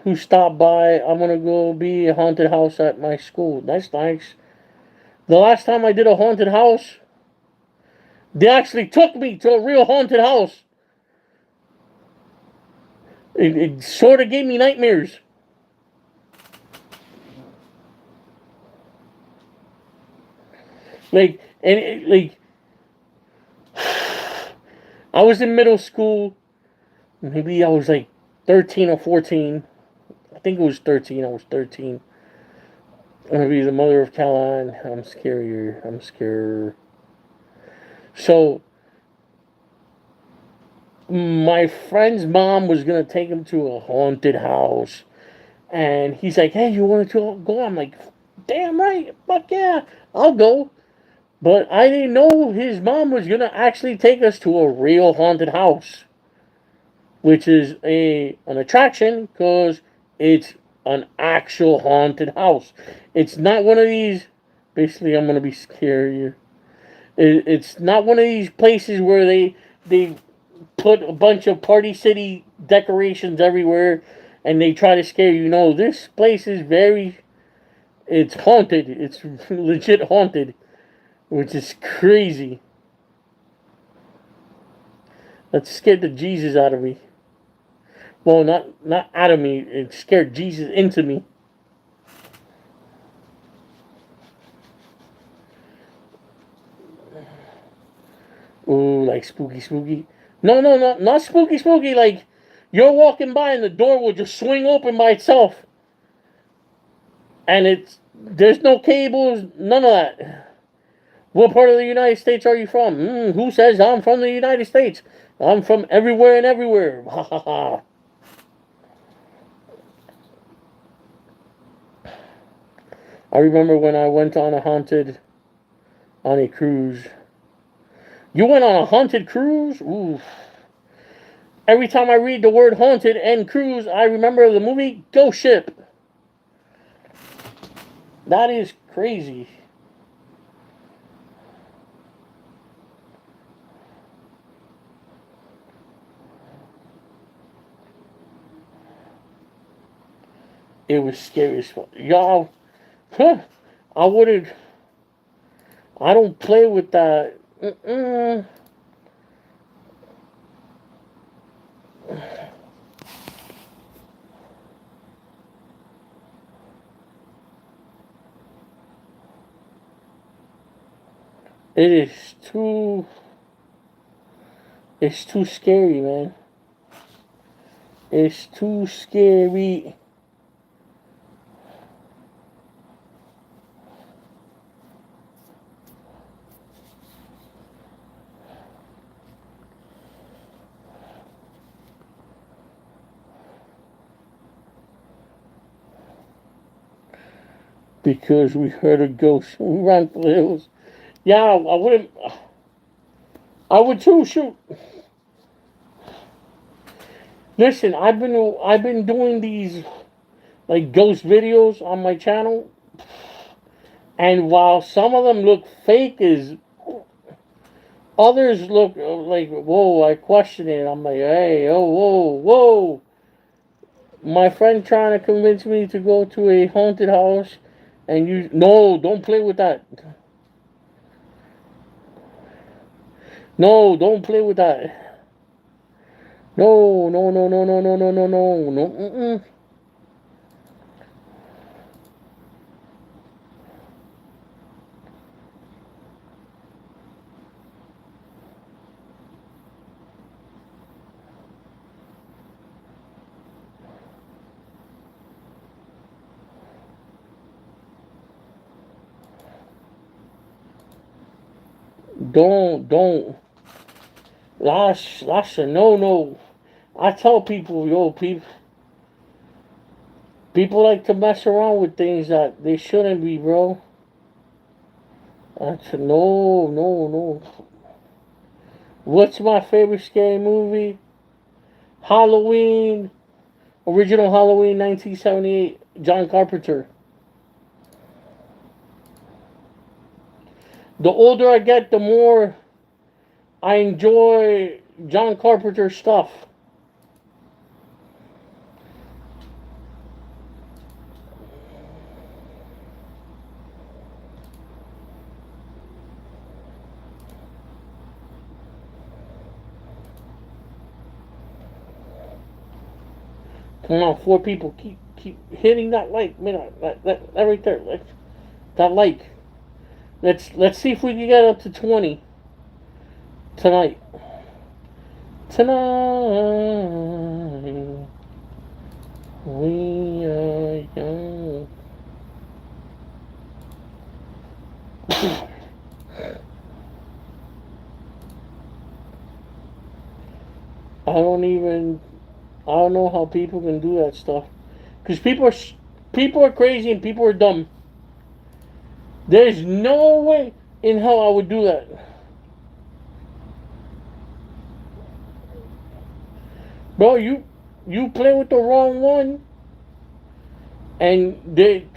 Speaker 1: who stopped by. I'm gonna go be a haunted house at my school. That's nice. The last time I did a haunted house, they actually took me to a real haunted house. It sort of gave me nightmares. Like I was in middle school. Maybe I was like 13 or 14. I think it was 13. I was 13. I'm gonna be the mother of Caroline. I'm scarier. I'm scared. So my friend's mom was gonna take him to a haunted house, and he's like, "Hey, you want to go?" I'm like, "Damn right, fuck yeah, I'll go." But I didn't know his mom was gonna actually take us to a real haunted house, which is a an attraction because it's an actual haunted house. It's not one of these. Basically, I'm gonna be scarier. It's not one of these places where they put a bunch of Party City decorations everywhere and they try to scare you. No, this place is very. It's haunted. It's legit haunted, which is crazy. That scared the Jesus out of me. Well, not out of me. It scared Jesus into me. Ooh, like spooky, spooky. No, no, no, not spooky, spooky. Like you're walking by and the door will just swing open by itself, and there's no cables, none of that. What part of the United States are you from? Who says I'm from the United States? I'm from everywhere and everywhere. Ha ha ha. I remember when I went on a cruise. You went on a haunted cruise? Ooh. Every time I read the word haunted and cruise, I remember the movie Ghost Ship. That is crazy. It was scary as fuck. Y'all, huh, I wouldn't, I don't play with that. Mm-mm. It is it's too scary, man. It's too scary. because we heard a ghost. We ran for the hills. Yeah, I wouldn't. I would too. Shoot. Listen, I've been doing these like ghost videos on my channel, and while some of them look fake as others look like, whoa, I question it. I'm like, hey, oh, whoa, whoa. My friend trying to convince me to go to a haunted house and you, no, don't play with that. No, don't play with that. No, no, no, no, no, no, no, no, no, no. Mm-mm. Don't. That's a no, no. I tell people, yo, people like to mess around with things that they shouldn't be, bro. That's a no, no, no. What's my favorite scary movie? Halloween, original Halloween, 1978, John Carpenter. The older I get, the more I enjoy John Carpenter stuff. Come on, four people, keep hitting that like, man, that right there, that like. Let's see if we can get up to 20 tonight. Tonight we are young. I don't know how people can do that stuff. Because people are crazy and people are dumb. There's no way in hell I would do that. Bro, you play with the wrong one and they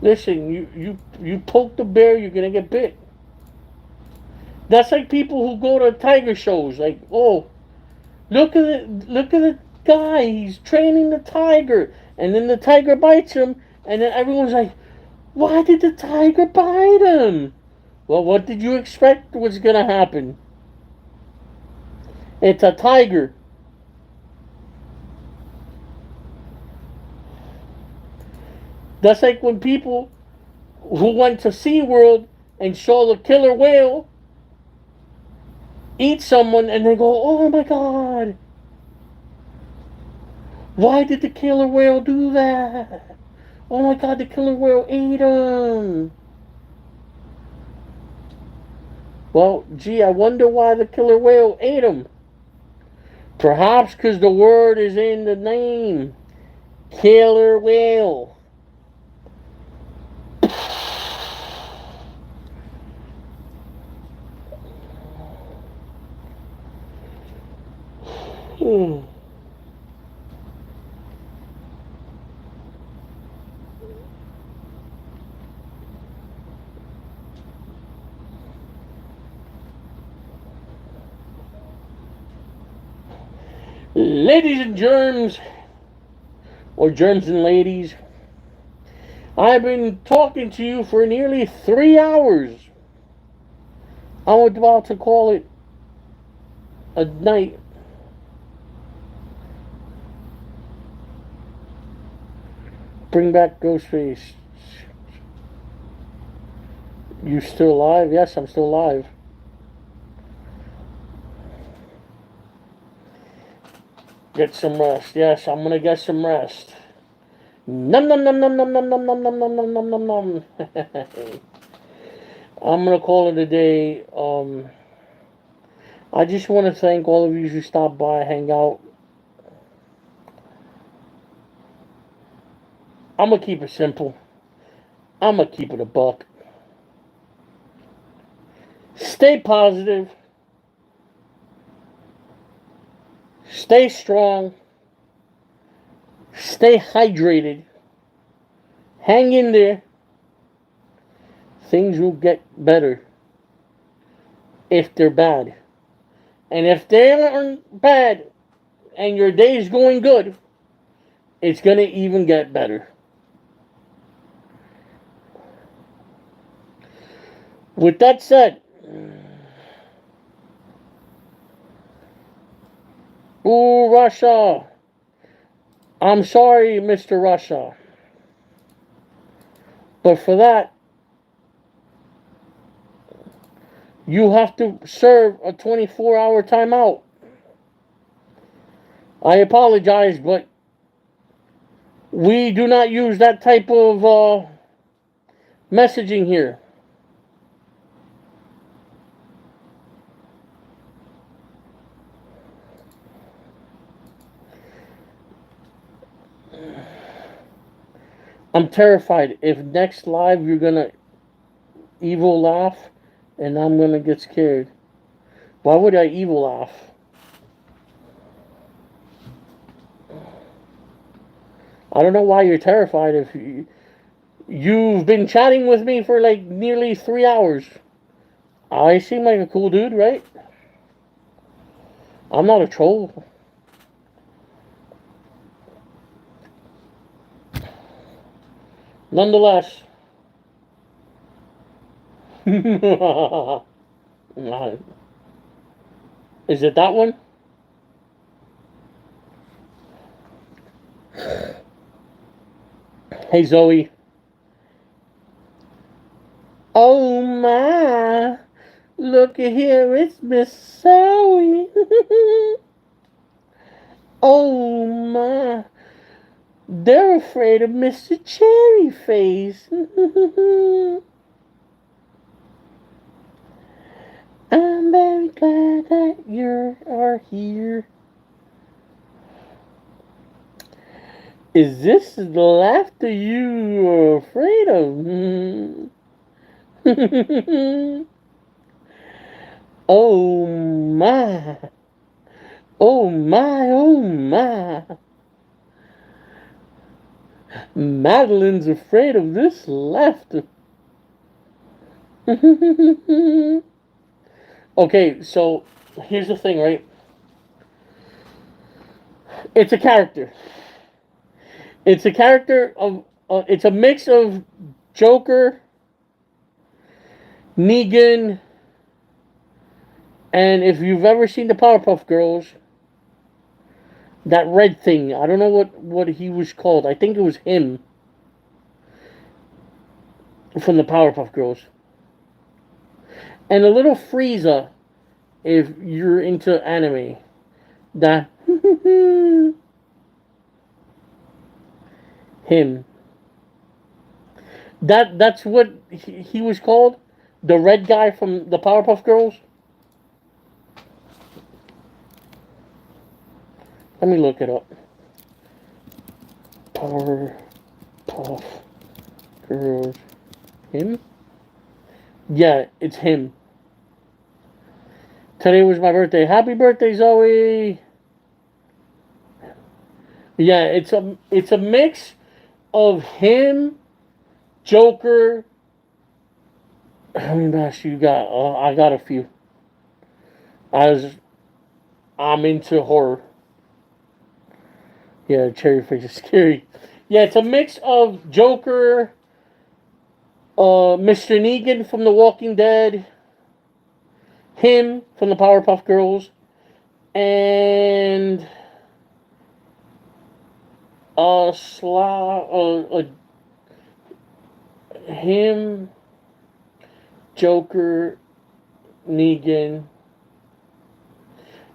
Speaker 1: listen, you poke the bear, you're gonna get bit. That's like people who go to tiger shows, like, oh, look at the guy, he's training the tiger, and then the tiger bites him, and then everyone's like, why did the tiger bite him? Well, what did you expect was gonna happen? It's a tiger. That's like when people who went to SeaWorld and saw the killer whale eat someone and they go, oh my god, why did the killer whale do that? Oh my god, the killer whale ate him. Well, gee, I wonder why the killer whale ate him. Perhaps because the word is in the name. Killer whale. Hmm. Ladies and germs, or germs and ladies, I've been talking to you for nearly 3 hours. I'm about to call it a night. Bring back Ghostface. You still alive? Yes, I'm still alive. Get some rest. Yes, I'm gonna get some rest. Num num num num num num num num num num num num num num. I'm gonna call it a day. I just want to thank all of you who stopped by, hang out. I'm gonna keep it simple. I'm going to keep it a buck. Stay positive. Stay strong. Stay hydrated. Hang in there. Things will get better if they're bad. And if they aren't bad and your day is going good, it's going to even get better. With that said, ooh, Russia. I'm sorry, Mr. Russia. But for that, you have to serve a 24-hour timeout. I apologize, but we do not use that type of messaging here. I'm terrified. If next live you're gonna evil laugh, and I'm gonna get scared. Why would I evil laugh? I don't know why you're terrified. If you've been chatting with me for like nearly 3 hours, I seem like a cool dude, right? I'm not a troll. Nonetheless. Is it that one? Hey, Zoe. Oh my. Look at here, it's Miss Zoe. Oh my. They're afraid of Mr. Cherry Face. I'm very glad that you are here. Is this the laughter you are afraid of? Oh my. Oh my, oh my. Madeline's afraid of this laughter. Okay, so here's the thing, right? It's a character. It's a character of. It's a mix of Joker, Negan, and if you've ever seen the Powerpuff Girls, that red thing. I don't know what he was called. I think it was him from the Powerpuff Girls. And a little Frieza, if you're into anime. That him. That's what he was called. The red guy from the Powerpuff Girls. Let me look it up. Powerpuff Girls. Him? Yeah, it's him. Today was my birthday. Happy birthday, Zoe! Yeah, it's a mix of him, Joker. How many masks you got? I got a few. I'm into horror. Yeah, cherry face is scary. Yeah, it's a mix of Joker, Mr. Negan from The Walking Dead, him from the Powerpuff Girls, and him, Joker, Negan,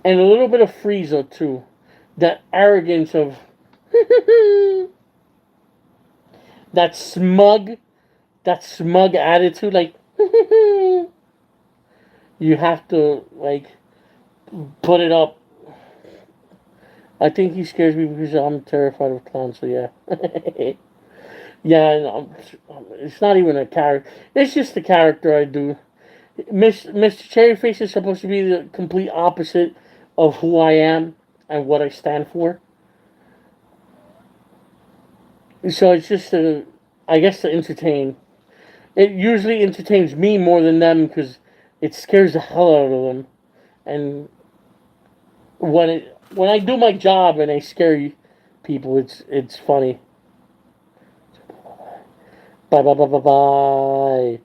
Speaker 1: and a little bit of Frieza too. That arrogance of that smug attitude, like you have to like put it up. I think he scares me because I'm terrified of clowns. So yeah. Yeah, no, it's not even a character. It's just the character I do. Mr. Cherryface is supposed to be the complete opposite of who I am and what I stand for. So it's just I guess to entertain. It usually entertains me more than them because it scares the hell out of them. And when I do my job and I scare people, it's funny. Bye bye bye bye bye.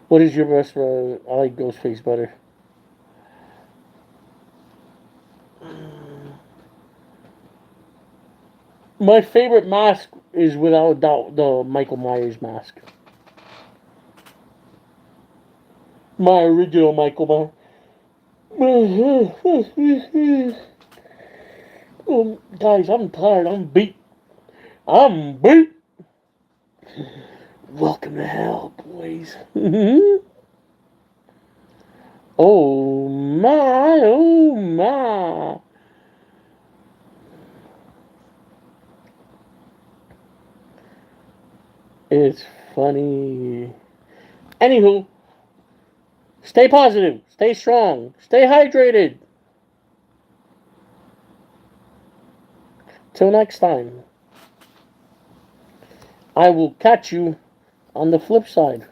Speaker 1: What is your best? I like Ghostface better. My favorite mask is without a doubt the Michael Myers mask. My original Michael Myers. Guys, I'm tired. I'm beat. I'm beat. Welcome to hell, boys. Oh my, oh my. It's funny. Anywho, stay positive, stay strong, stay hydrated. Till next time, I will catch you on the flip side.